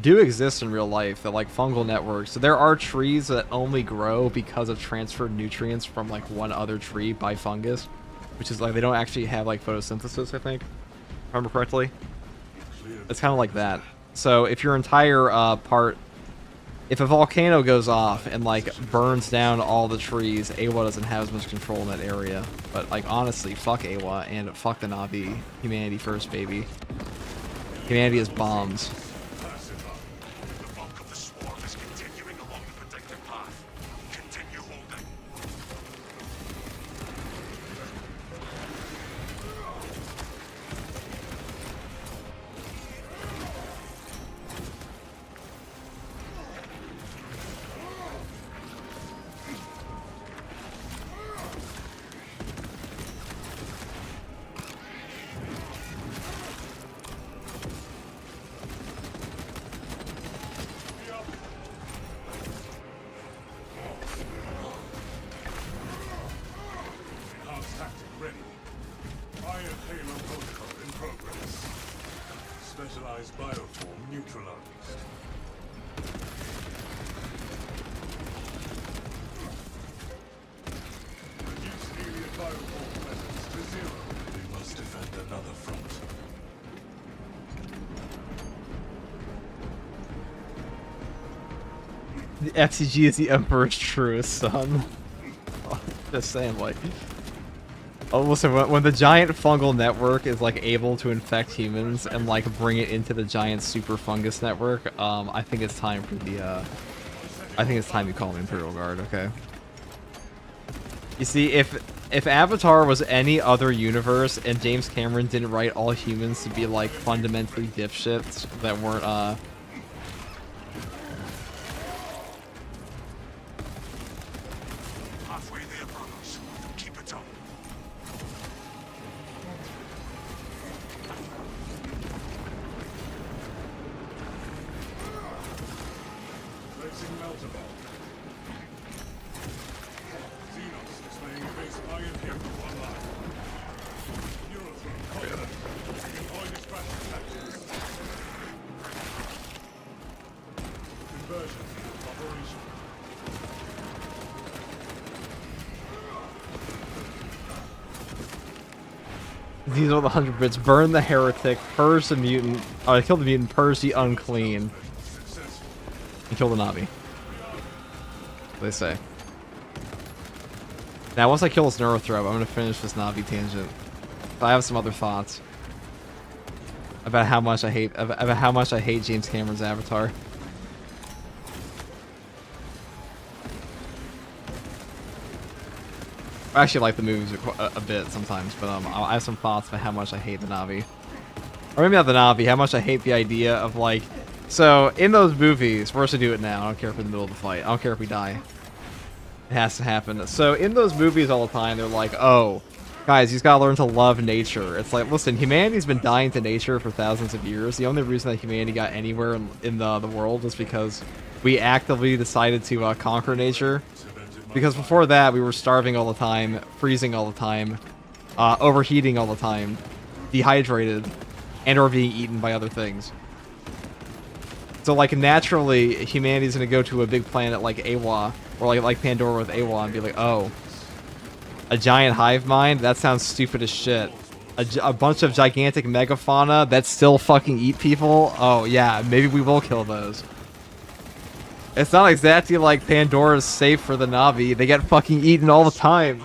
S1: do exist in real life. They're like fungal networks. So there are trees that only grow because of transferred nutrients from like one other tree by fungus, which is like they don't actually have like photosynthesis, I think, if I remember correctly. It's kind of like that. So if your entire if a volcano goes off and like burns down all the trees, Awa doesn't have as much control in that area. But like honestly, fuck Awa and fuck the Na'vi. Humanity first, baby. Humanity is bombs.
S2: The bulk of the swarm is continuing along the protected path. Continue holding.
S1: The FCG is the Emperor's truest son. Just saying, like... Oh, listen, when the giant fungal network is, like, able to infect humans and, like, bring it into the giant super fungus network, I think it's time for the, I think it's time you call the Imperial Guard, okay? You see, if Avatar was any other universe and James Cameron didn't write all humans to be, like, fundamentally dipshits that weren't,
S2: Halfway there, brothers. Keep it up.
S4: Placing Motherboard. Xenos displaying base iron here online. Eurothrone contact. Deploy dispatch tactics. Conversion operation.
S1: these are the 100 bits. Burn the heretic, purge the mutant, kill the mutant, purge the unclean, and kill the Navi. They say. Now, once I kill this Neurothrope, I'm gonna finish this Navi tangent. I have some other thoughts about how much I hate James Cameron's Avatar. I actually like the movies a bit sometimes, but I have some thoughts about how much I hate the Navi. Or maybe not the Navi, how much I hate the idea of, like... So, in those movies, we're supposed to do it now, I don't care if we're in the middle of the fight, I don't care if we die. It has to happen. So, in those movies all the time, they're like, oh, guys, you just gotta learn to love nature. It's like, listen, humanity's been dying to nature for thousands of years. The only reason that humanity got anywhere in the world is because we actively decided to conquer nature. Because before that, we were starving all the time, freezing all the time, overheating all the time, dehydrated, and or being eaten by other things. So, like, naturally, humanity's gonna go to a big planet like Awa, or like Pandora with Awa, and be like, oh, a giant hive mind? That sounds stupid as shit. A bunch of gigantic megafauna that still fucking eat people? Oh, yeah, maybe we will kill those. It's not exactly like Pandora's safe for the Navi. They get fucking eaten all the time.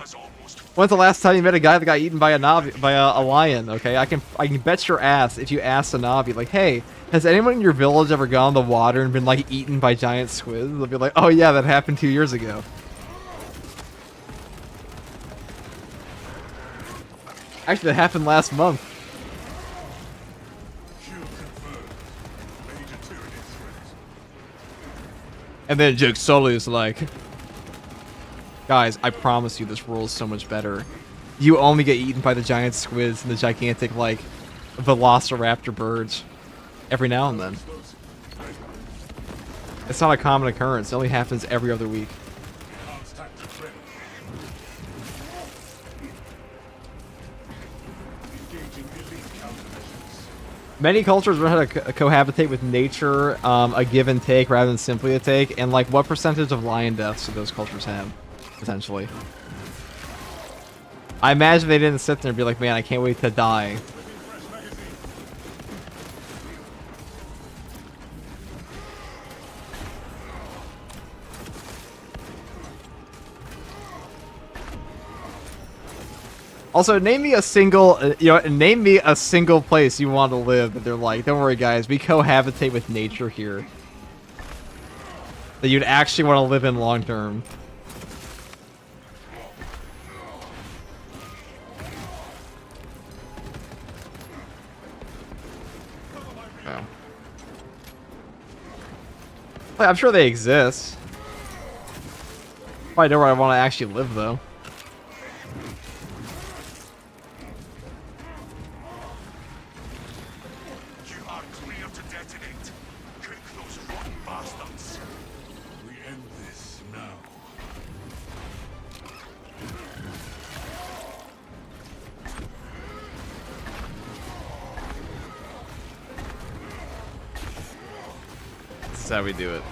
S1: When's the last time you met a guy that got eaten by a Navi, by a lion? Okay, I can bet your ass if you ask a Navi, like, hey, has anyone in your village ever gone in the water and been like eaten by giant squids? They'll be like, oh yeah, that happened 2 years ago. Actually, that happened last month. And then Jake Sully is like, guys, I promise you this world is so much better. You only get eaten by the giant squids and the gigantic, like, velociraptor birds every now and then. It's not a common occurrence. It only happens every other week. Many cultures learn how to cohabitate with nature, a give and take rather than simply a take. And, like, what percentage of lion deaths do those cultures have, potentially? I imagine they didn't sit there and be like, man, I can't wait to die. Also, name me a single, name me a single place you want to live that they're like, don't worry guys, we cohabitate with nature here. That you'd actually want to live in long term. Oh. Like, I'm sure they exist. Probably know where I want to actually live though. How we do it.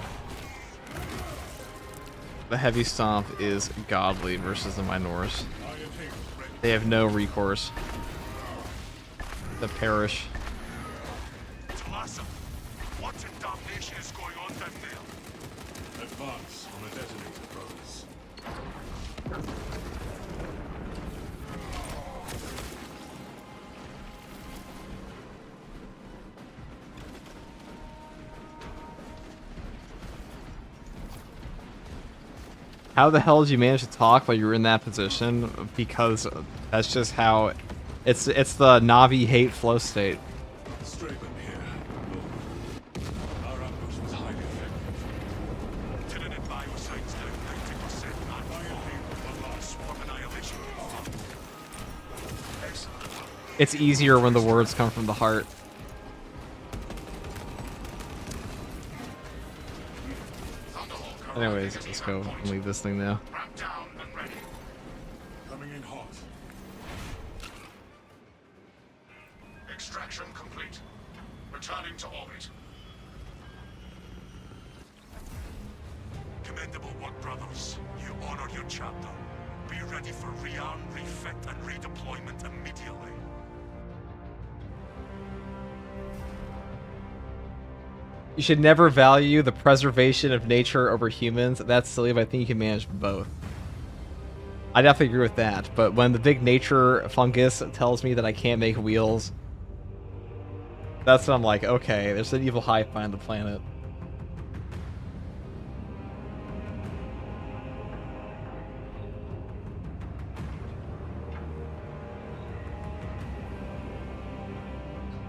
S1: The heavy stomp is godly versus the minors. They have no recourse. The perish.
S2: What in damnation is going on down there?
S4: Advance on a detonator, brothers.
S1: How the hell did you manage to talk while you were in that position? Because that's just how it's the Navi hate flow state.
S4: Straven here. Our ambush was highly effective.
S2: Tyranid biosites down 90%, not
S4: Violate the last
S2: swarm annihilation. Excellent.
S1: It's easier when the words come from the heart. Anyways, let's go and leave this thing now.
S3: Ramp down and ready.
S4: coming in hot.
S3: Extraction complete. Returning to orbit.
S2: Commendable work, brothers. You honored your chapter. Be ready for rearm, refit, and redeployment immediately.
S1: You should never value the preservation of nature over humans. That's silly, but I think you can manage both. I definitely agree with that, but when the big nature fungus tells me that I can't make wheels, that's when I'm like, okay, there's an evil hi-fi on the planet.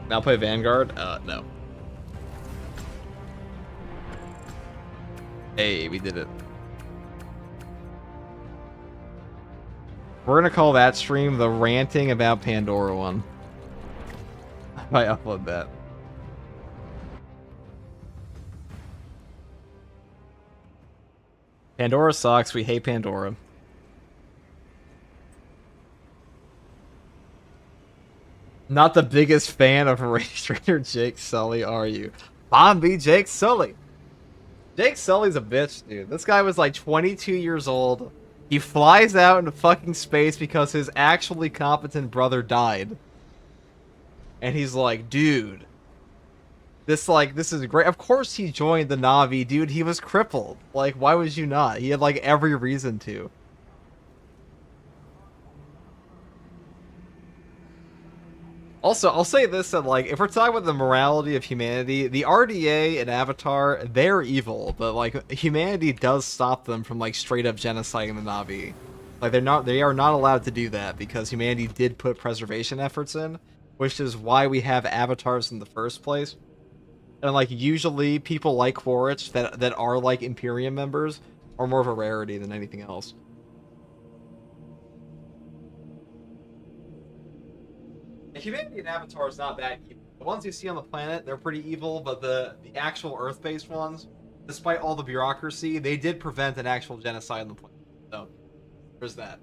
S1: Now play Vanguard? No. Hey, we did it. We're gonna call that stream the ranting about Pandora one. I upload that. Pandora sucks. We hate Pandora. Not the biggest fan of race trader Jake Sully, are you? Bombi Jake Sully. Jake Sully's a bitch, dude. This guy was like 22 years old. He flies out into fucking space because his actually competent brother died. And he's like, dude, this is great. Of course he joined the Na'vi, dude. He was crippled. Like, why would you not? He had like every reason to. Also, I'll say this, that like, if we're talking about the morality of humanity, the RDA and Avatar, they're evil, but like, humanity does stop them from like straight up genociding the Na'vi. Like, they are not allowed to do that because humanity did put preservation efforts in, which is why we have avatars in the first place. And like, usually people like Quaritch that are like Imperium members are more of a rarity than anything else. Humanity and Avatar is not that evil. The ones you see on the planet, they're pretty evil, but the actual Earth-based ones, despite all the bureaucracy, they did prevent an actual genocide on the planet. So, there's that.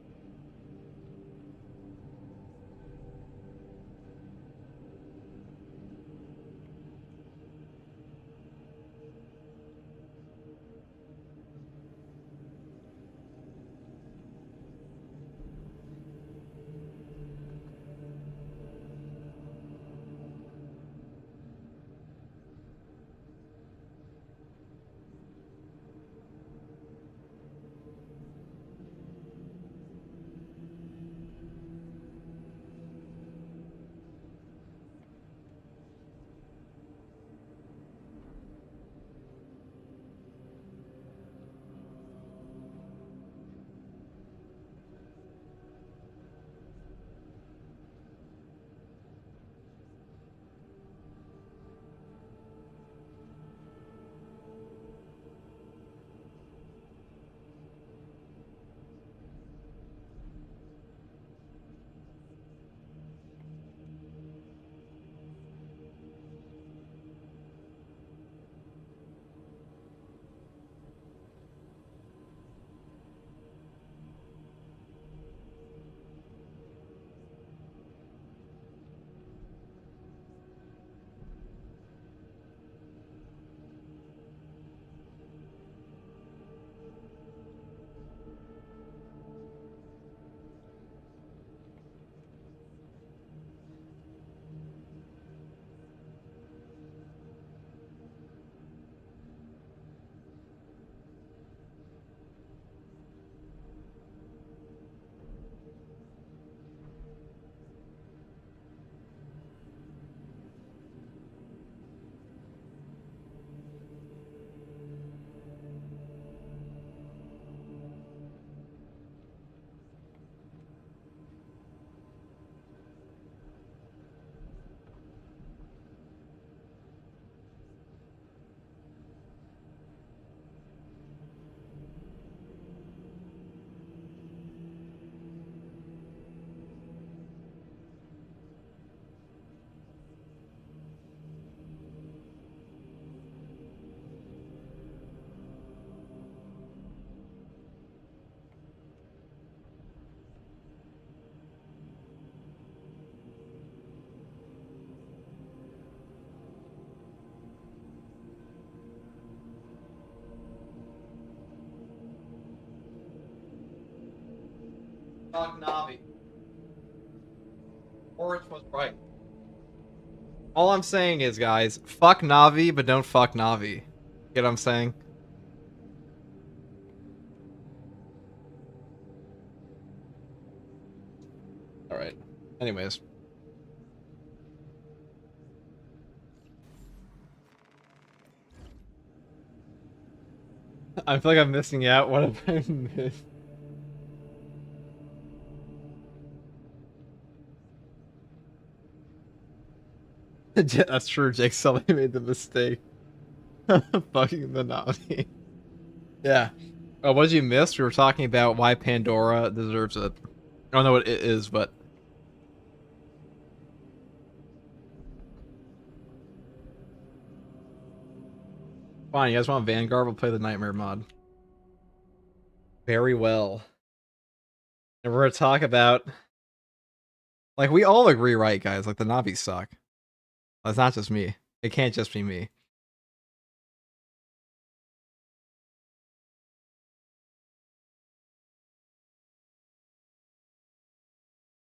S1: Fuck Navi. Orange was right. All I'm saying is, guys, fuck Navi, but don't fuck Navi. Get what I'm saying? Alright. Anyways. I feel like I'm missing out. What have I missed? That's true, Jake Sully made the mistake. Fucking the Navi. Yeah. Oh, what did you miss? We were talking about why Pandora deserves it. I don't know what it is, but... Fine, you guys want Vanguard? We'll play the Nightmare mod. Very well. And we're gonna talk about... Like, we all agree, right, guys? Like, the Navis suck. It's not just me. It can't just be me.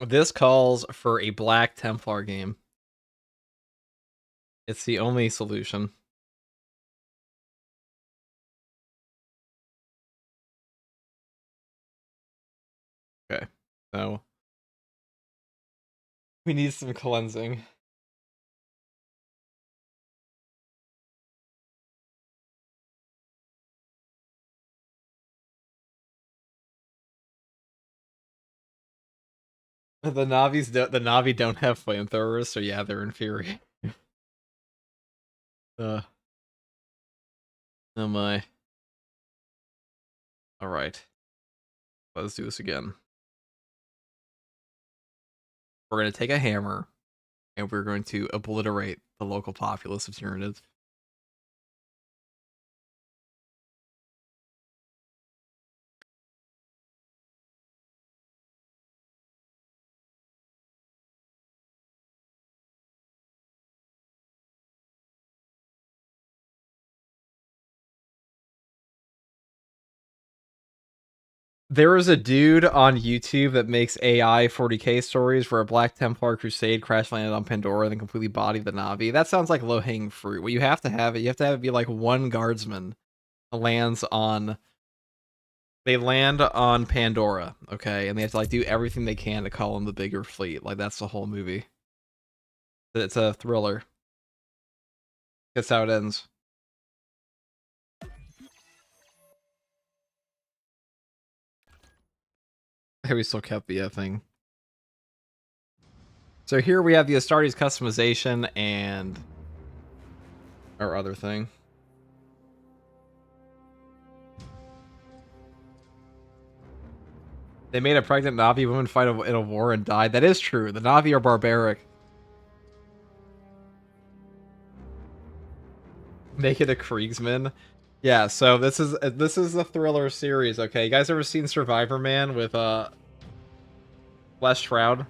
S1: This calls for a Black Templar game. It's the only solution. Okay, so we need some cleansing. The Navi don't have flamethrowers, so yeah, they're inferior. Oh my. Alright. Let's do this again. We're going to take a hammer, and we're going to obliterate the local populace of Tyranids. There is a dude on YouTube that makes AI 40k stories where a Black Templar Crusade crash landed on Pandora and then completely bodied the Navi. That sounds like low-hanging fruit. What you have to have it be like one guardsman lands on... They land on Pandora, okay? And they have to like do everything they can to call in the bigger fleet. Like, that's the whole movie. It's a thriller. That's how it ends. We still kept the thing. So here we have the Astartes customization and our other thing. They made a pregnant Navi woman fight in a war and died. That is true. The Navi are barbaric. Make it a Kriegsman. Yeah, so this is the thriller series, okay? You guys ever seen Survivor Man with Les Shroud?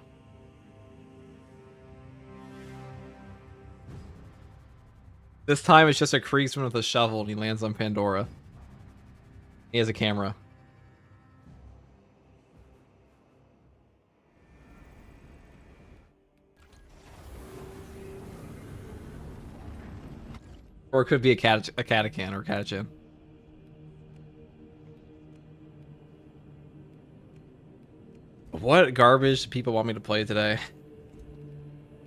S1: This time it's just a Kriegsman with a shovel and he lands on Pandora. He has a camera. Or it could be a Catachan or a Catachan. What garbage do people want me to play today?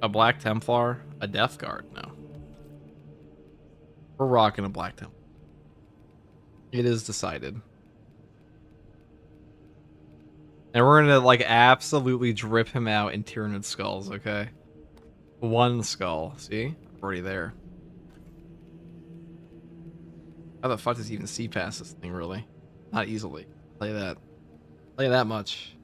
S1: A Black Templar? A Death Guard? No. We're rocking a Black Templar. It is decided. And we're gonna, like, absolutely drip him out in Tyranid skulls, okay? One skull. See? Already there. How the fuck does he even see past this thing, really? Not easily. I'll tell you that. I'll tell you that much.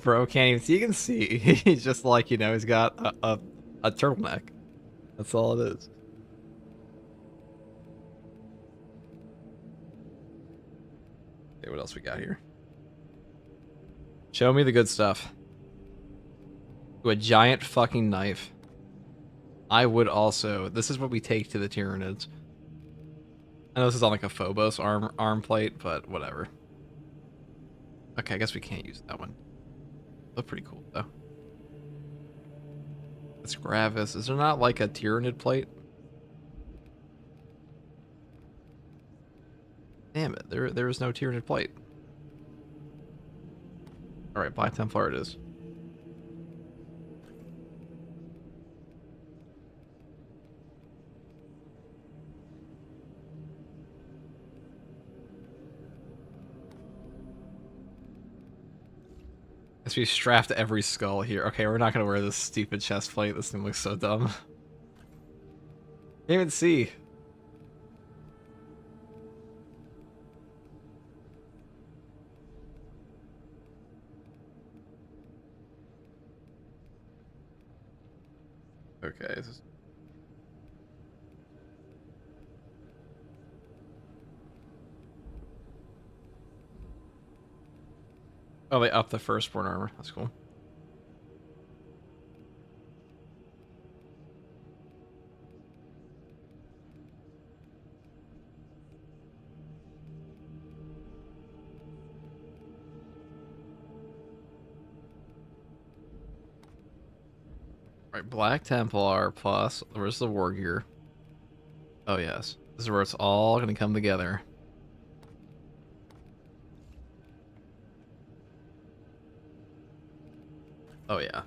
S1: Bro can't even see. You can see. He's just like, you know, he's got a turtleneck. That's all it is. Okay, what else we got here? Show me the good stuff. Ooh, a giant fucking knife. I would also... This is what we take to the Tyranids. I know this is on like a Phobos arm plate, but whatever. Okay, I guess we can't use that one. Look pretty cool, though. It's Gravis. Is there not like a Tyranid plate? Damn it, there is no Tyranid plate. Alright, Black Templar it is. Guess we strapped every skull here. Okay, we're not gonna wear this stupid chest plate. This thing looks so dumb. Can't even see. Okay, this is... Oh, they upped the firstborn armor. That's cool. Right, Black Templar plus... Where's the war gear? Oh, yes. This is where it's all gonna come together. Oh, yeah.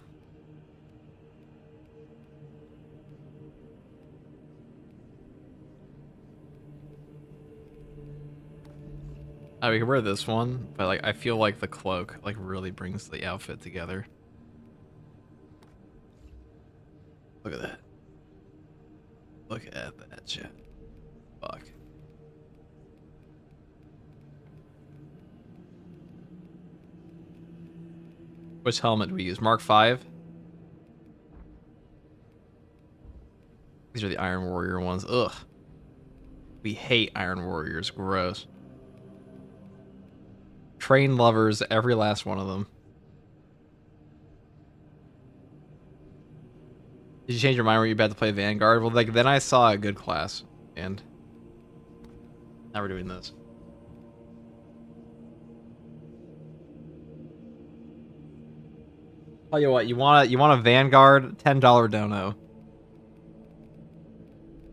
S1: We can wear this one, but like I feel like the cloak like really brings the outfit together. Look at that. Look at that shit. Fuck. Which helmet do we use? Mark 5? These are the Iron Warrior ones. Ugh. We hate Iron Warriors. Gross. Train lovers, every last one of them. Did you change your mind where you're about to play Vanguard? Well, like then I saw a good class, and now we're doing this. Tell you what, you want a Vanguard? $10 dono.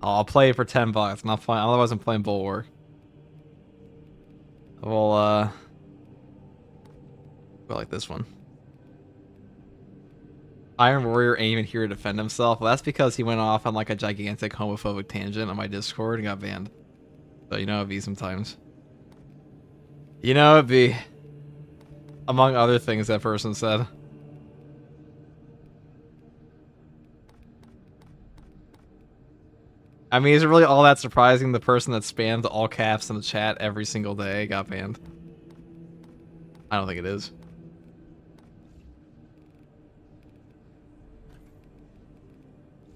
S1: I'll play it for $10. Not fine. Otherwise, I'm playing Bulwark. Well, go like this one. Iron Warrior ain't even here to defend himself. Well, that's because he went off on like a gigantic homophobic tangent on my Discord and got banned. So you know it'd be sometimes. You know it'd be. Among other things that person said. I mean, is it really all that surprising the person that spammed all caps in the chat every single day got banned? I don't think it is.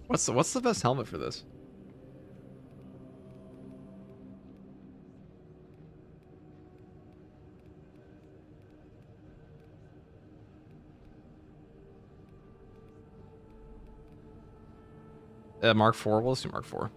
S1: What's the best helmet for this? Mark 4? We'll see Mark 4.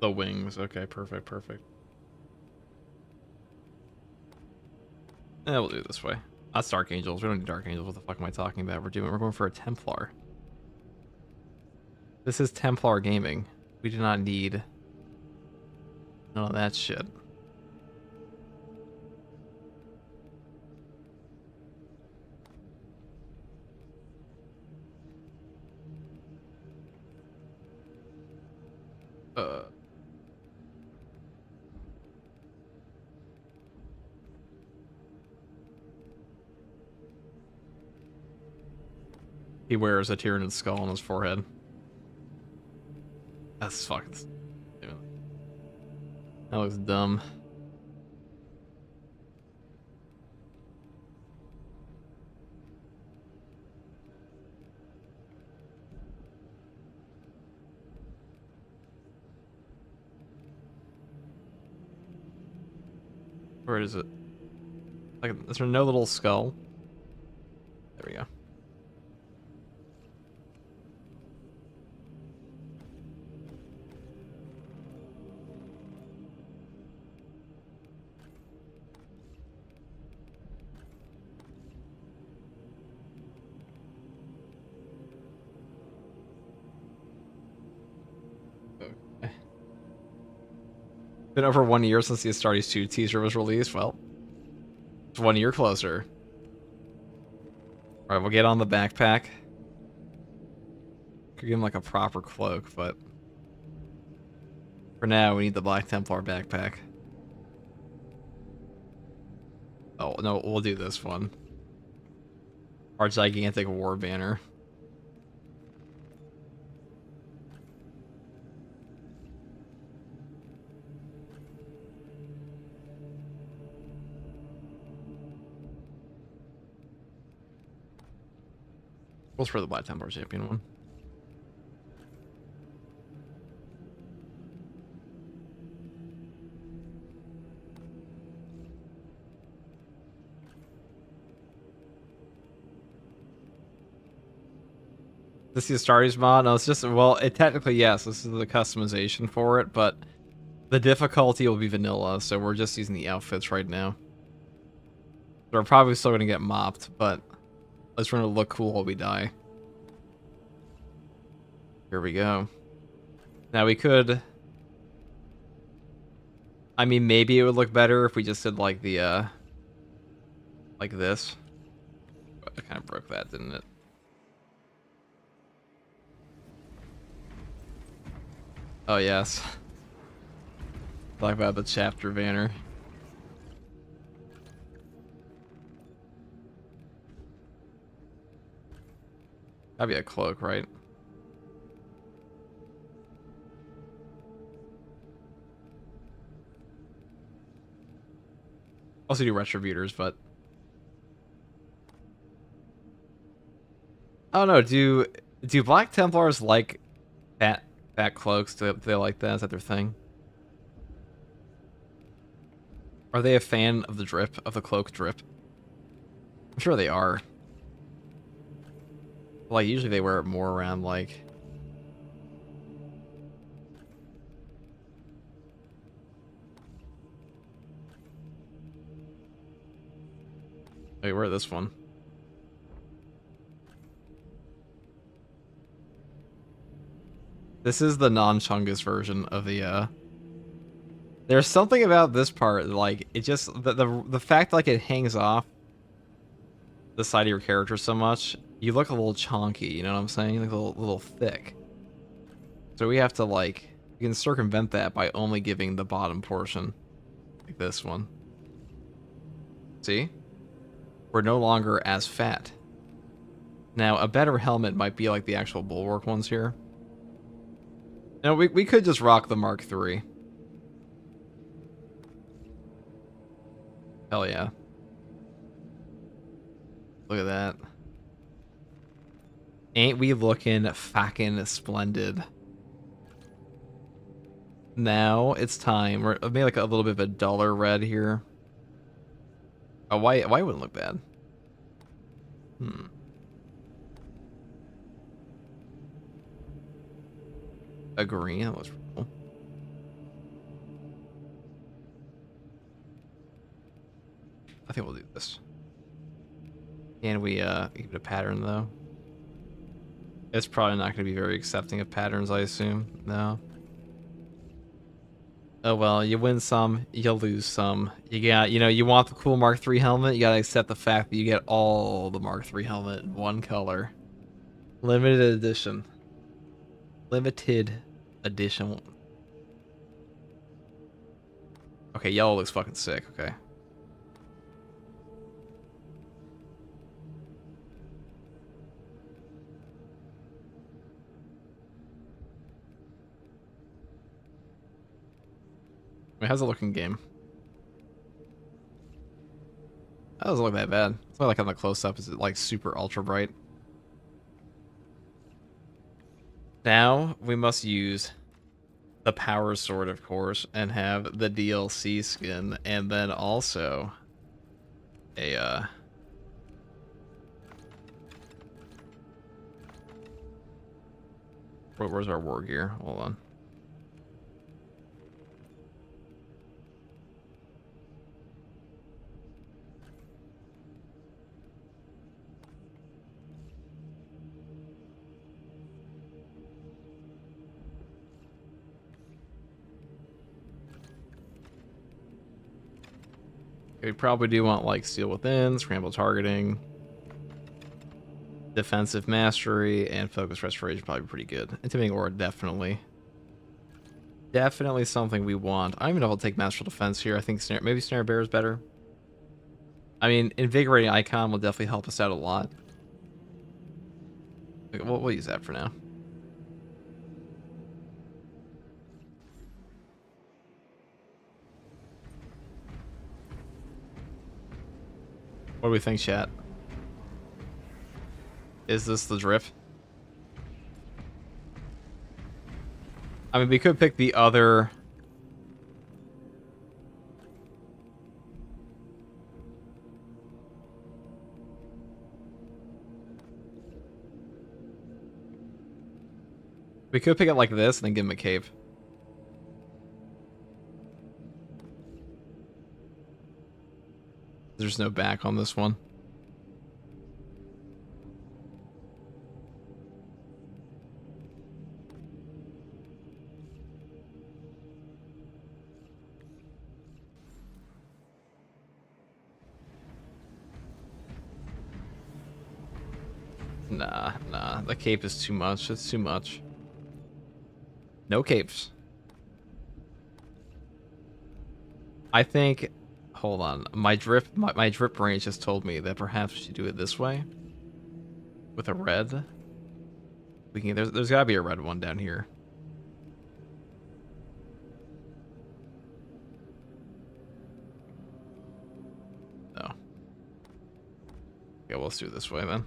S1: The wings. Okay, perfect, perfect. We'll do it this way. That's Dark Angels. We don't need Dark Angels. What the fuck am I talking about? We're going for a Templar. This is Templar gaming. We do not need none of that shit. He wears a Tyranid skull on his forehead. That's fucking stupid. That looks dumb. Where is it? Like, is there no little skull? There we go. Okay. Been over 1 year since the Astartes 2 teaser was released. Well, it's 1 year closer. Alright, we'll get on the backpack. Could give him like a proper cloak, but for now we need the Black Templar backpack. Oh, no, we'll do this one. Our gigantic war banner. We'll for the Black Templar champion one. This is the Astartes mod? No, it's just, well, it technically, yes, this is the customization for it, but the difficulty will be vanilla, so we're just using the outfits right now. So we're probably still going to get mopped, but let's try to look cool while we die. Here we go. Now we could... I mean, maybe it would look better if we just did like the, like this. But I kind of broke that, didn't it? Oh, yes. Talk about the chapter banner. That'd be a cloak, right? Also do retributors, but oh no, do Black Templars like fat cloaks? Do they like that? Is that their thing? Are they a fan of the drip, of the cloak drip? I'm sure they are. Like, usually they wear it more around, like... Wait, where this one? This is the non-Chungus version of the, There's something about this part, like, it just... The fact, like, it hangs off the side of your character so much, you look a little chonky, you know what I'm saying? You look a little thick. So we have to, like... You can circumvent that by only giving the bottom portion. Like this one. See? We're no longer as fat. Now, a better helmet might be like the actual Bulwark ones here. Now, we could just rock the Mark III. Hell yeah. Look at that. Ain't we looking fucking splendid? Now it's time. We're maybe like a little bit of a duller red here. Oh, white wouldn't look bad. A green, that looks cool. I think we'll do this. Can we keep it a pattern though? It's probably not going to be very accepting of patterns, I assume. No. Oh well, you win some, you lose some. You got, you know, you want the cool Mark III helmet, you gotta accept the fact that you get all the Mark III helmet in one color. Limited edition. Limited edition. Okay, yellow looks fucking sick, okay. Wait, how's it looking game? That doesn't look that bad. It's not like on the close-up, is it like super ultra bright? Now we must use the power sword, of course, and have the DLC skin, and then also a where's our war gear? Hold on. We probably do want like Steel Within, Scramble Targeting, Defensive Mastery, and Focus Restoration. Probably pretty good. Intimidating Aura, definitely. Definitely something we want. I don't even know if I'll take Masterful Defense here. I think maybe Snare Bear is better. I mean, Invigorating Icon will definitely help us out a lot. We'll use that for now. What do we think, chat? Is this the drift? I mean, we could pick the other... We could pick it like this and then give him a cave. There's no back on this one. Nah, the cape is too much. It's too much. No capes. I think... Hold on. My drip brain just told me that perhaps we should do it this way. With a red. We can... There's gotta be a red one down here. No. Yeah, well, let's do it this way then.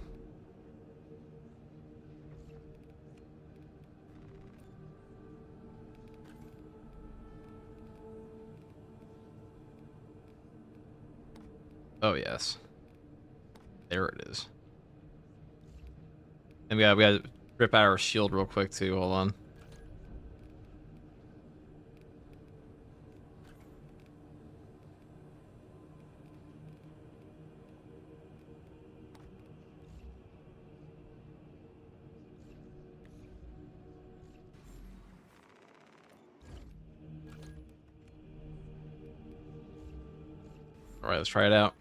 S1: Oh yes, there it is. And we gotta rip out our shield real quick too. Hold on. All right, let's try it out.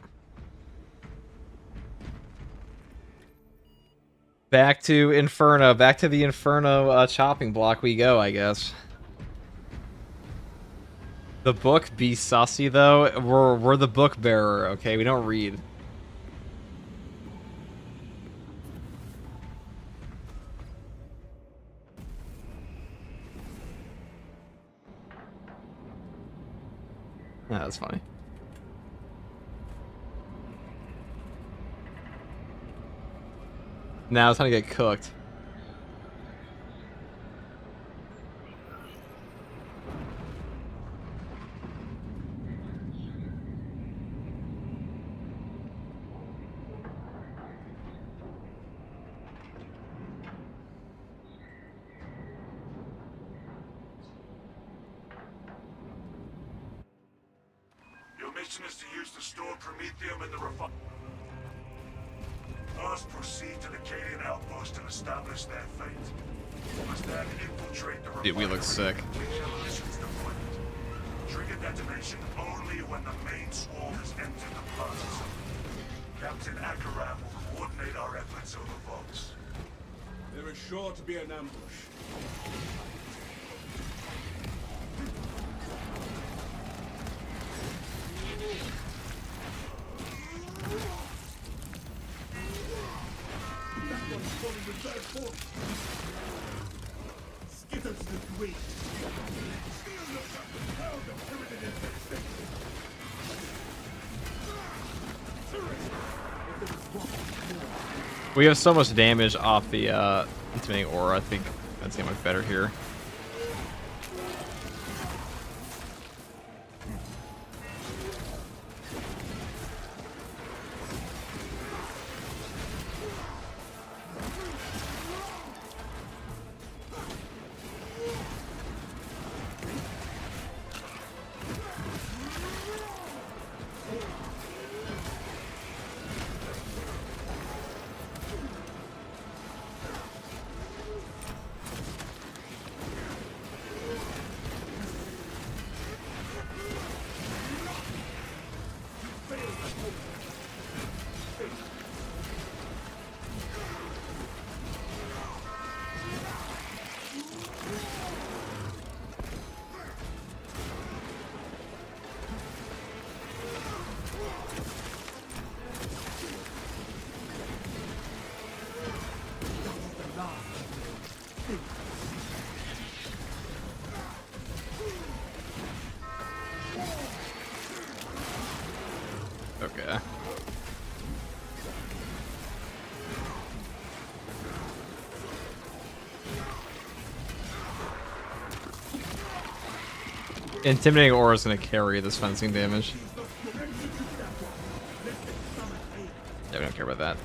S1: Back to Inferno. Back to the Inferno chopping block we go, I guess. The book be sussy though. We're the book bearer, okay? We don't read. That's funny. Now it's time to get cooked.
S2: Your mission is to use the stored Promethium in the refinery. First, proceed to the Cadian outpost and establish their fate. You must then infiltrate the refinery.
S1: Dude, we look sick.
S2: Demolitions deployment. Trigger detonation only when the main swarm has entered the plaza zone. Captain Akaram will coordinate our efforts over Vox.
S4: There is sure to be an ambush.
S2: Skittles the weight.
S1: We have so much damage off the intimidating aura. I think that's gonna look better here. Intimidating aura is gonna carry this fencing damage. Yeah, we don't care about that.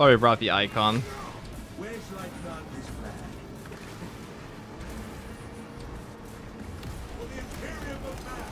S1: Oh, we brought the icon.
S4: Where shall I plant this flag? For the Imperium of Man!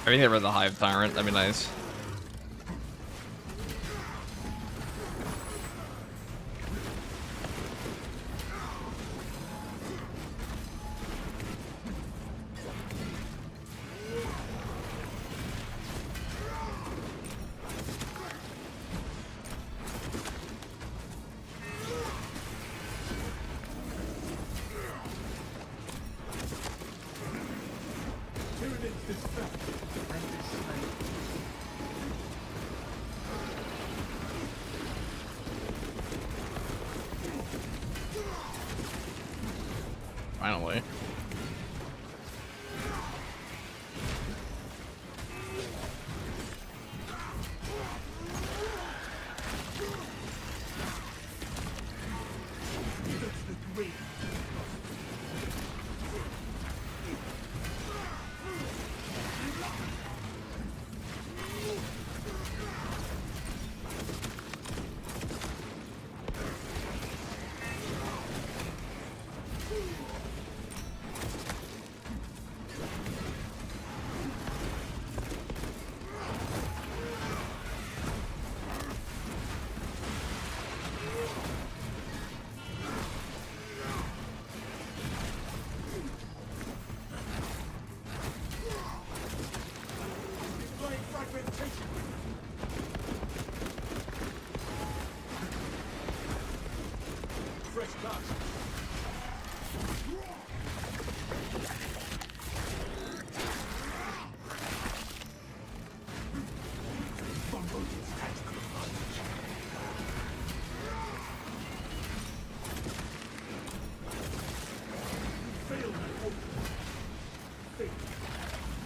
S1: I mean, get rid of the Hive Tyrant. That'd be nice. Finally.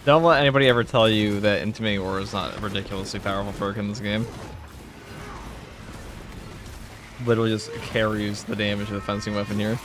S1: Don't let anybody ever tell you that Intimating Aura is not a ridiculously powerful perk in this game. Literally just carries the damage of the fencing weapon here.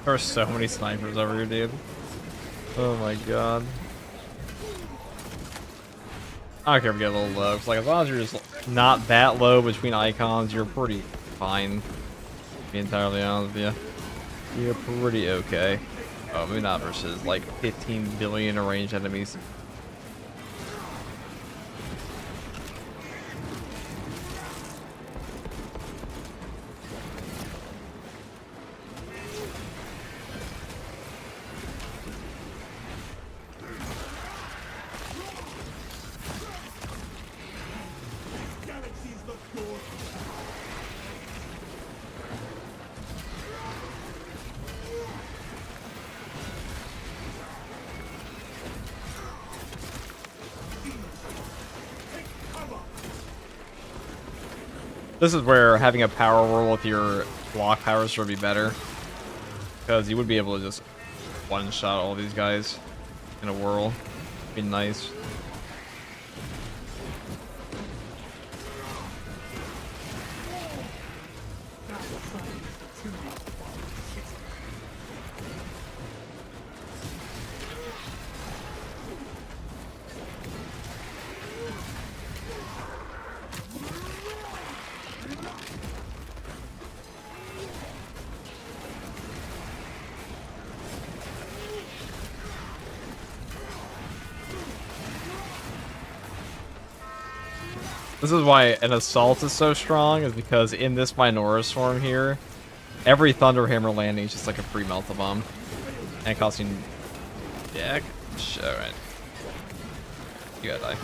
S1: There are so many snipers over here, dude. Oh my god. I don't care if you get a little low. 'Cause like, as long as you're just not that low between icons, you're pretty fine. To be entirely honest with you. You're pretty okay. Oh, maybe not versus like 15 billion ranged enemies. This is where having a power roll with your block powers would be better. Because you would be able to just one-shot all these guys in a whirl. Be nice. This is why an assault is so strong, is because in this Minotaur here, every Thunderhammer landing is just like a free melt bomb. And costing... Yeah, alright. You gotta die.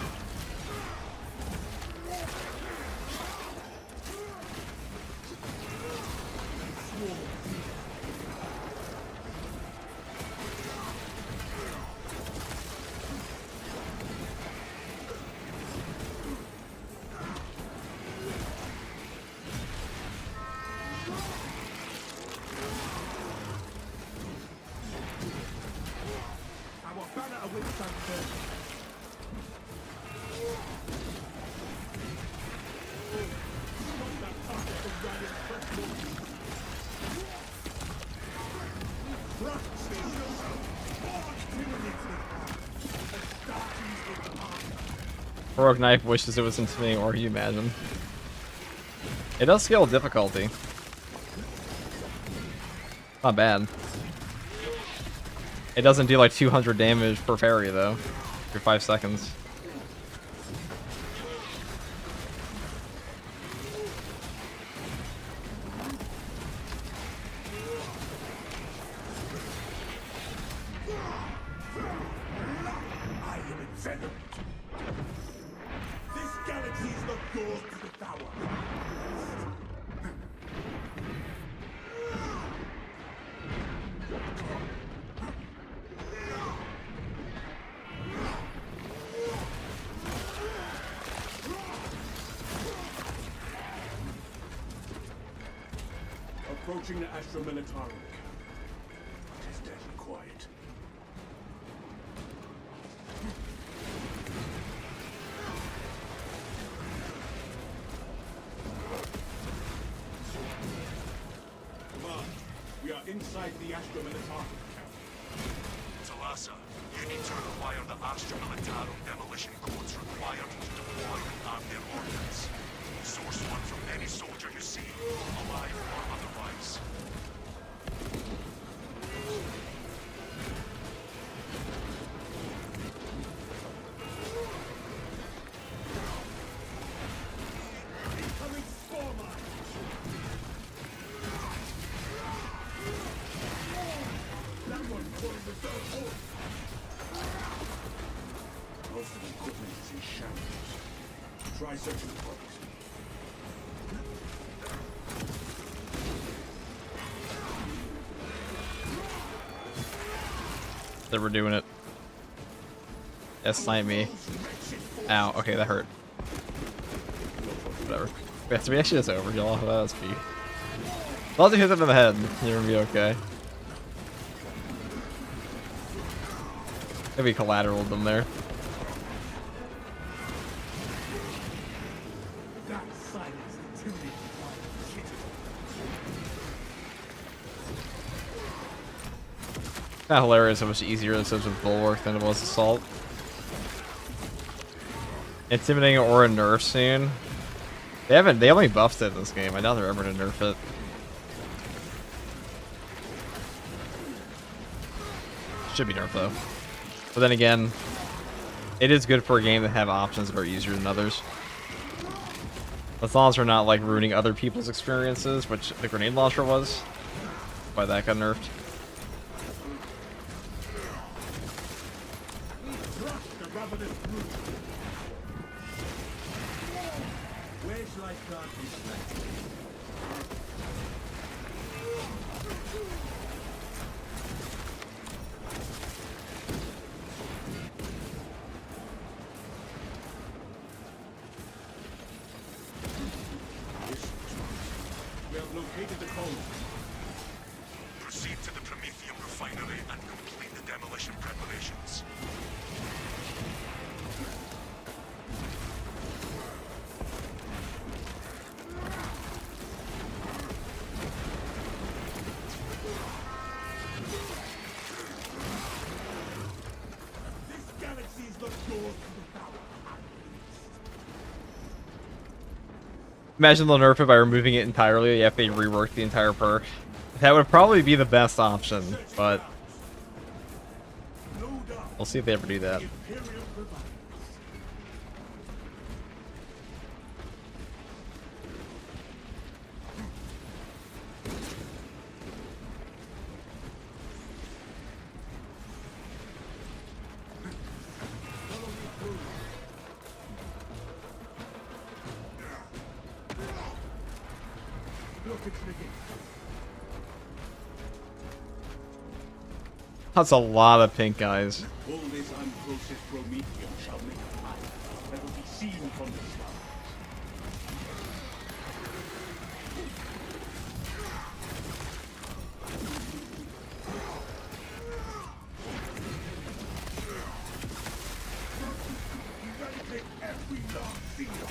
S1: Rogue Knife wishes it was intimidating, or you imagine. It does scale difficulty. Not bad. It doesn't do like 200 damage per parry though, for 5 seconds.
S2: I am Inferno. This galaxy is not yours to devour. Approaching the Astro Militarum. It is deadly quiet. Command, we are inside the Astro Militarum camp.
S3: Talassa, you need to require the Astra Militarum demolition codes required to deploy and arm their ordnance. Source one from any soldier you see, alive or otherwise.
S2: Incoming spore mine! That one calling reserve force! Most of the equipment is in shambles. Try searching the bodies.
S1: They were doing it. That sniped me. Ow, okay, that hurt. Whatever. Yeah, so we actually just over, y'all. That was speed. As long as you hit them in the head, you're gonna be okay. Maybe collateraled them there.
S2: That silence intimidates my shit.
S1: Kinda hilarious how much easier this is with Bulwark than it was Assault. Intimidating or a nerf soon. They only buffed it in this game. I doubt they're ever gonna nerf it. Should be nerfed though. But then again, it is good for a game to have options that are easier than others. As long as they're not like ruining other people's experiences, which the grenade launcher was. Why that got nerfed.
S2: The ravenous brute. Where shall I start this night? We have located the code.
S3: Proceed to the Prometheum refinery and complete the demolition preparations.
S2: This galaxy is not yours to devour.
S1: Imagine they'll nerf it by removing it entirely. You have to rework the entire perk. That would probably be the best option, but
S2: Loadout.
S1: we'll see if they ever do that.
S2: Imperial providence.
S1: That's a lot of pink guys.
S6: All this unprocessed promethium shall make a fire that will be seen from the stars. Eradicate every last field.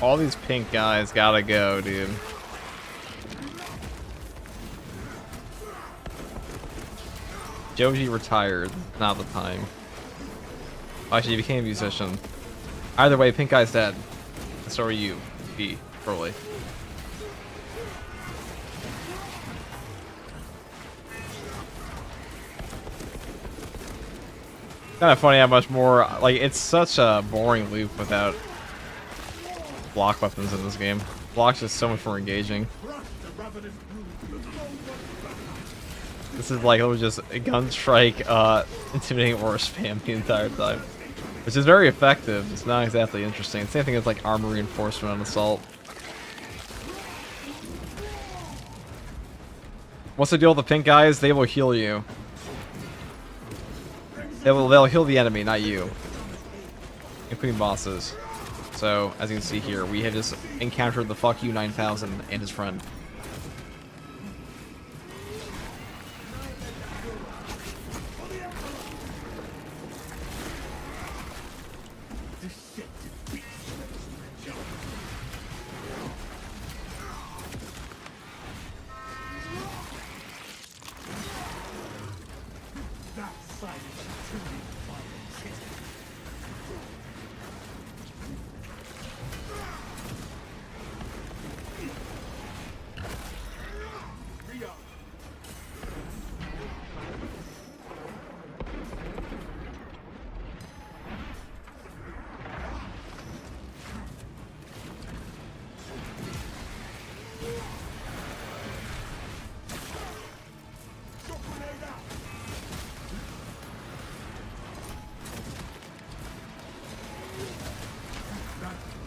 S1: All these pink guys gotta go, dude. Joji retired. Not the time. Actually, he became a musician. Either way, pink guy's dead. And so are you, B, probably. Kind of funny how much more, like, it's such a boring loop without block weapons in this game. Block's just so much more engaging. This is like, it was just a gun strike, intimidating aura spam the entire time. Which is very effective, it's not exactly interesting. Same thing as like armor reinforcement on assault. What's the deal with the pink guys? They will heal you. They'll heal the enemy, not you. Including bosses. So, as you can see here, we have just encountered the fuck you 9000 and his friend.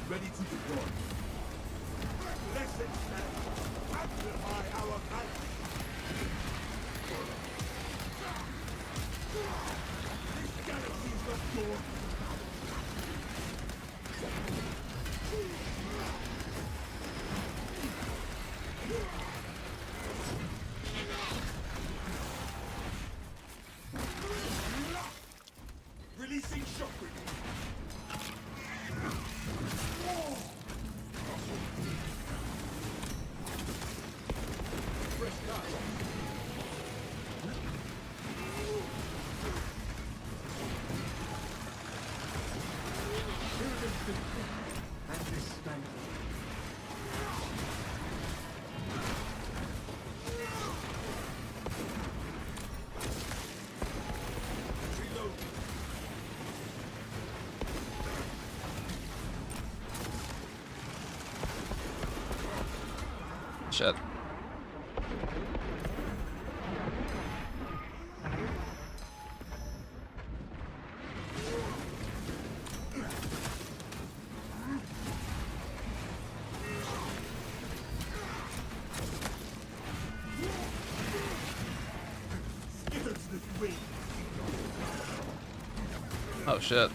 S6: Ready to deploy. Lessons learned. Amplify our culture. This galaxy's not yours. Releasing shock grenade.
S1: Shit. Oh shit.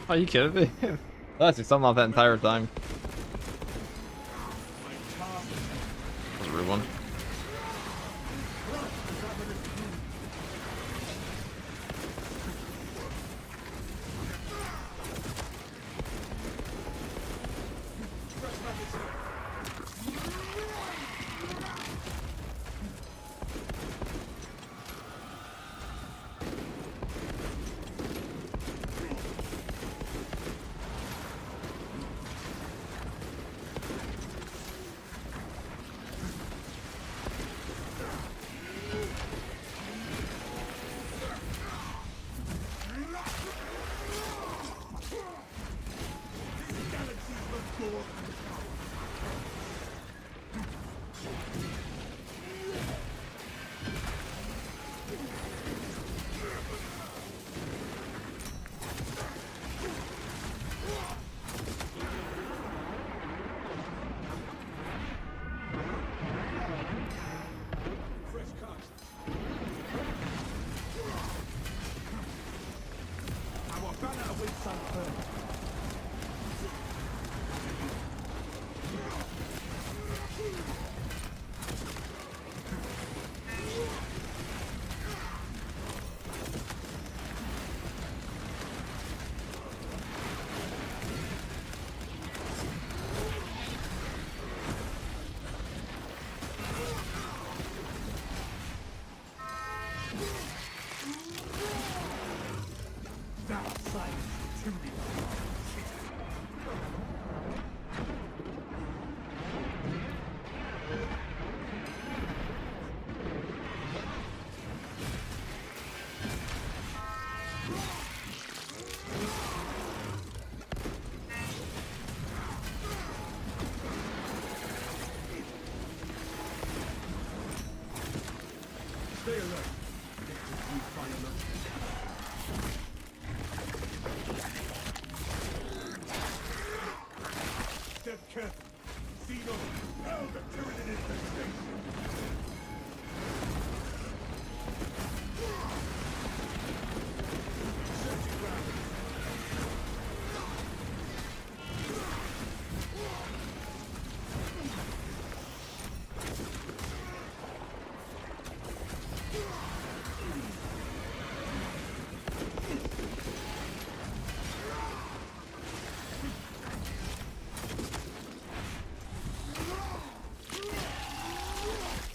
S1: Are you kidding me? That's something off that entire time. That's a rude one.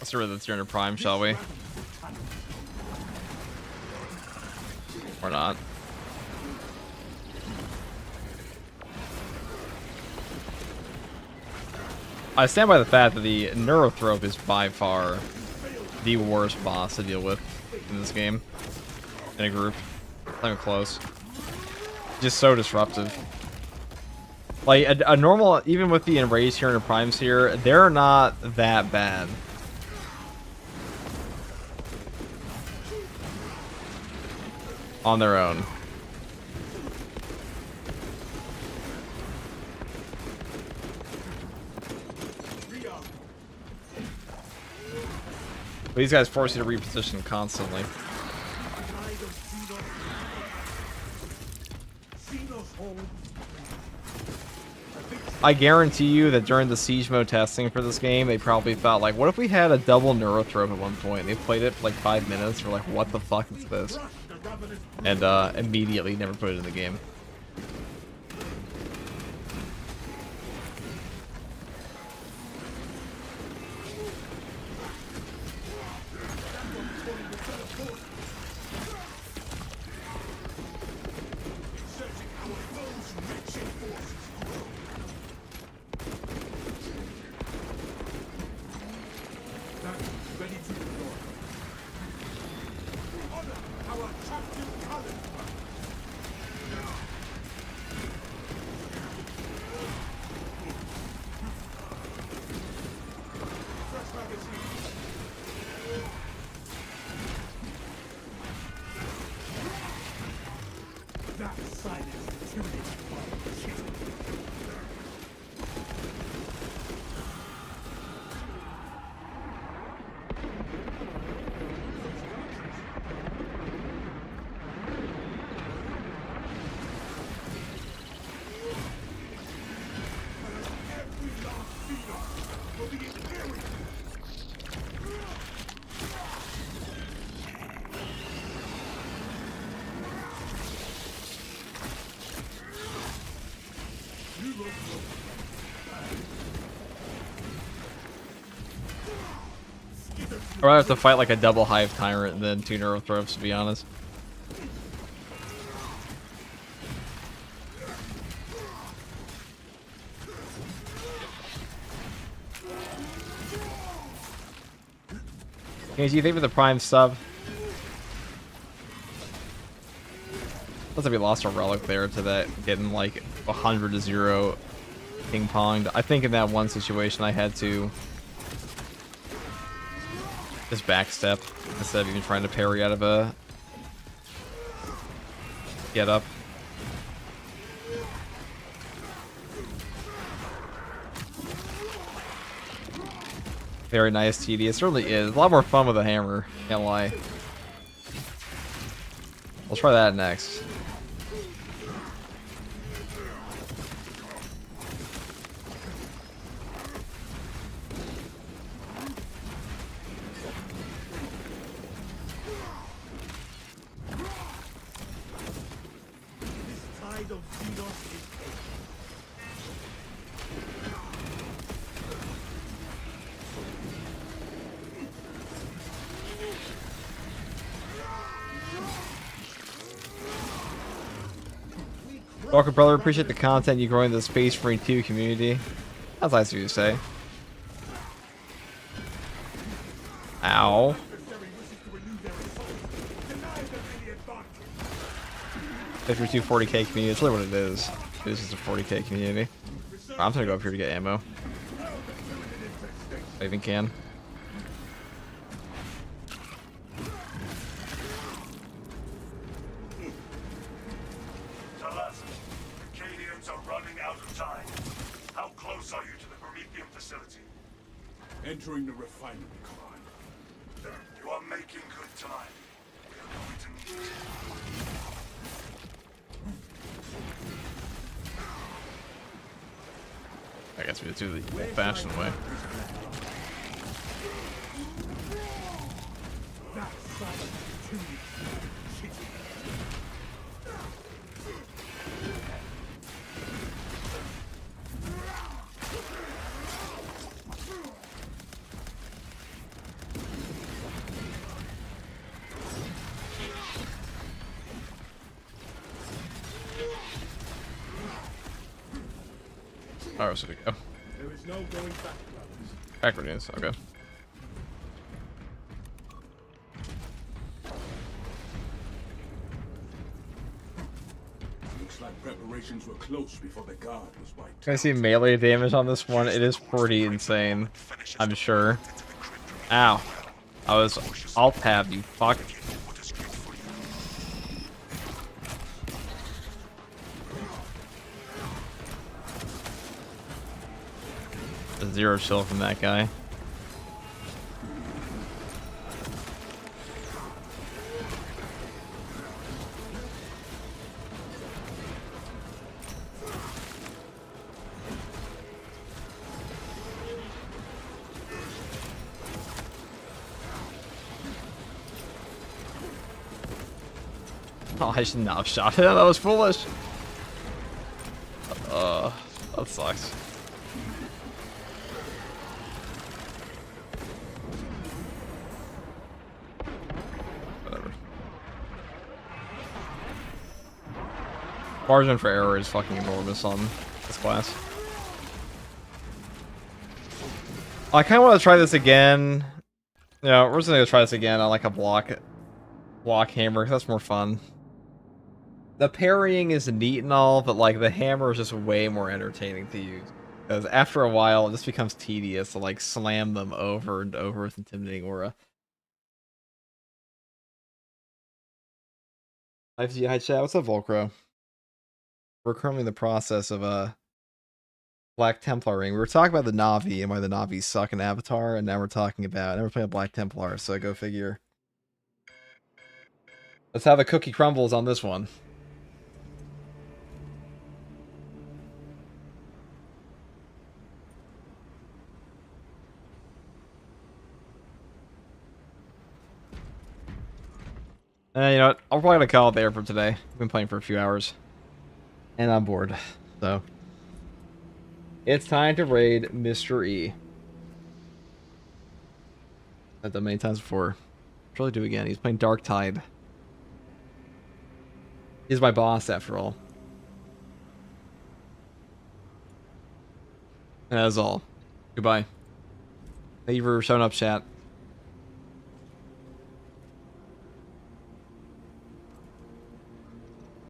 S1: Let's get rid of the 300 Prime, shall we? Or not. I stand by the fact that the Neurothrope is by far the worst boss to deal with in this game. In a group. Not even close. Just so disruptive. Like, a normal, even with the Enraged 300 Primes here, they're not that bad. On their own. But these guys force you to reposition constantly. I guarantee you that during the siege mode testing for this game, they probably thought, like, what if we had a double Neurothrope at one point? They played it for like 5 minutes, or like, what the fuck is this? And immediately never put it in the game. Or I have to fight like a double hive tyrant than 2 neurothropes, to be honest. KG, thank you for the prime sub. Looks like we lost a relic there to that getting like 100-0 ping ponged. I think in that one situation I had to just backstep instead of even trying to parry out of a get up. Very nice TD. It certainly is. A lot more fun with a hammer, can't lie. We'll try that next. Welcome, brother. Appreciate the content you growing the Space Marine 2 community. That's nice of you to say. Ow. If you're 240k community, it's really what it is. It is just a 40k community. I'm gonna go up here to get ammo. I even can.
S6: Entering the refinery, Klein.
S2: You are making good time. We are going to need it.
S1: I guess we just do the old-fashioned way. Oh, so we go.
S6: There is no going back.
S1: Backward is okay.
S6: Looks like preparations were close before the guard was wiped.
S1: Can I see melee damage on this one? It is pretty insane, I'm sure. Ow. I was alt tab, you fuck. Zero chill from that guy. Oh, I should not have shot him. That was foolish. That sucks. Margin for error is fucking enormous on this class. I kind of want to try this again. You know, we're just gonna try this again on like a block hammer. That's more fun. The parrying is neat and all, but like the hammer is just way more entertaining to use. Because after a while, it just becomes tedious to like slam them over and over with intimidating aura. Hi chat. What's up, Volcro? We're currently in the process of a Black Templar ring. We were talking about the Na'vi and why the Na'vi suck in Avatar, and now we're talking about we're playing a Black Templar, so go figure. That's how the cookie crumbles on this one. You know what? I'm probably gonna call it there for today. I've been playing for a few hours. And I'm bored. So it's time to raid Mr. E. I've done many times before. Probably do again. He's playing Dark Tide. He's my boss, after all. And that is all. Goodbye. Thank you for showing up, chat.